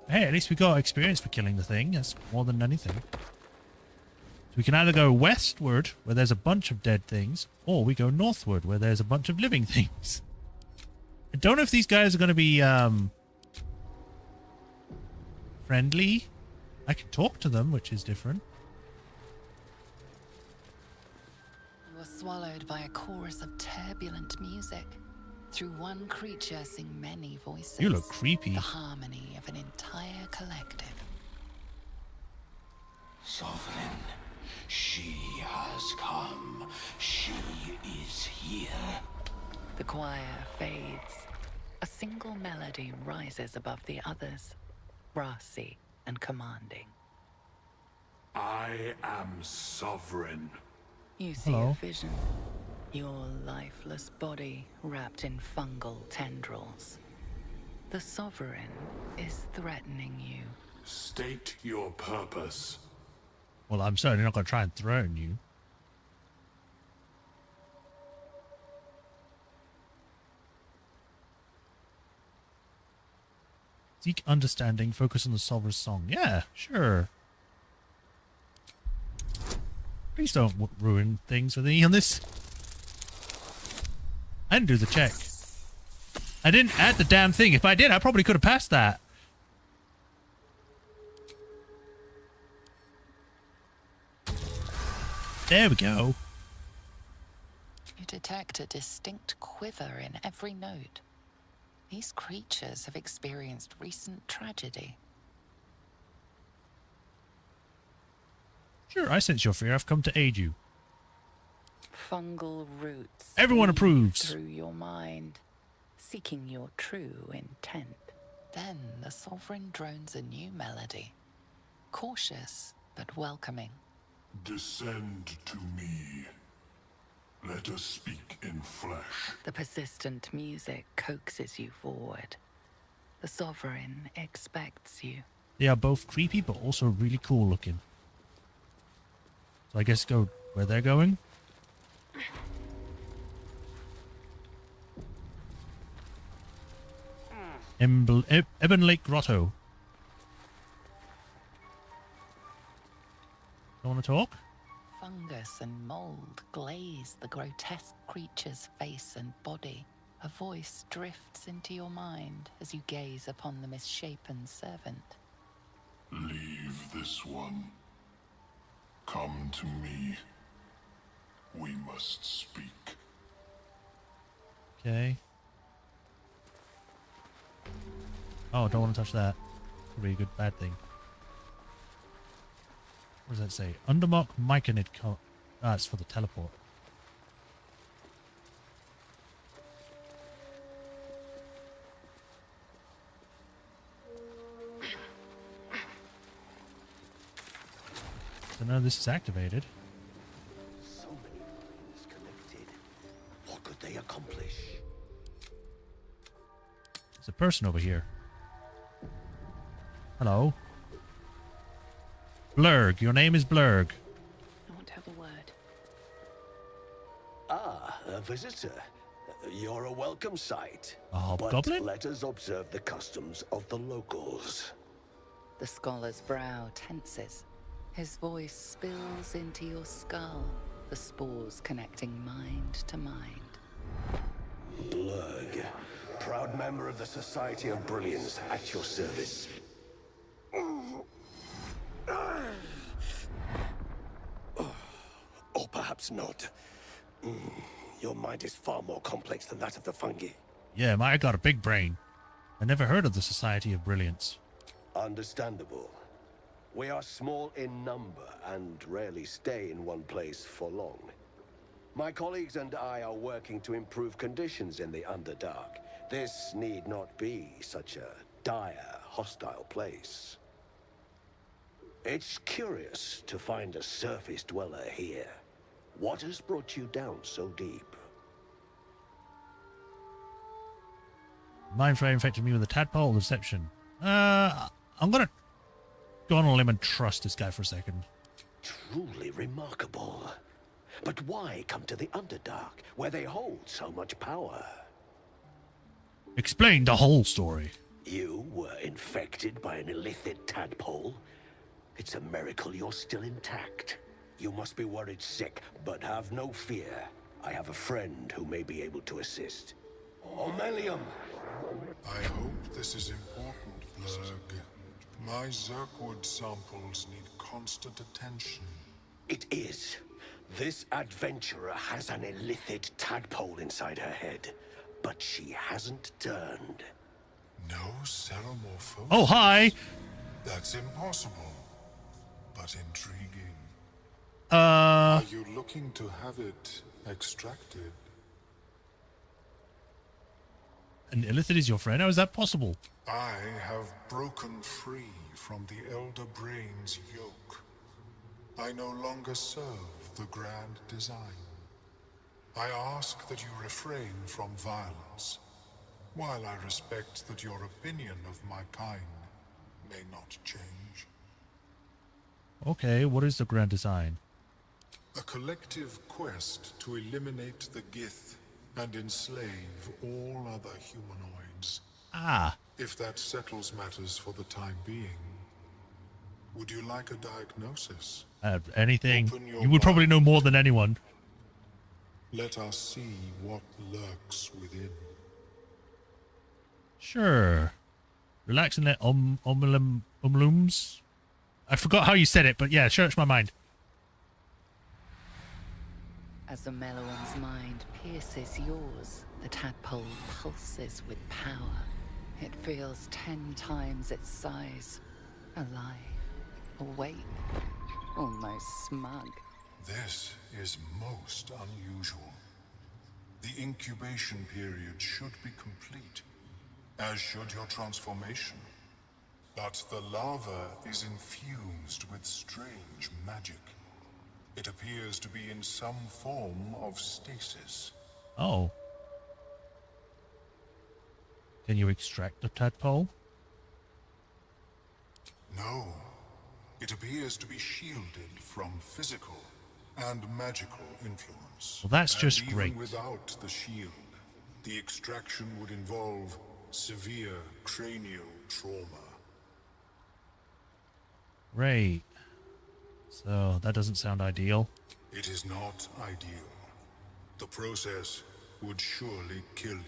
Hey, at least we got experience for killing the thing. That's more than anything. So we can either go westward, where there's a bunch of dead things, or we go northward, where there's a bunch of living things. I don't know if these guys are going to be friendly. I can talk to them, which is different. You were swallowed by a chorus of turbulent music. Through one creature sing many voices. You look creepy. The harmony of an entire collective. Sovereign, she has come. She is here. The choir fades. A single melody rises above the others, brassy and commanding. I am sovereign. You see Hello. a vision. Your lifeless body wrapped in fungal tendrils. The Sovereign is threatening you. State your purpose. Well, I'm certainly not going to try and threaten you. Seek understanding, focus on the Solver's song. Yeah, sure. Please don't ruin things with me on this. I didn't do the check. I didn't add the damn thing. If I did, I probably could have passed that. There we go. You detect a distinct quiver in every note. These creatures have experienced recent tragedy. Sure, I sense your fear. I've come to aid you. Fungal roots. Everyone weave approves. Through your mind, seeking your true intent. Then the Sovereign drones a new melody. Cautious, but welcoming. Descend to me. Let us speak in flesh. The persistent music coaxes you forward. The Sovereign expects you. They are both creepy, but also really cool looking. So I guess go where they're going. Ebon Lake Grotto. Don't want to talk? Fungus and mold glaze the grotesque creature's face and body. A voice drifts into your mind as you gaze upon the misshapen servant. Leave this one. Come to me. We must speak. Okay. Oh, don't want to touch that. Could be a good bad thing. What does that say? Undermark Myconid. Ah, it's for the teleport. So now this is activated. So many minds connected. What could they accomplish? There's a person over here. Hello. Blurg. Your name is Blurg. I want to have a word. Ah, a visitor. You're a welcome sight. A hobgoblin? But let us observe the customs of the locals. The scholar's brow tenses. His voice spills into your skull, the spores connecting mind to mind. Blurg, proud member of the Society of Brilliance, at your service. Or perhaps not. Your mind is far more complex than that of the fungi. Yeah, I got a big brain. I never heard of the Society of Brilliance. Understandable. We are small in number and rarely stay in one place for long. My colleagues and I are working to improve conditions in the Underdark. This need not be such a dire, hostile place. It's curious to find a surface dweller here. What has brought you down so deep? Mind Flayer infected me with a tadpole deception. I'm gonna go on a limb and trust this guy for a second. Truly remarkable. But why come to the Underdark, where they hold so much power? Explain the whole story. You were infected by an illithid tadpole? It's a miracle you're still intact. You must be worried sick, but have no fear. I have a friend who may be able to assist. Omelium! I hope this is important, Blurg. My Zerkwood samples need constant attention. It is. This adventurer has an illithid tadpole inside her head, but she hasn't turned. No Ceremorphosis? Oh, hi! That's impossible, but intriguing. Are you looking to have it extracted? An illithid is your friend? How is that possible? I have broken free from the Elder Brain's yoke. I no longer serve the grand design. I ask that you refrain from violence, while I respect that your opinion of my kind may not change. Okay, what is the grand design? A collective quest to eliminate the Gith and enslave all other humanoids. Ah. If that settles matters for the time being, would you like a diagnosis? Anything. Open your You would probably know more than anyone. Let us see what lurks within. Sure. Relax and let umlums. I forgot how you said it, but yeah, search my mind. As the Meloan's mind pierces yours, the tadpole pulses with power. It feels 10 times its size. Alive, awake, almost smug. This is most unusual. The incubation period should be complete, as should your transformation. But the larva is infused with strange magic. It appears to be in some form of stasis. Oh. Can you extract the tadpole? No. It appears to be shielded from physical and magical influence. Well, that's And just even great. without the shield, the extraction would involve severe cranial trauma. Right. So that doesn't sound ideal. It is not ideal. The process would surely kill you.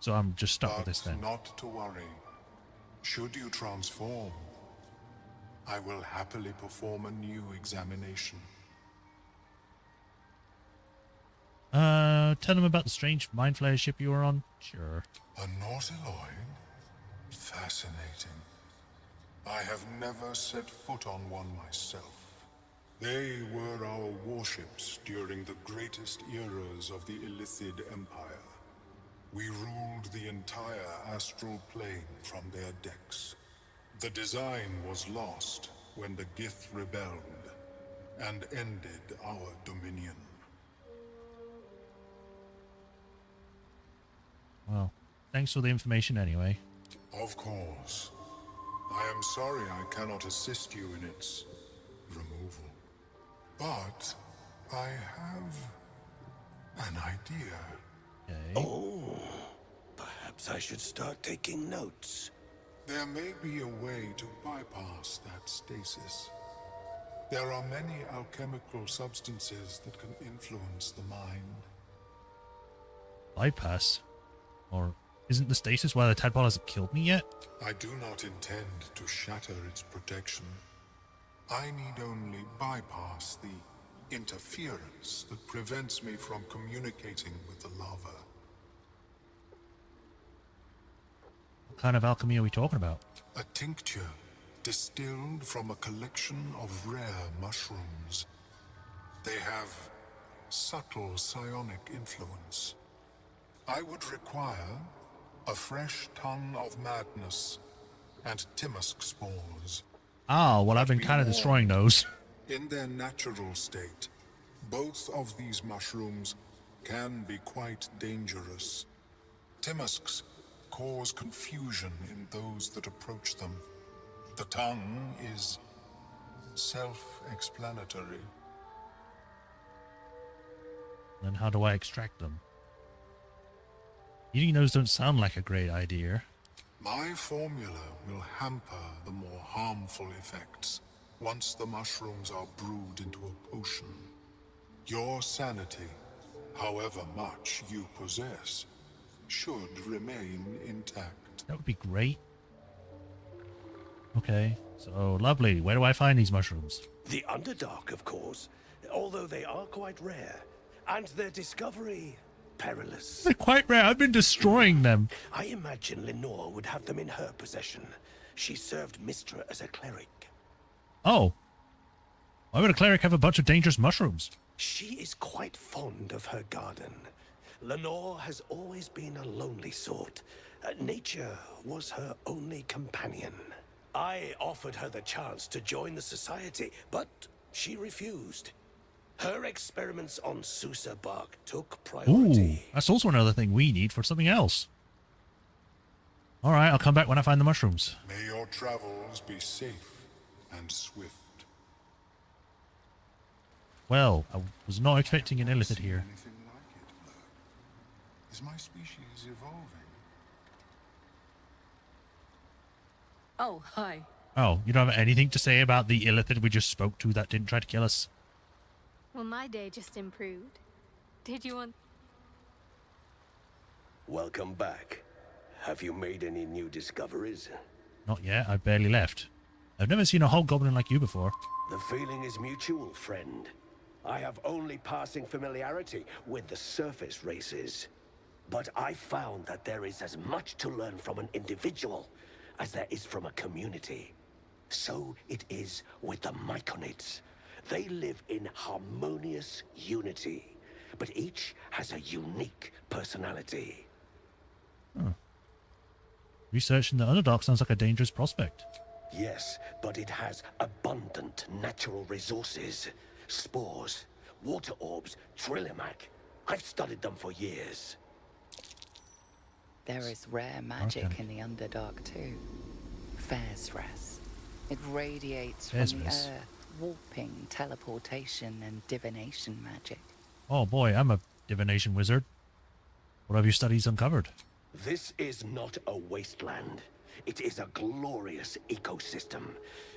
So I'm just stuck with this then. Not to worry. Should you transform, I will happily perform a new examination. Tell them about the strange mind flayer ship you were on. Sure. A Nautiloid? Fascinating. I have never set foot on one myself. They were our warships during the greatest eras of the Illithid Empire. We ruled the entire astral plane from their decks. The design was lost when the Gith rebelled and ended our dominion. Well, thanks for the information anyway. Of course. I am sorry I cannot assist you in its removal. But I have an idea. Oh, perhaps I should start taking notes. There may be a way to bypass that stasis. There are many alchemical substances that can influence the mind. Bypass? Or isn't the stasis why the tadpole hasn't killed me yet? I do not intend to shatter its protection. I need only bypass the interference that prevents me from communicating with the lava. What kind of alchemy are we talking about? A tincture distilled from a collection of rare mushrooms. They have subtle psionic influence. I would require a fresh tongue of madness and Timusk spores. Ah, well, I've been kind of destroying those. In their natural state, both of these mushrooms can be quite dangerous. Timusks cause confusion in those that approach them. The tongue is self-explanatory. Then how do I extract them? Eating those don't sound like a great idea. My formula will hamper the more harmful effects once the mushrooms are brewed into a potion. Your sanity, however much you possess, should remain intact. That would be great. Okay, so lovely. Where do I find these mushrooms? The Underdark, of course, although they are quite rare, and their discovery perilous. They're quite rare. I've been destroying them. I imagine Lenore would have them in her possession. She served Mistra as a cleric. Oh. Why would a cleric have a bunch of dangerous mushrooms? She is quite fond of her garden. Lenore has always been a lonely sort. Nature was her only companion. I offered her the chance to join the society, but she refused. Her experiments on Susa bark took priority. Ooh, that's also another thing we need for something else. Alright, I'll come back when I find the mushrooms. May your travels be safe and swift. Well, I was not expecting an illithid here. Anything like it, Blur? Is my species evolving? Oh, hi. Oh, you don't have anything to say about the illithid we just spoke to that didn't try to kill us? Well, my day just improved. Did you want... Welcome back. Have you made any new discoveries? Not yet, I barely left. I've never seen a hobgoblin like you before. The feeling is mutual, friend. I have only passing familiarity with the surface races. But I found that there is as much to learn from an individual as there is from a community. So it is with the Myconids. They live in harmonious unity, but each has a unique personality. Huh. Researching the Underdark sounds like a dangerous prospect. Yes, but it has abundant natural resources. Spores, water orbs, Trillimac. I've studied them for years. There is rare magic in the Underdark too. Fairsras. It radiates from the earth, warping, teleportation, and divination magic. Oh boy, I'm a divination wizard. What have your studies uncovered? This is not a wasteland. It is a glorious ecosystem.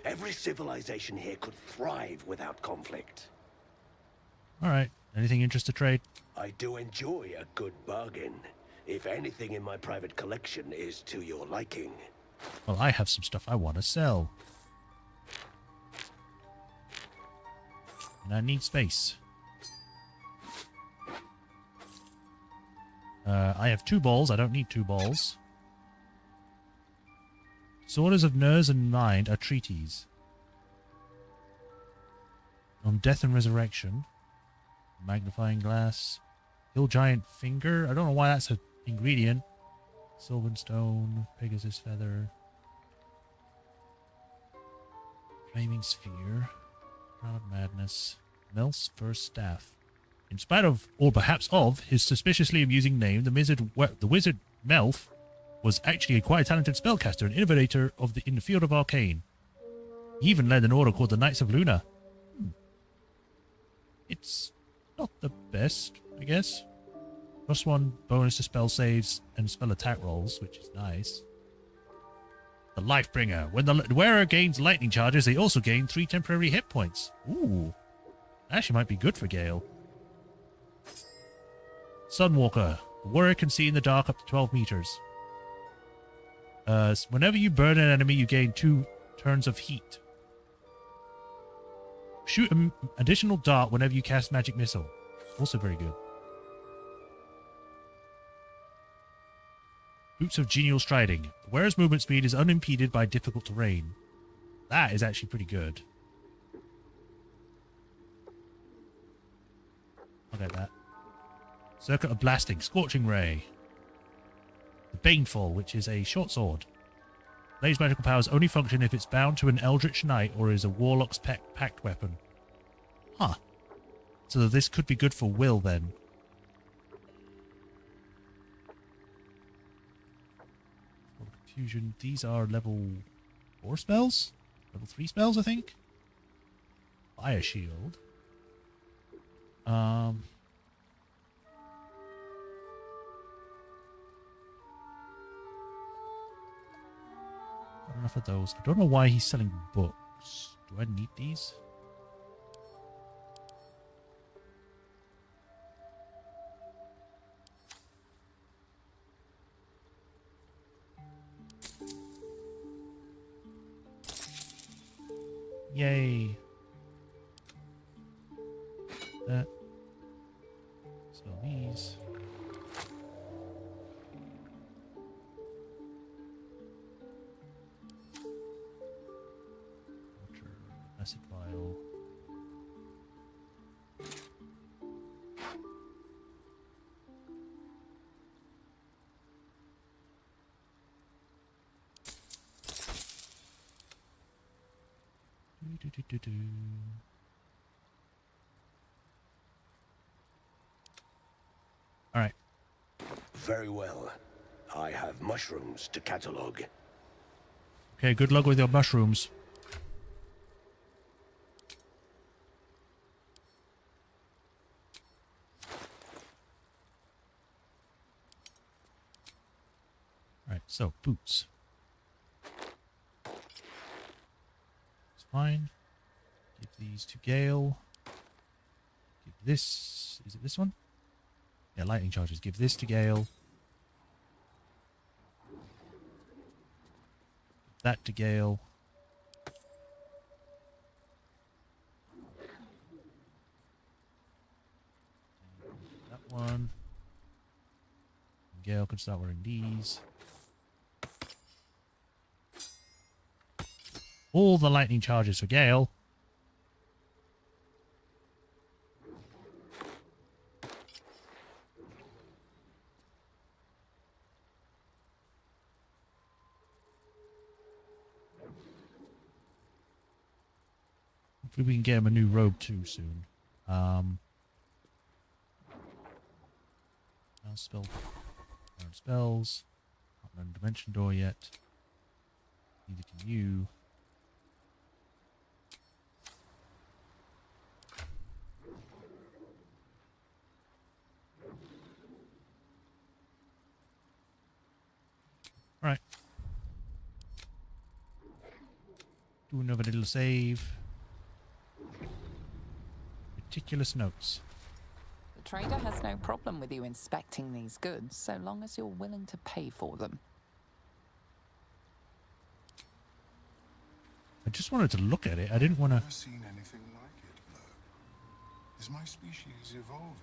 Every civilization here could thrive without conflict. Alright, anything interest to trade? I do enjoy a good bargain. If anything in my private collection is to your liking. Well, I have some stuff I want to sell. And I need space. I have 2 balls. I don't need 2 balls. Swords of Nerves and Mind are treaties. On Death and Resurrection. Magnifying Glass. Hill Giant Finger. I don't know why that's an ingredient. Sylvan Stone. Pegasus Feather. Flaming Sphere. Crown of Madness. Melf's First Staff. In spite of, or perhaps of, his suspiciously amusing name, the wizard Melf was actually a quite talented spellcaster and innovator in the field of arcane. He even led an order called the Knights of Luna. It's not the best, I guess. +1 bonus to spell saves and spell attack rolls, which is nice. The Lifebringer. When the wearer gains lightning charges, they also gain 3 temporary hit points. Ooh. Actually might be good for Gale. Sunwalker. The warrior can see in the dark up to 12 meters. Whenever you burn an enemy, you gain 2 turns of heat. Shoot an additional dart whenever you cast Magic Missile. Also very good. Boots of Genial Striding. The wearer's movement speed is unimpeded by difficult terrain. That is actually pretty good. I'll get that. Circuit of Blasting. Scorching Ray. The Baneful, which is a short sword. Blaze magical powers only function if it's bound to an Eldritch Knight or is a Warlock's pact weapon. Huh. So this could be good for Will then. Confusion. These are level 4 spells? Level 3 spells, I think? Fire Shield. Not enough of those. I don't know why he's selling books. Do I need these? Yay. That. Sell these. Acid vial. All right. Very well. I have mushrooms to catalog. Okay, good luck with your mushrooms. Alright, so boots. It's fine. Give these to Gale. Give this. Is it this one? Yeah, lightning charges. Give this to Gale. Give that to Gale. That one. Gale can start wearing these. All the lightning charges for Gale. Hopefully we can get him a new robe too soon. Now spells. Not a dimension door yet. Neither can you. Alright. Do another little save. Meticulous notes. The trader has no problem with you inspecting these goods, so long as you're willing to pay for them. I just wanted to look at it. I didn't want to... I've never seen anything like it, Blurb. Is my species evolving?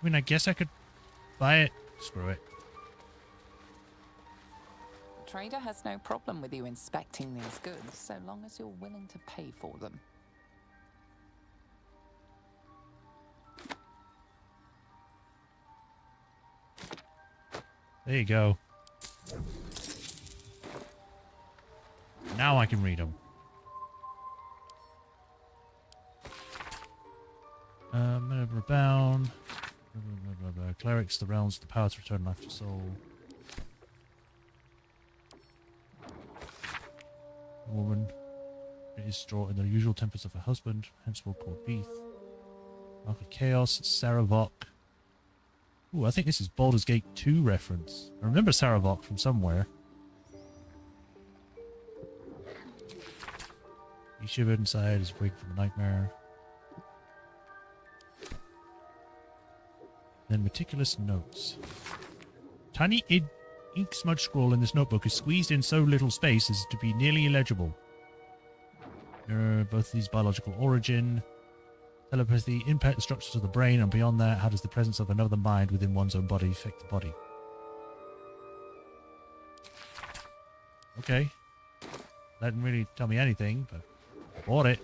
I mean, I guess I could buy it. Screw it. The trader has no problem with you inspecting these goods, so long as you're willing to pay for them. There you go. Now I can read them. Men of Rebound. Clerics, the realms, the power to return life to soul. A woman. It is distraught in the usual tempers of her husband, henceforth called Beath. Mark of Chaos, Saravok. Ooh, I think this is Baldur's Gate 2 reference. I remember Saravok from somewhere. He shivered inside as waking from a nightmare. Then meticulous notes. Tiny ink smudge scroll in this notebook is squeezed in so little space as to be nearly illegible. Both these biological origin, telepathy, impact the structures of the brain, and beyond that, how does the presence of another mind within one's own body affect the body? Okay. That didn't really tell me anything, but I bought it.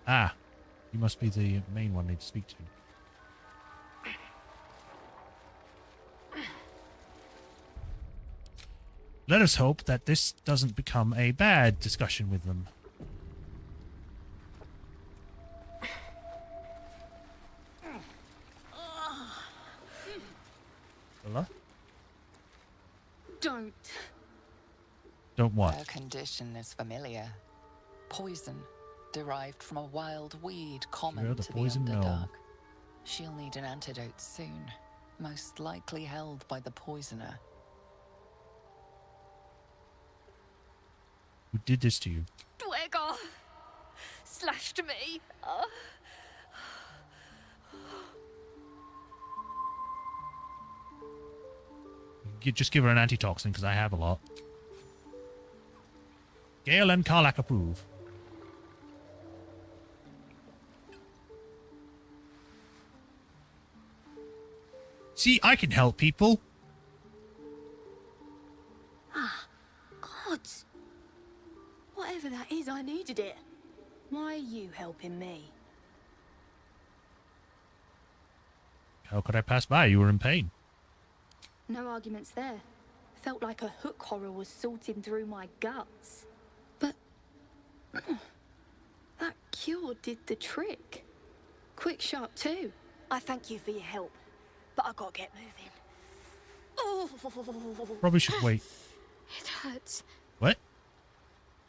Ah, you must be the main one I need to speak to. Let us hope that this doesn't become a bad discussion with them. Hello? Don't. Don't what? Her condition is familiar. Poison, derived from a wild weed common Sure, the to poison the gnome. Underdark. She'll need an antidote soon, most likely held by the poisoner. Who did this to you? Dwegar slashed me. Just give her an antitoxin, because I have a lot. Gale and Karlak approve. See, I can help people. Ah, gods. Whatever that is, I needed it. Why are you helping me? How could I pass by? You were in pain. No arguments there. Felt like a hook horror was sorting through my guts. But that cure did the trick. Quick, sharp too. I thank you for your help, but I gotta get moving. Oh, Probably should wait. it hurts. What?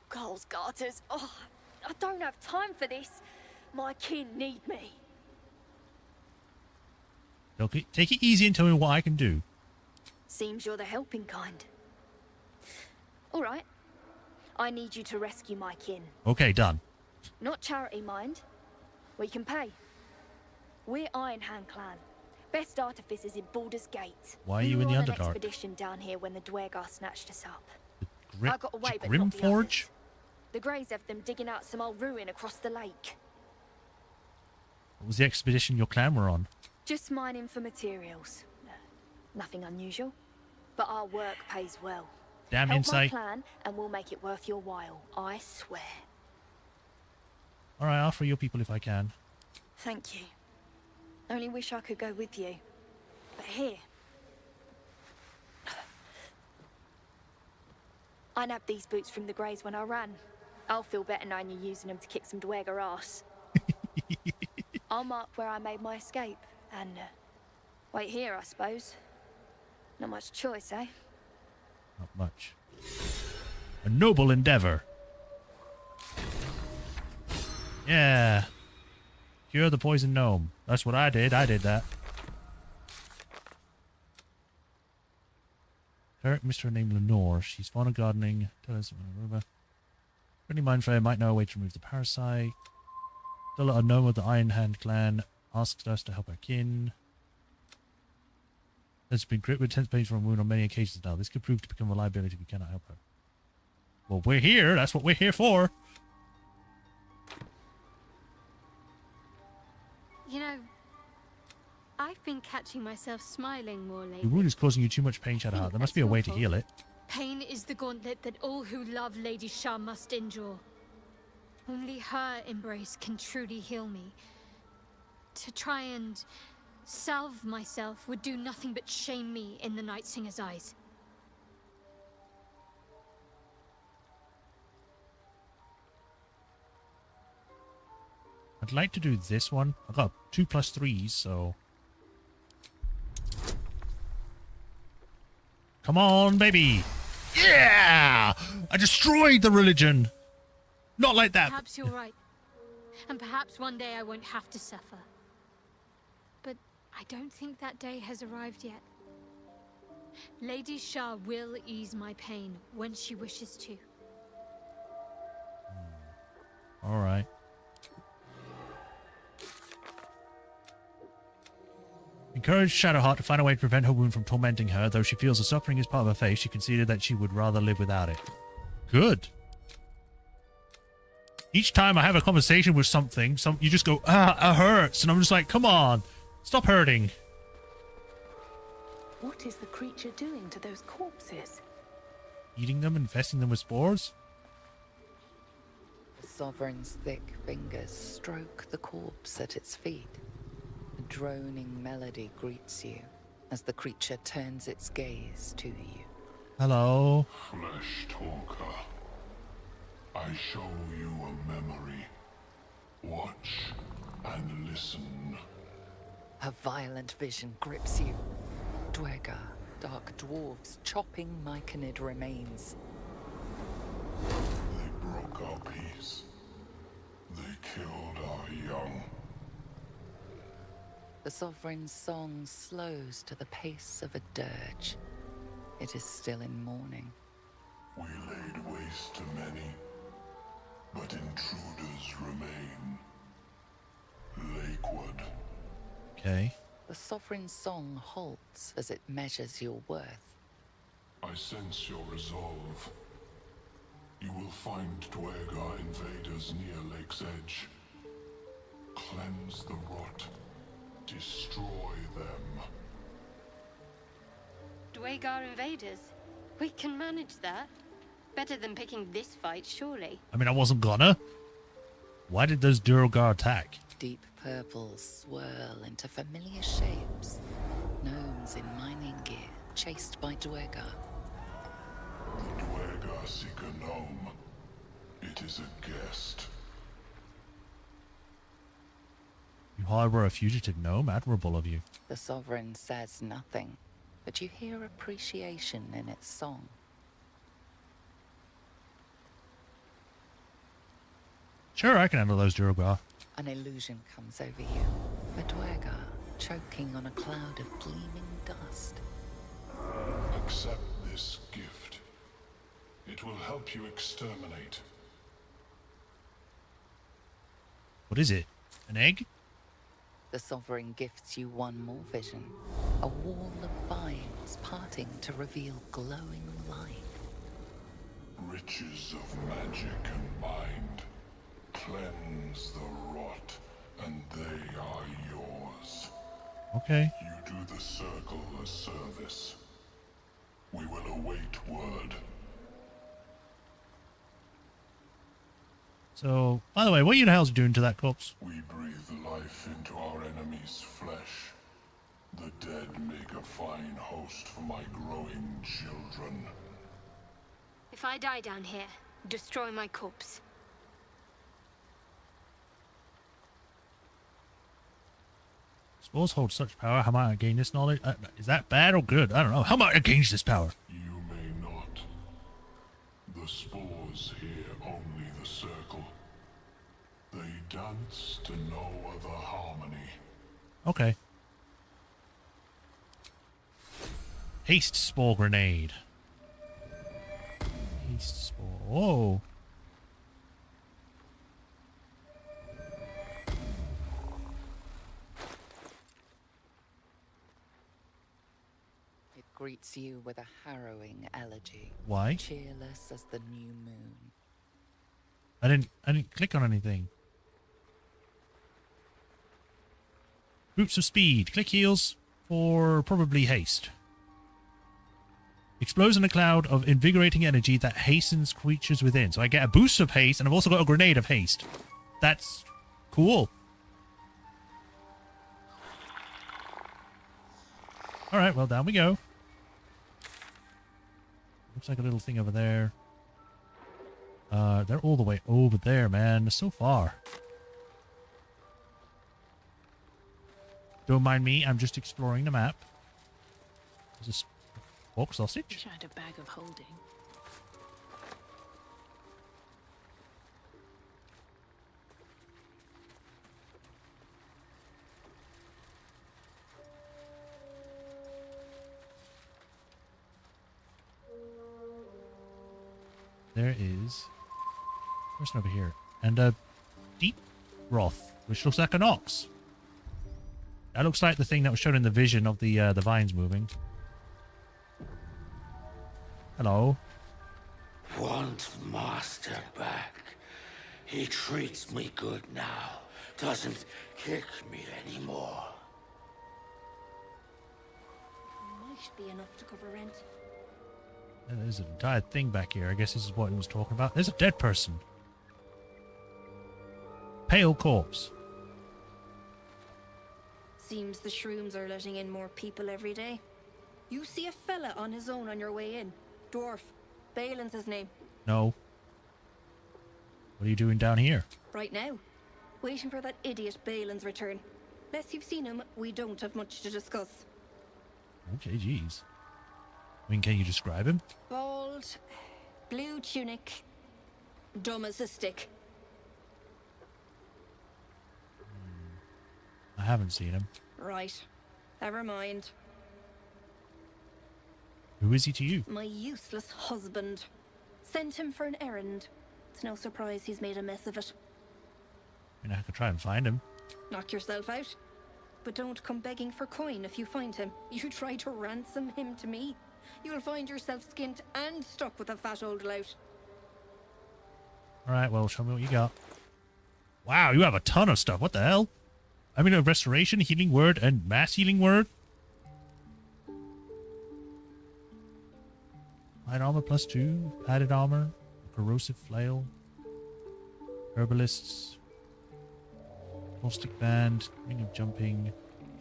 Girls, garters. Oh, I don't have time for this. My kin need me. Okay, take it easy and tell me what I can do. Seems you're the helping kind. All right. I need you to rescue my kin. Okay, done. Not charity, mind. We can pay. We're Iron Hand Clan. Best artificers in Baldur's Gate. Why are you in the We were on an Underdark? expedition down here when the Dwegar snatched us up. Grim, I got away, but not the Grimforge? others. The Greys have them digging out some old ruin across the lake. What was the expedition your clan were on? Just mining for materials. Nothing unusual. But our work pays well. Damn Help insight. my clan, and we'll make it worth your while. I swear. Alright, I'll free your people if I can. Thank you. Only wish I could go with you. But here. I nabbed these boots from the Greys when I ran. I'll feel better knowing you're using them to kick some Dweger ass. I'll mark where I made my escape, and wait here, I suppose. Not much choice, eh? Not much. A noble endeavor. Yeah. Cure the poison gnome. That's what I did. I did that. Cleric Mr. named Lenore. She's fond of gardening. Tell us Friendly Mind Flayer might know a way to remove the parasite. Still a gnome of the Iron Hand clan asks us to help her kin. Has been gripped with 10th pain from a wound on many occasions now. This could prove to become a liability if we cannot help her. Well, we're here. That's what we're here for. You know, I've been catching myself smiling more lately. Your wound is causing you too much pain, Shadowheart. There must be a way to heal it. Pain is the gauntlet that all who love Lady Shah must endure. Only her embrace can truly heal me. To try and salve myself would do nothing but shame me in the Night Singer's eyes. I'd like to do this one. I've got 2 + 3s, so... Come on, baby! Yeah! I destroyed the religion! Not like that! Perhaps you're right. And perhaps one day I won't have to suffer. But I don't think that day has arrived yet. Lady Shah will ease my pain when she wishes to. Alright. Encouraged Shadowheart to find a way to prevent her wound from tormenting her. Though she feels the suffering is part of her fate, she conceded that she would rather live without it. Good. Each time I have a conversation with something, you just go, it hurts. And I'm just like, come on, stop hurting. What is the creature doing to those corpses? Eating them, infesting them with spores? The Sovereign's thick fingers stroke the corpse at its feet. A droning melody greets you as the creature turns its gaze to you. Hello. Flesh talker. I show you a memory. Watch and listen. A violent vision grips you. Dweger, dark dwarves chopping myconid remains. They broke our peace. They killed our young. The Sovereign's song slows to the pace of a dirge. It is still in mourning. We laid waste to many, but intruders remain. Lakewood. Okay. The Sovereign's song halts as it measures your worth. I sense your resolve. You will find Dweger invaders near Lake's Edge. Cleanse the rot. Destroy them. Dweger invaders? We can manage that. Better than picking this fight, surely. I mean, I wasn't gonna. Why did those Duergar attack? Deep purples swirl into familiar shapes. Gnomes in mining gear, chased by Dweger. The Dweger seek a gnome. It is a guest. You harbor a fugitive gnome? Admirable of you. The Sovereign says nothing, but you hear appreciation in its song. Sure, I can handle those Duergar. An illusion comes over you. A Dweger choking on a cloud of gleaming dust. Accept this gift. It will help you exterminate. What is it? An egg? The Sovereign gifts you one more vision. A wall of vines parting to reveal glowing light. Riches of magic and mind. Cleanse the rot, and they are yours. Okay. You do the circle a service. We will await word. So, by the way, what are you the hell's doing to that corpse? We breathe life into our enemy's flesh. The dead make a fine host for my growing children. If If I die down here, destroy my corpse. Spores hold such power. How might I gain this knowledge? Is that bad or good? I don't know. How might I gain this power? You may not. The spores hear only the circle. They dance to no other harmony. Okay. Haste spore grenade. Haste spore. Whoa. It greets you with a harrowing elegy. Why? Cheerless as the new moon. I didn't click on anything. Boots of speed. Click heals for probably haste. Explodes in a cloud of invigorating energy that hastens creatures within. So I get a boost of haste, and I've also got a grenade of haste. That's cool. Alright, well, down we go. Looks like a little thing over there. They're all the way over there, man. They're so far. Don't mind me, I'm just exploring the map. Is this pork sausage? Wish I had a bag of holding. There is a person over here. And a deep broth, which looks like an ox. That looks like the thing that was shown in the vision of the vines moving. Hello. Want master back. He treats me good now. Doesn't kick me anymore. Might be enough to cover rent. There's an entire thing back here. I guess this is what he was talking about. There's a dead person. Pale corpse. Seems the shrooms are letting in more people every day. You see a fella on his own on your way in. Dwarf. Balin's his name. No. What are you doing down here? Right now. Waiting for that idiot Balin's return. Unless you've seen him, we don't have much to discuss. Okay, jeez. I mean, can you describe him? Bald, blue tunic, dumb as a stick. I haven't seen him. Right. Never mind. Who is he to you? My useless husband. Sent him for an errand. It's no surprise he's made a mess of it. I mean, I could try and find him. Knock yourself out. But don't come begging for coin if you find him. You try to ransom him to me. You'll find yourself skint and stuck with a fat old lout. Alright, well, show me what you got. Wow, you have a ton of stuff. What the hell? I mean, a restoration, healing word, and mass healing word? Light armor +2, padded armor, corrosive flail, herbalists, caustic band, ring of jumping,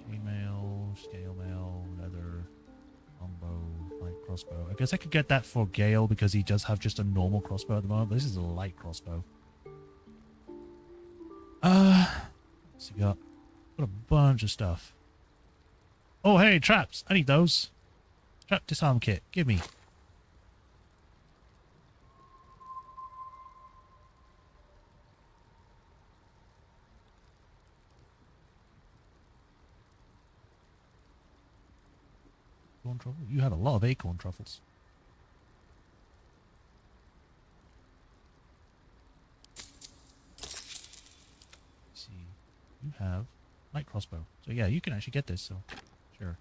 chainmail, scale mail, leather, longbow, light crossbow. I guess I could get that for Gale because he does have just a normal crossbow at the moment, but this is a light crossbow. What's he got? Got a bunch of stuff. Oh, hey, traps. I need those. Trap disarm kit. Give me. Acorn truffle? You have a lot of acorn truffles. Let's see. You have light crossbow. So yeah, you can actually get this, so sure.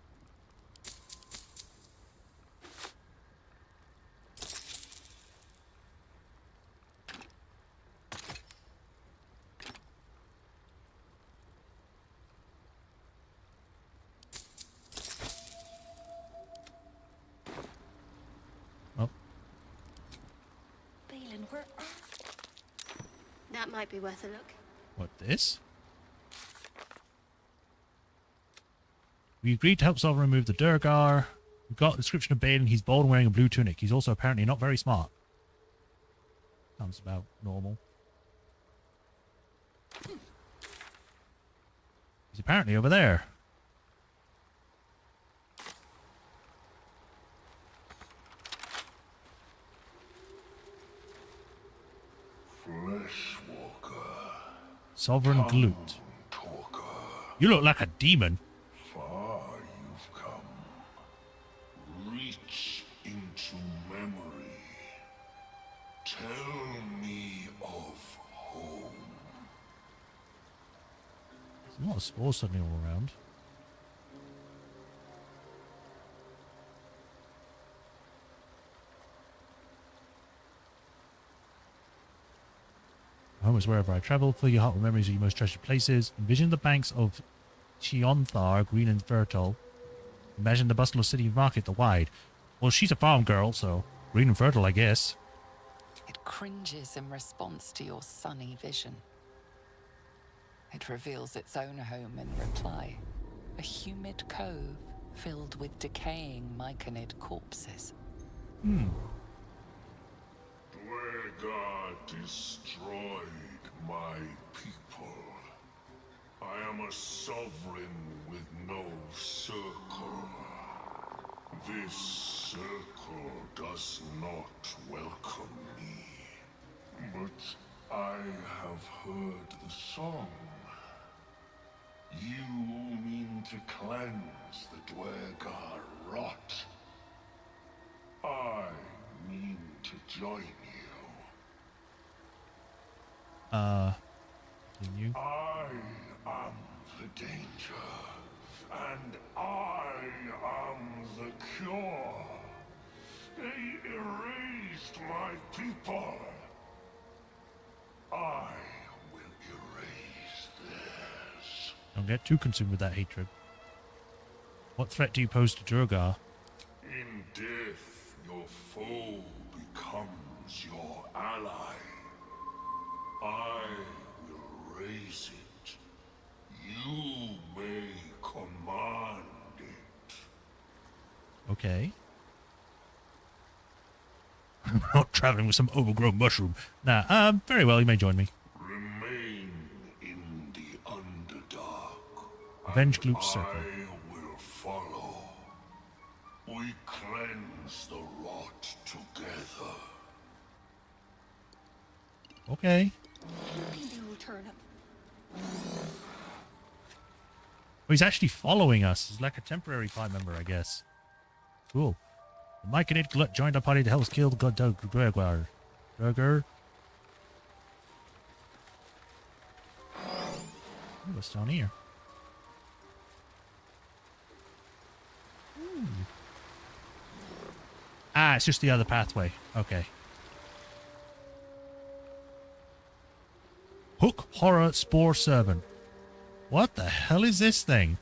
Balin, where are... That might be worth a look. What, this? We agreed to help Sovereign remove the Durgar. We've got a description of Balin. He's bold and wearing a blue tunic. He's also apparently not very smart. Sounds about normal. He's apparently over there. Fleshwalker. Sovereign Glute. You look like a demon. Far you've come. Reach into memory. Tell me of home. There's a lot of spores suddenly all around. Home is wherever I travel. Fill your heart with memories of your most treasured places. Envision the banks of Chionthar, green and fertile. Imagine the bustle of city market, the wide. Well, she's a farm girl, so green and fertile, I guess. It cringes in response to your sunny vision. It reveals its own home in reply. A humid cove filled with decaying myconid corpses. Dwegar destroyed my people. I am a sovereign with no circle. This circle does not welcome me. But I have heard the song. You mean to cleanse the Dwegar rot. I mean to join you. Can you? I am the danger, and I am the cure. They erased my people. I will erase theirs. Don't get too consumed with that hatred. What threat do you pose to Durgar? In death, your foe becomes your ally. I will raise it. You may command it. Okay. I'm not traveling with some overgrown mushroom. Nah, very well, you may join me. Remain in the Underdark. Avenge Gloop's circle. I will follow. We cleanse the rot together. Okay. Oh, he's actually following us. He's like a temporary party member, I guess. Cool. The Myconid Glut joined our party to help us kill the god Durgar. Durgar. What's down here? Ah, it's just the other pathway. Okay. Hook Horror Spore Servant. What the hell is this thing?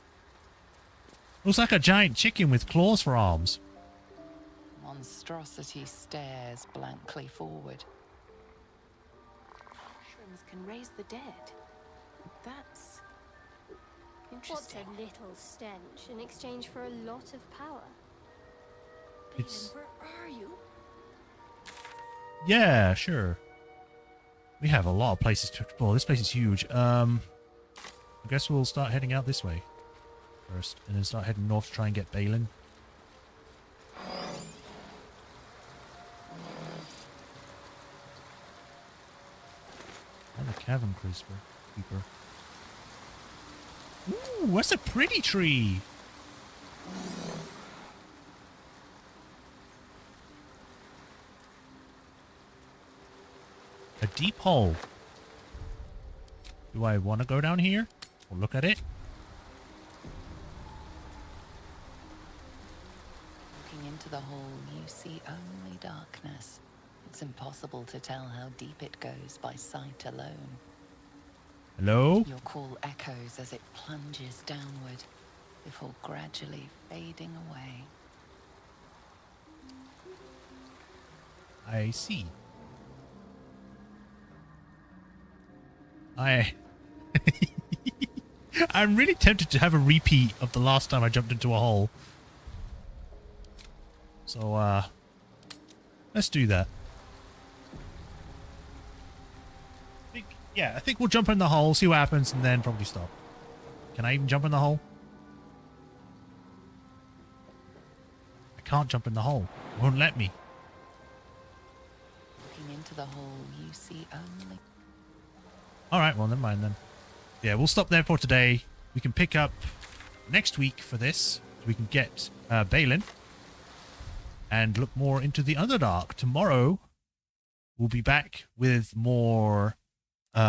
Looks like a giant chicken with claws for arms. Monstrosity stares blankly forward. Mushrooms can raise the dead. That's What's interesting. a little stench in exchange for a lot of power? It's... Where are you? Yeah, sure. We have a lot of places to explore. This place is huge. I guess we'll start heading out this way first, and then start heading north to try and get Balin. And a cavern creeper. Ooh, what's a pretty tree? A deep hole. Do I want to go down here? Or look at it? Looking into the hole, you see only darkness. It's impossible to tell how deep it goes by sight alone. Hello? Your call echoes as it plunges downward, before gradually fading away. I see. I'm really tempted to have a repeat of the last time I jumped into a hole. So, let's do that. Yeah, I think we'll jump in the hole, see what happens, and then probably stop. Can I even jump in the hole? I can't jump in the hole. It won't let me. Looking into the hole, you see only... Alright, well, never mind then. Yeah, we'll stop there for today. We can pick up next week for this. We can get Balin and look more into the Underdark. Tomorrow, we'll be back with more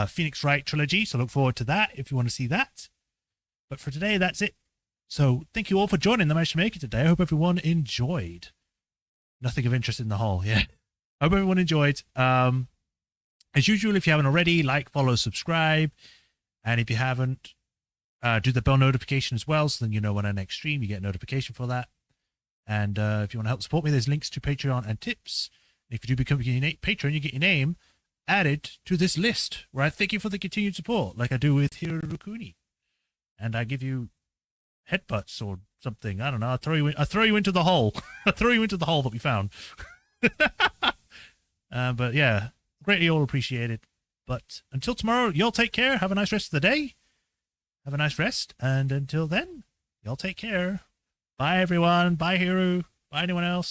Phoenix Wright trilogy, so look forward to that if you want to see that. But for today, that's it. So thank you all for joining the Managed to Make It today. I hope everyone enjoyed. Nothing of interest in the hole, yeah. I hope everyone enjoyed. As usual, if you haven't already, like, follow, subscribe. And if you haven't, do the bell notification as well, so then you know when I next stream, you get a notification for that. And if you want to help support me, there's links to Patreon and tips. If you do become a patron, you get your name added to this list, where I thank you for the continued support, like I do with Hirokuni. And I give you headbutts or something. I don't know. I throw you into the hole. I throw you into the hole that we found. But yeah, greatly all appreciated. But until tomorrow, y'all take care. Have a nice rest of the day. Have a nice rest. And until then, y'all take care. Bye, everyone. Bye, Hiru. Bye, anyone else.